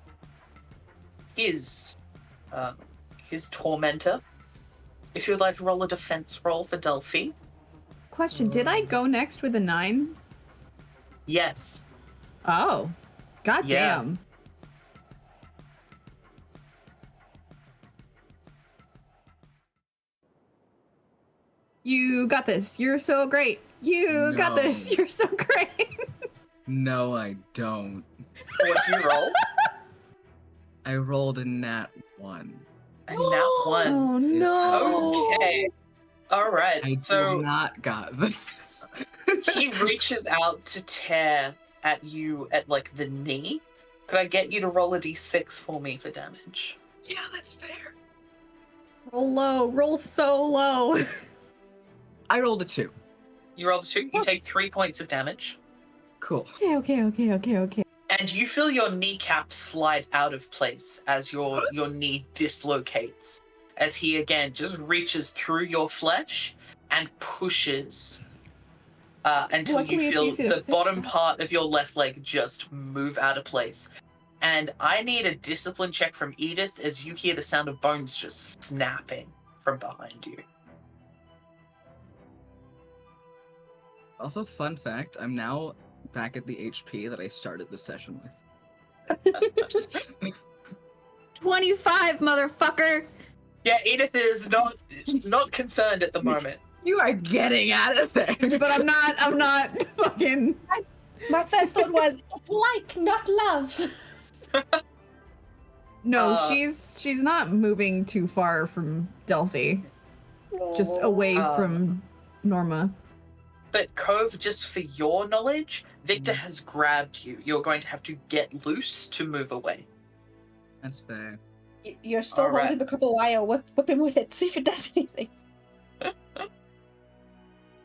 S1: his tormentor. If you would like to roll a defense roll for Delphi.
S2: Question, did I go next with a 9?
S1: Yes.
S2: Oh. God
S1: Yeah.
S2: damn. You got this. You're so great. You got
S4: No.
S2: this. You're so great.
S4: No, I don't.
S1: What do you roll?
S4: I rolled a nat 1.
S1: A nat 1.
S2: Oh no.
S1: Okay. Alright,
S4: I
S1: so...
S4: did not got this.
S1: He reaches out to tear at you at like the knee. Could I get you to roll a d6 for me for damage?
S4: Yeah, that's fair.
S2: Roll low. Roll so low.
S4: I rolled a 2.
S1: You rolled a 2. You take 3 points of damage.
S4: Cool.
S2: Okay.
S1: And you feel your kneecap slide out of place as your knee dislocates, as he again just reaches through your flesh and pushes until
S2: Luckily,
S1: you
S2: it's
S1: feel
S2: easy to
S1: the
S2: fix
S1: bottom
S2: that.
S1: part of your left leg just move out of place. And I need a discipline check from Edith as you hear the sound of bones just snapping from behind you.
S4: Also, fun fact, I'm now back at the HP that I started the session with.
S2: Just 25, motherfucker.
S1: Yeah, Edith is not concerned at the moment.
S4: You are getting out of there.
S2: But I'm not fucking.
S3: My first thought was, it's like, not love.
S2: No, she's not moving too far from Delphi. Just away from Norma.
S1: But Cove, just for your knowledge, Victor has grabbed you. You're going to have to get loose to move away.
S4: That's fair.
S3: You're still
S1: All right.
S3: holding the copper wire. Whip him with it. See if it does anything.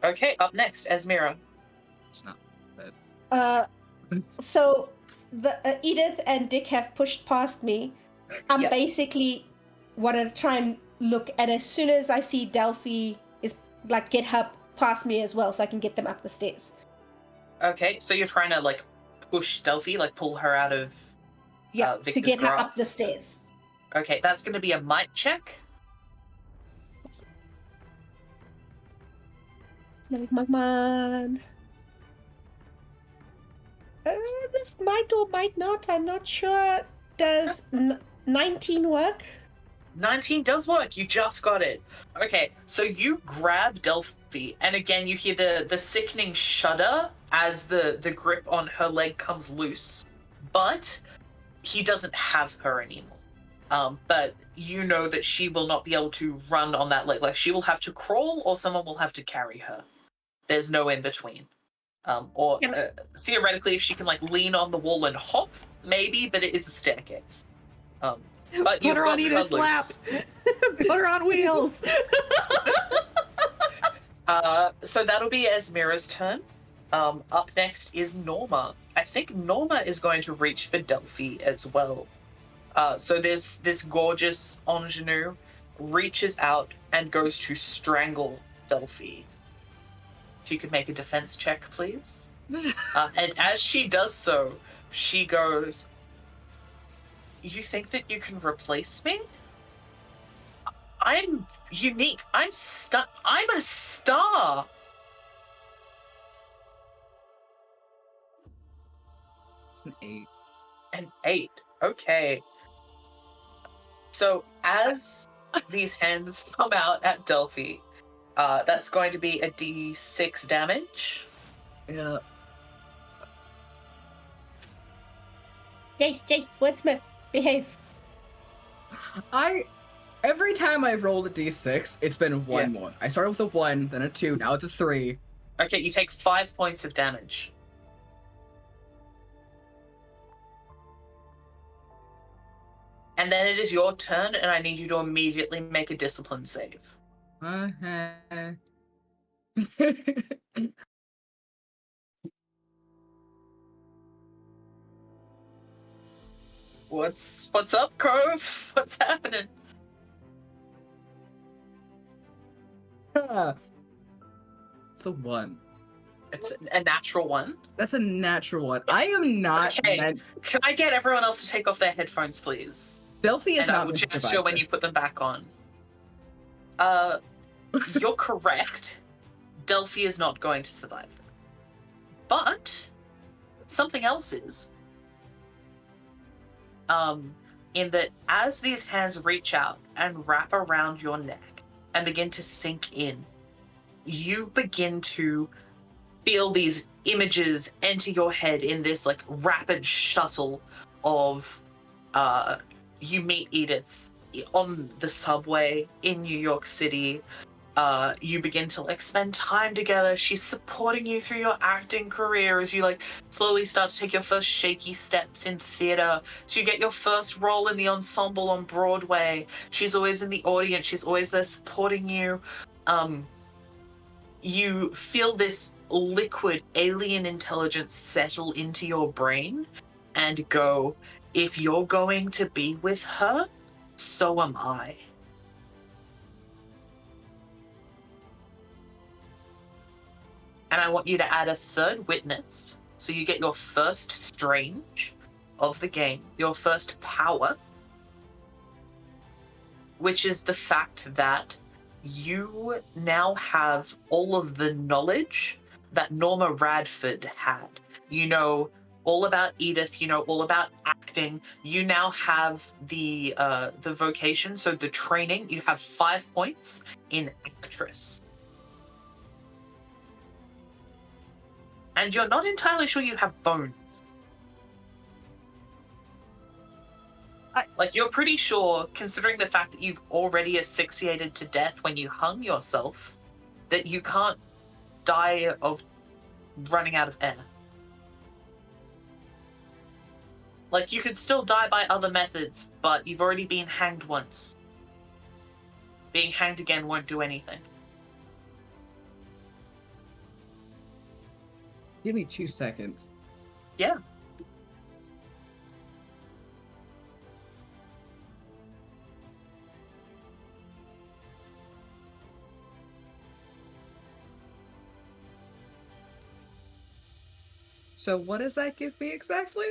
S1: Okay, up next, Esmira.
S4: It's not bad.
S3: So the Edith and Dick have pushed past me. I'm
S1: Yep.
S3: basically want to try and look, and as soon as I see Delphi is like get her past me as well, so I can get them up the stairs.
S1: Okay, so you're trying to like push Delphi, like pull her out of
S3: Yeah, to
S1: Victor's
S3: get her up
S1: grasp?
S3: the stairs.
S1: Okay, that's going to be a might check.
S3: Come on. This might or might not. I'm not sure. Does 19 work?
S1: 19 does work. You just got it. Okay, so you grab Delphi, and again you hear the sickening shudder as the grip on her leg comes loose. But he doesn't have her anymore. But you know that she will not be able to run on that leg. Like, she will have to crawl, or someone will have to carry her. There's no in between. Or theoretically, if she can like lean on the wall and hop, maybe. But it is a staircase. But
S2: Put her on Edith's lap. Put her on wheels.
S1: So that'll be Esmira's turn. Up next is Norma. I think Norma is going to reach for Delphi as well. So this gorgeous ingenue reaches out and goes to strangle Delphi. If you could make a defense check, please. And as she does so, she goes, "You think that you can replace me? I'm unique. I'm a star."
S4: It's an 8.
S1: An 8. Okay. So as these hands come out at Delphi, that's going to be a d6 damage.
S4: Yeah.
S3: Jake, Wordsmith, behave.
S4: Every time I've rolled a d6, it's been one more. I started with a 1, then a 2, now it's a 3.
S1: Okay, you take 5 points of damage. And then it is your turn, and I need you to immediately make a discipline save. What's up, Cove? What's happening?
S4: It's a 1.
S1: It's a natural 1.
S4: That's a natural 1. I am not
S1: Okay.
S4: meant...
S1: Can I get everyone else to take off their headphones, please?
S4: Delphi is
S1: And I
S4: not
S1: will
S4: meant to
S1: gesture
S4: survive
S1: when
S4: this.
S1: you put them back on. You're correct. Delphi is not going to survive. But something else is. In that as these hands reach out and wrap around your neck and begin to sink in, you begin to feel these images enter your head in this like rapid shuttle of you meet Edith on the subway in New York City. You begin to like spend time together. She's supporting you through your acting career as you like slowly start to take your first shaky steps in theater. So you get your first role in the ensemble on Broadway. She's always in the audience. She's always there supporting you. You feel this liquid alien intelligence settle into your brain, and go, if you're going to be with her, so am I. And I want you to add a third witness. So you get your first strange of the game, your first power, which is the fact that you now have all of the knowledge that Norma Radford had. You know all about Edith, you know all about acting. You now have the vocation, so the training. You have 5 points in actress. And you're not entirely sure you have bones. Like, you're pretty sure, considering the fact that you've already asphyxiated to death when you hung yourself, that you can't die of running out of air. Like, you could still die by other methods, but you've already been hanged once. Being hanged again won't do anything.
S4: Give me 2 seconds.
S1: Yeah.
S4: So what does that give me exactly?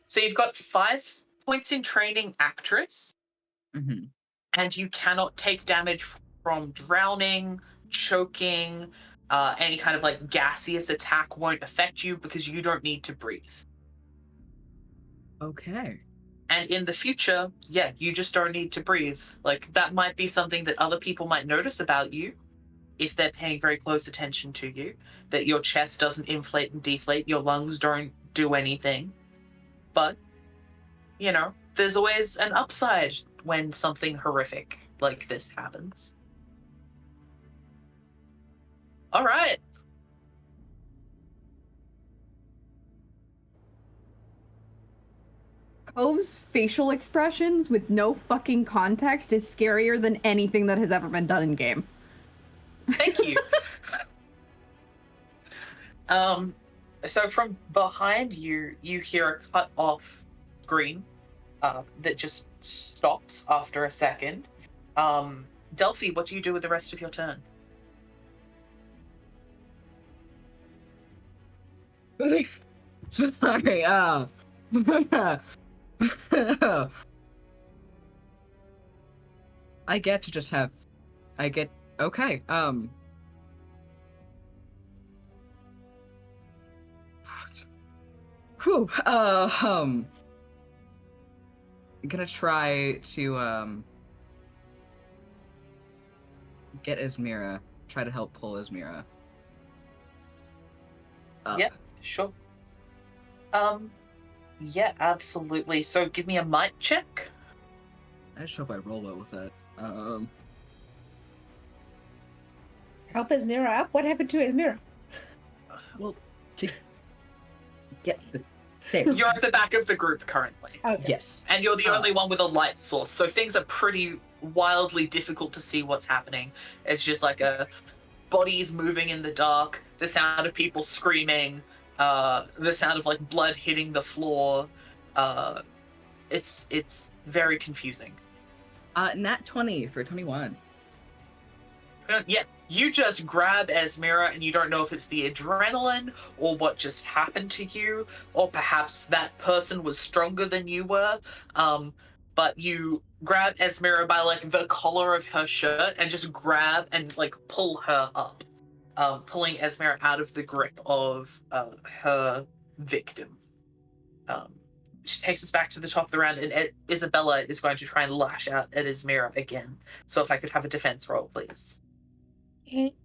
S1: So you've got 5 points in training actress,
S4: Mm-hmm.
S1: and you cannot take damage from drowning, choking, any kind of like gaseous attack won't affect you because you don't need to breathe.
S4: Okay.
S1: And in the future, yeah, you just don't need to breathe. Like, that might be something that other people might notice about you if they're paying very close attention to you, that your chest doesn't inflate and deflate, your lungs don't do anything. But, you know, there's always an upside when something horrific like this happens. All right.
S2: Cove's facial expressions with no fucking context is scarier than anything that has ever been done in game.
S1: Thank you. So from behind you, you hear a cut off scream that just stops after a second. Delphi, what do you do with the rest of your turn?
S4: Sorry, I get to just have... Okay, Whew, I'm gonna try to, get Ismira, try to help pull Ismira up.
S1: Yeah, sure. Yeah, absolutely. So give me a might check.
S4: I just hope I roll well with that.
S3: Help Ismira up? What happened to Ismira?
S4: Well, to get the stairs.
S1: You're at the back of the group currently.
S3: Okay.
S4: Yes.
S1: And you're the only one with a light source, so things are pretty wildly difficult to see what's happening. It's just like bodies moving in the dark, the sound of people screaming, the sound of like blood hitting the floor. It's very confusing.
S4: Nat 20 for 21.
S1: Yeah, you just grab Esmira and you don't know if it's the adrenaline or what just happened to you, or perhaps that person was stronger than you were. But you grab Esmira by like the collar of her shirt and just grab and like pull her up, pulling Esmira out of the grip of her victim. She takes us back to the top of the round, and Isabella is going to try and lash out at Esmira again. So if I could have a defense roll, please.
S3: Okay.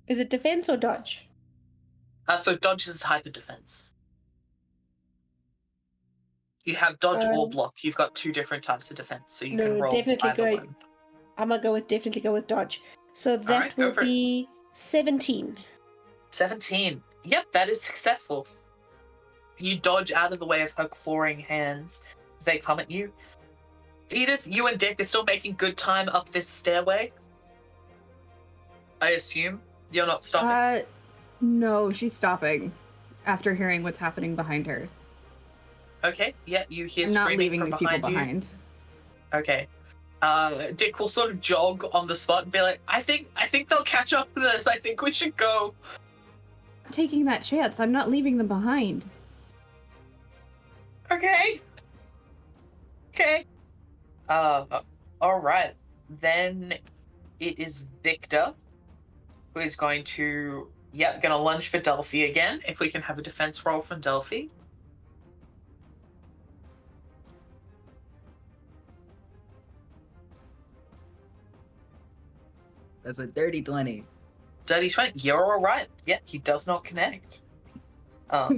S3: Is it defense or dodge?
S1: So dodge is a type of defense. You have dodge or block. You've got 2 different types of defense, so you can roll either one.
S3: I'm gonna definitely go with dodge. So that
S1: Alright, go
S3: will
S1: for it.
S3: be 17.
S1: 17. Yep, that is successful. You dodge out of the way of her clawing hands as they come at you. Edith, you and Dick are still making good time up this stairway. I assume you're not stopping.
S2: No, she's stopping. after hearing what's happening behind her.
S1: Okay, yeah, you hear
S2: I'm not
S1: screaming
S2: leaving
S1: from
S2: these people
S1: behind you.
S2: behind.
S1: Okay. Dick will sort of jog on the spot and be like, I think they'll catch up with us. I think we should go.
S2: I'm taking that chance. I'm not leaving them behind.
S1: Okay. Okay. All right. Then it is Victor who is going to, gonna lunge for Delphi again. If we can have a defense roll from Delphi.
S4: That's a dirty 20.
S1: Dirty 20. You're all right. Yeah, he does not connect. All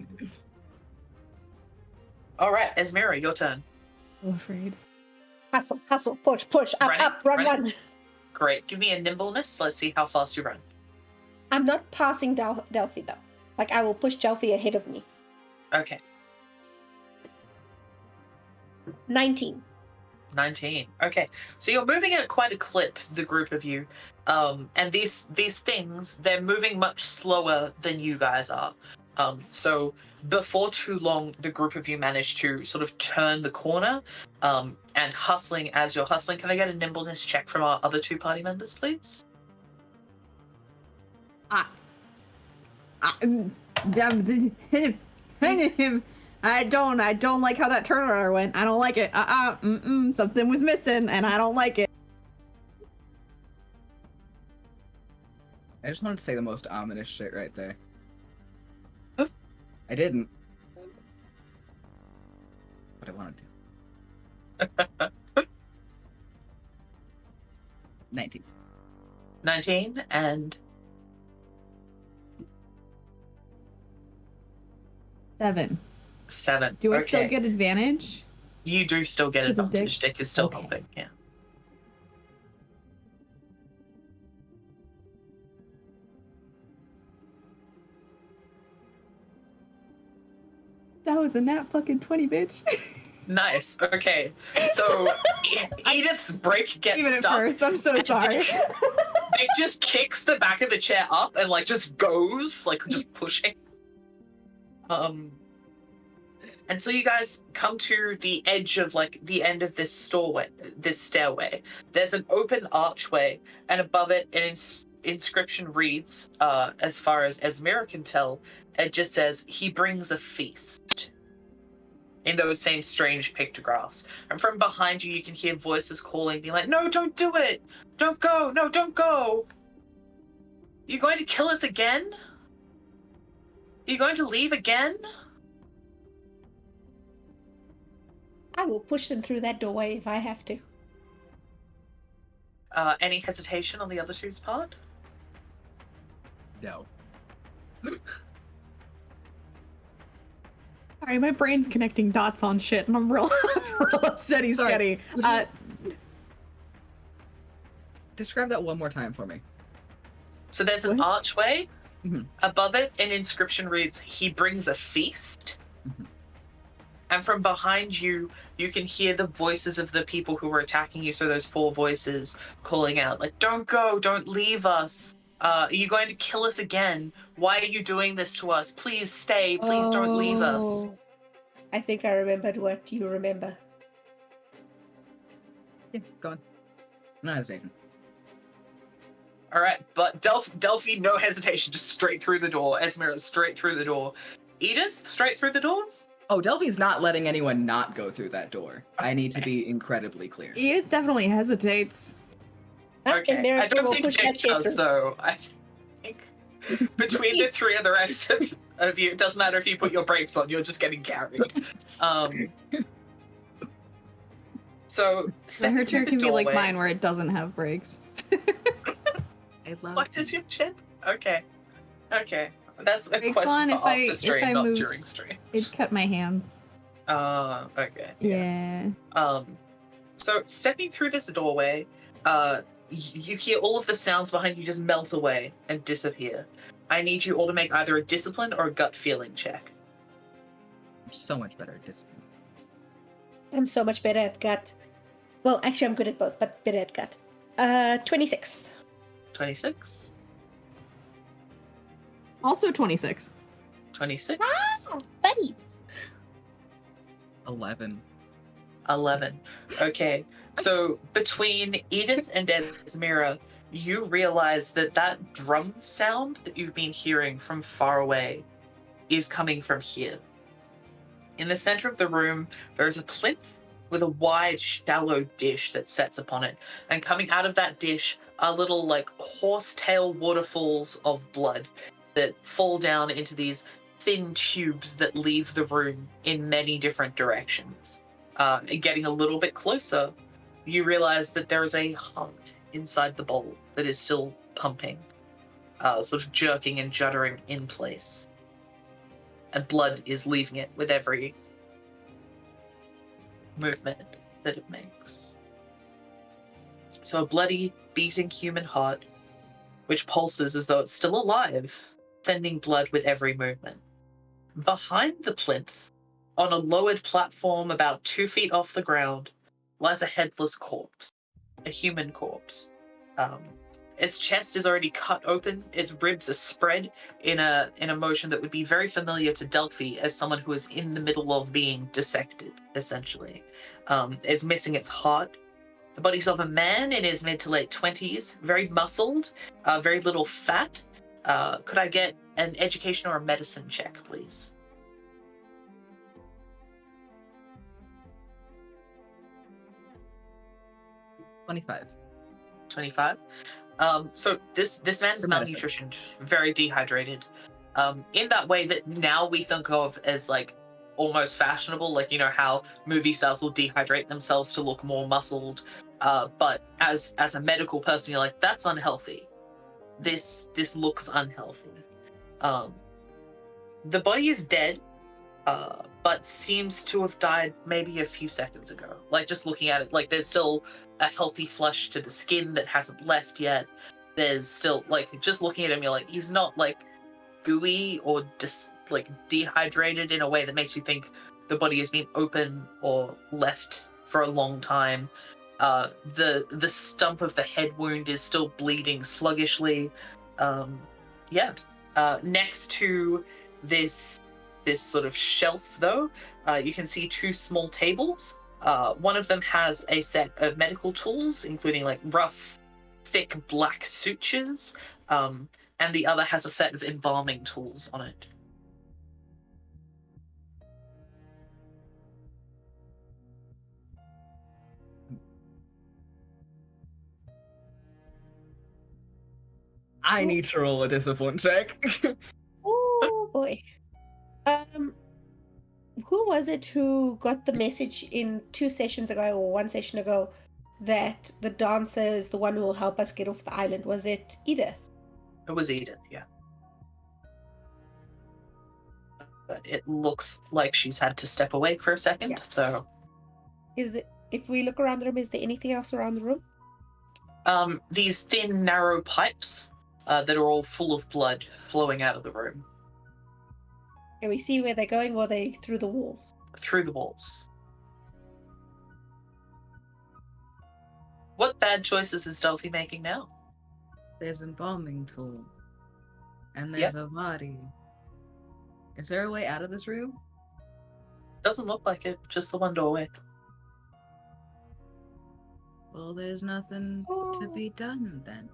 S1: right, Esmira, your turn.
S2: So afraid.
S3: Hustle, hustle, push, push, up,
S1: Running,
S3: up, run,
S1: running.
S3: run.
S1: Great. Give me a nimbleness. Let's see how fast you run.
S3: I'm not passing Delphi though. Like I will push Delphi ahead of me.
S1: Okay.
S3: 19.
S1: 19. Okay. So you're moving at quite a clip, the group of you. And these things, they're moving much slower than you guys are. So before too long, the group of you manage to sort of turn the corner. And hustling as you're hustling, can I get a nimbleness check from our other two party members, please?
S2: I don't like how that turnaround went. I don't like it. Something was missing, and I don't like it.
S4: I just wanted to say the most ominous shit right there.
S1: Huh?
S4: I didn't. But I wanted to. 19.
S1: 19 and
S2: 7.
S1: 7.
S2: Do I
S1: Okay.
S2: still get advantage?
S1: You do still get
S2: Because of Dick?
S1: advantage. Dick is still
S2: Okay.
S1: helping, yeah.
S2: That was a nat fucking 20, bitch.
S1: Nice. Okay. So Edith's brake gets
S2: Even at
S1: stuck.
S2: first, I'm so
S1: and
S2: sorry.
S1: Dick just kicks the back of the chair up and like just goes, like just pushing. And so you guys come to the edge of like the end of this stairway. There's an open archway, and above it, an inscription reads, as far as Esmira can tell, it just says, "He brings a feast." In those same strange pictographs. And from behind you, you can hear voices calling, being like, "No, don't do it! Don't go! No, don't go! You're going to kill us again? You're going to leave again?"
S3: I will push them through that doorway if I have to.
S1: Any hesitation on the other two's part?
S4: No.
S2: Sorry, my brain's connecting dots on shit, and I'm real, real upset he's
S4: Sorry,
S2: getting.
S4: Describe that one more time for me.
S1: So there's an
S2: What?
S1: archway.
S4: Mhm.
S1: Above it, an inscription reads, "He brings a feast."
S4: Mhm.
S1: And from behind you, you can hear the voices of the people who were attacking you. So those 4 voices calling out, like, "Don't go, don't leave us. Are you going to kill us again? Why are you doing this to us? Please stay, please don't leave us."
S3: Oh, I think I remembered what you remember.
S4: Yeah, go on. No hesitation.
S1: All right, but Delphi, no hesitation, just straight through the door. Esmira, straight through the door. Edith, straight through the door?
S4: Oh, Delphi's not letting anyone not go through that door. I need to be incredibly clear.
S2: Edith definitely hesitates.
S1: Okay,
S3: Esmira
S1: I don't
S3: will
S1: think
S3: push
S1: Dick
S3: that shit
S1: does,
S3: through.
S1: though. I think between the 3 and the rest of you, it doesn't matter if you put your brakes on, you're just getting carried. So,
S2: So her
S1: stepping through
S2: chair
S1: the
S2: can be like
S1: doorway-
S2: mine, where it doesn't have brakes.
S4: I love
S1: What is your chin? Okay. That's a
S2: Brakes
S1: question
S2: on
S1: for
S2: if I-
S1: after
S2: if
S1: stream,
S2: I
S1: not
S2: move-
S1: during stream.
S2: It cut my hands.
S1: Okay.
S2: Yeah.
S1: So stepping through this doorway, you hear all of the sounds behind you just melt away and disappear. I need you all to make either a discipline or a gut feeling check.
S4: I'm so much better at discipline.
S3: I'm so much better at gut. Well, actually, I'm good at both, but better at gut. 26.
S1: 26.
S2: Also 26.
S1: 26.
S3: Ah, buddies.
S4: 11.
S1: 11. Okay, so between Edith and Esmira, you realize that that drum sound that you've been hearing from far away is coming from here. In the center of the room, there is a plinth with a wide, shallow dish that sets upon it. And coming out of that dish are little, like, horsetail waterfalls of blood that fall down into these thin tubes that leave the room in many different directions. Getting a little bit closer, you realize that there is a heart inside the bowl that is still pumping, sort of jerking and juddering in place. And blood is leaving it with every movement that it makes. So a bloody, beating human heart, which pulses as though it's still alive, sending blood with every movement. Behind the plinth, on a lowered platform about 2 feet off the ground, lies a headless corpse, a human corpse. Its chest is already cut open, its ribs are spread in a motion that would be very familiar to Delphi as someone who is in the middle of being dissected, essentially. It's missing its heart. The body's of a man in his mid to late 20s, very muscled, very little fat. Could I get an education or a medicine check, please?
S4: 25.
S1: 25. So this man is
S4: For medicine.
S1: malnutritioned, very dehydrated. In that way that now we think of as like almost fashionable, like you know how movie stars will dehydrate themselves to look more muscled. But as a medical person, you're like, that's unhealthy. This looks unhealthy. The body is dead, but seems to have died maybe a few seconds ago. Like just looking at it, like there's still a healthy flush to the skin that hasn't left yet. There's still like just looking at him, you're like, he's not like gooey or just like dehydrated in a way that makes you think the body has been open or left for a long time. The stump of the head wound is still bleeding sluggishly. Next to this sort of shelf, though, you can see 2 small tables. One of them has a set of medical tools, including like rough, thick black sutures, and the other has a set of embalming tools on it.
S4: I need to roll a discipline check.
S3: Oh boy. Who was it who got the message in 2 sessions ago or 1 session ago that the dancer is the one who will help us get off the island? Was it Edith?
S1: It was Edith, yeah. But it looks like she's had to step away for a second,
S3: Yeah.
S1: so...
S3: If we look around the room, is there anything else around the room?
S1: These thin, narrow pipes that are all full of blood flowing out of the room.
S3: Can we see where they're going, or are they through the walls?
S1: Through the walls. What bad choices is Delphi making now?
S4: There's an embalming tool. And there's a body. Is there a way out of this room?
S1: Doesn't look like it, just the one doorway.
S4: Well, there's nothing to be done then.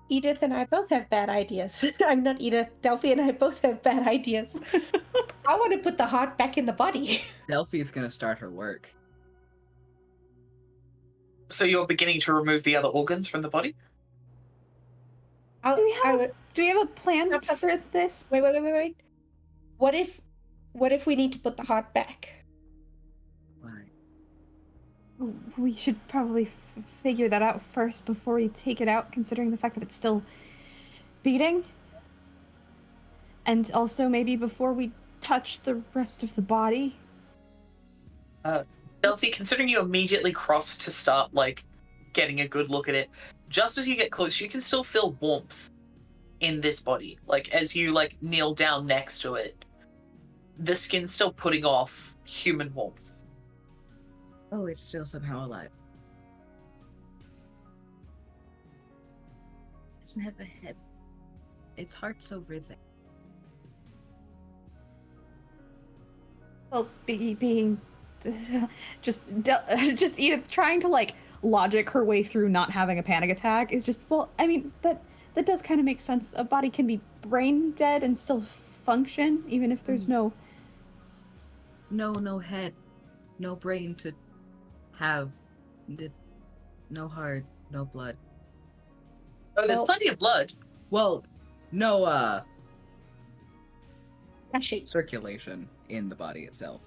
S3: Edith and I both have bad ideas. I'm not Edith. Delphi and I both have bad ideas. I want to put the heart back in the body.
S4: Delphi's gonna start her work.
S1: So you're beginning to remove the other organs from the body?
S2: Do we have a plan
S3: Stop.
S2: for this?
S3: Wait. What if we need to put the heart back?
S4: Why?
S2: We should probably figure that out first before we take it out, considering the fact that it's still beating. And also maybe before we touch the rest of the body.
S1: Delphi, considering you immediately cross to start, like, getting a good look at it, just as you get close, you can still feel warmth in this body. Like, as you, like, kneel down next to it, the skin's still putting off human warmth.
S4: Oh, it's still somehow alive. It doesn't have a head. Its heart's over there.
S2: Well, being just Edith trying to like logic her way through not having a panic attack is just, well, I mean that does kind of make sense. A body can be brain dead and still function even if there's no
S4: head, no brain to have, no heart, no blood.
S1: Oh, there's
S3: Well-
S1: plenty of blood.
S4: Well, no
S3: Actually,
S4: circulation in the body itself.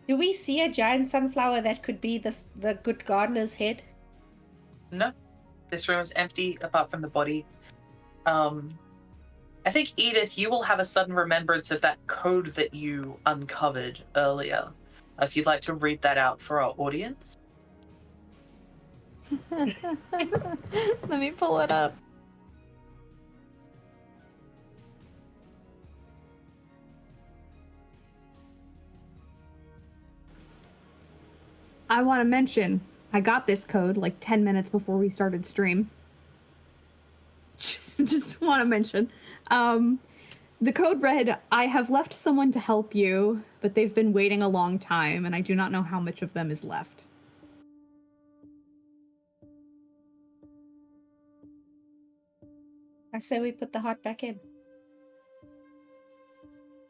S3: do we see a giant sunflower that could be the good gardener's head?
S1: No, this room is empty apart from the body. I think, Edith, you will have a sudden remembrance of that code that you uncovered earlier. If you'd like to read that out for our audience.
S2: Let me pull it up. I want to mention, I got this code like 10 minutes before we started stream. Just want to mention. The code read, I have left someone to help you, but they've been waiting a long time, and I do not know how much of them is left.
S3: I say we put the heart back in.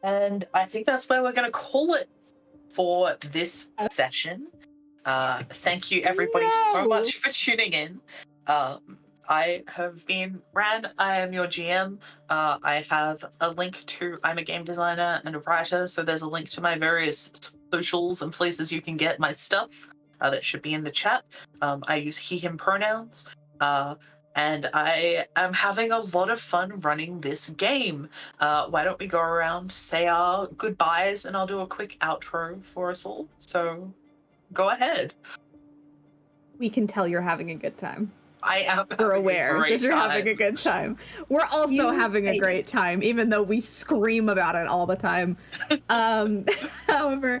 S1: And I think that's where we're going to call it for this session. Thank you, everybody, so
S2: No.
S1: much for tuning in. I have been Ran. I am your GM. I have a link to, I'm a game designer and a writer, so there's a link to my various socials and places you can get my stuff. That should be in the chat. I use he, him pronouns. And I am having a lot of fun running this game. Why don't we go around, say our goodbyes, and I'll do a quick outro for us all. So go ahead.
S2: We can tell you're having a good time.
S1: I am
S2: We're
S1: having a
S2: aware
S1: great
S2: that you're
S1: time.
S2: having a good time. We're also
S3: You
S2: having a
S3: say
S2: great time, even though we scream about it all the time. However,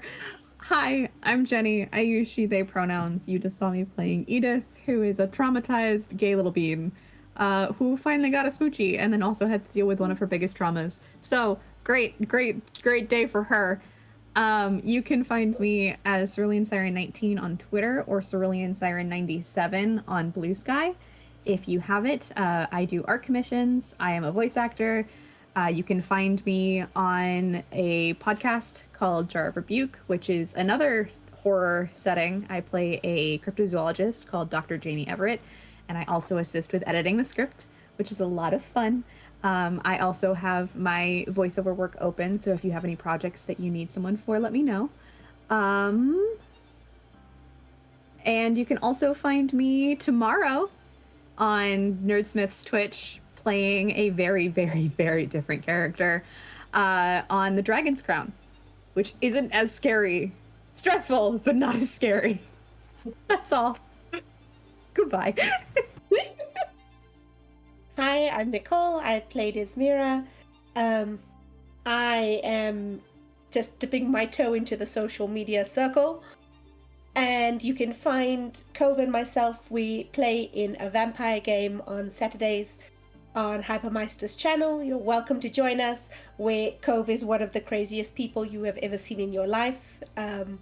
S2: hi, I'm Jenny. I use she, they pronouns. You just saw me playing Edith, who is a traumatized gay little bean, who finally got a smoochie and then also had to deal with one of her biggest traumas. So, great day for her. You can find me as Cerulean Siren 19 on Twitter or Cerulean Siren 97 on Blue Sky. If you have it, I do art commissions. I am a voice actor. You can find me on a podcast called Jar of Rebuke, which is another horror setting. I play a cryptozoologist called Dr. Jamie Everett, and I also assist with editing the script, which is a lot of fun. I also have my voiceover work open, so if you have any projects that you need someone for, let me know. And you can also find me tomorrow on Nerdsmith's Twitch, playing a very, very, very different character on the Dragon's Crown, which isn't as scary. Stressful, but not as scary. That's all. Goodbye.
S3: Hi, I'm Nicole. I played as Mira. I am just dipping my toe into the social media circle. And you can find Cove and myself. We play in a vampire game on Saturdays on Hypermeister's channel. You're welcome to join us, where Cove is one of the craziest people you have ever seen in your life. And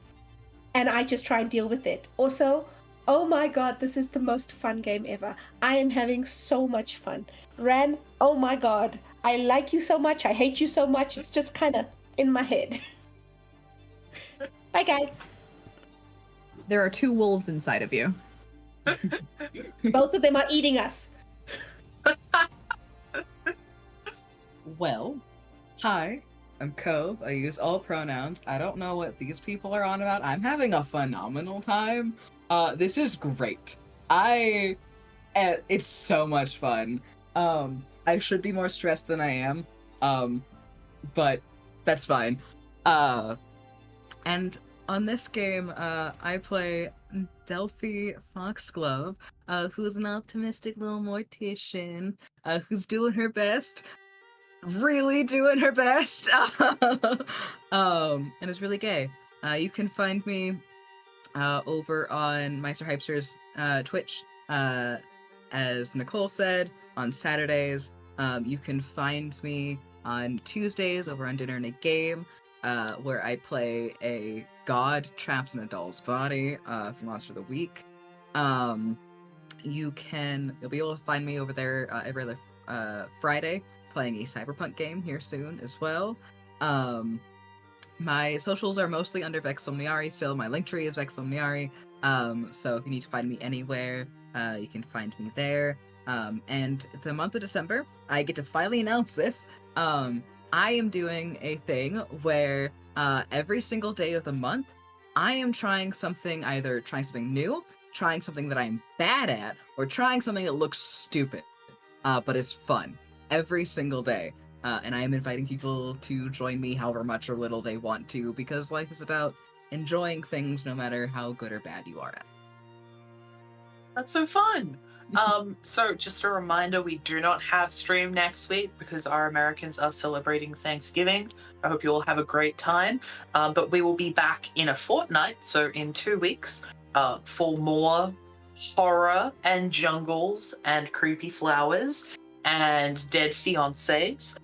S3: I just try and deal with it. Also, oh my god, this is the most fun game ever. I am having so much fun. Ran, oh my god, I like you so much, I hate you so much, it's just kind of in my head. Bye guys.
S2: There are 2 wolves inside of you.
S3: Both of them are eating us.
S4: Well, hi, I'm Cove. I use all pronouns. I don't know what these people are on about. I'm having a phenomenal time. This is great. It's so much fun. I should be more stressed than I am. But that's fine. And on this game, I play Delphi Foxglove, who's an optimistic little mortician, who's doing her best. Really doing her best. And is really gay. You can find me over on Meister Hypster's Twitch, as Nicole said, on Saturdays. You can find me on Tuesdays over on Dinner and a Game. where I play a god trapped in a doll's body for Monster of the Week. You'll be able to find me over there every other Friday playing a cyberpunk game here soon as well. My socials are mostly under Vex Omniari still. My link tree is Vex Omniari. So if you need to find me anywhere, you can find me there. And the month of December, I get to finally announce this. I am doing a thing where every single day of the month, I am trying something new, trying something that I'm bad at, or trying something that looks stupid, but is fun every single day. And I am inviting people to join me however much or little they want to, because life is about enjoying things no matter how good or bad you are at.
S1: That's so fun. So just a reminder, we do not have stream next week because our Americans are celebrating Thanksgiving. I hope you all have a great time. But we will be back in a fortnight, so in 2 weeks, for more horror and jungles and creepy flowers and dead fiancés.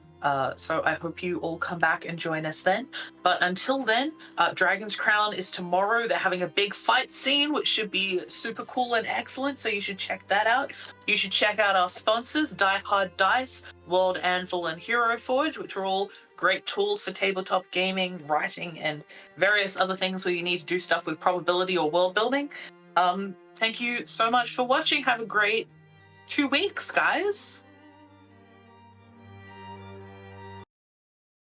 S1: So I hope you all come back and join us then. But until then, Dragon's Crown is tomorrow. They're having a big fight scene, which should be super cool and excellent, so you should check that out. You should check out our sponsors, Die Hard Dice, World Anvil, and Hero Forge, which are all great tools for tabletop gaming, writing, and various other things where you need to do stuff with probability or world building. Thank you so much for watching. Have a great 2 weeks, guys.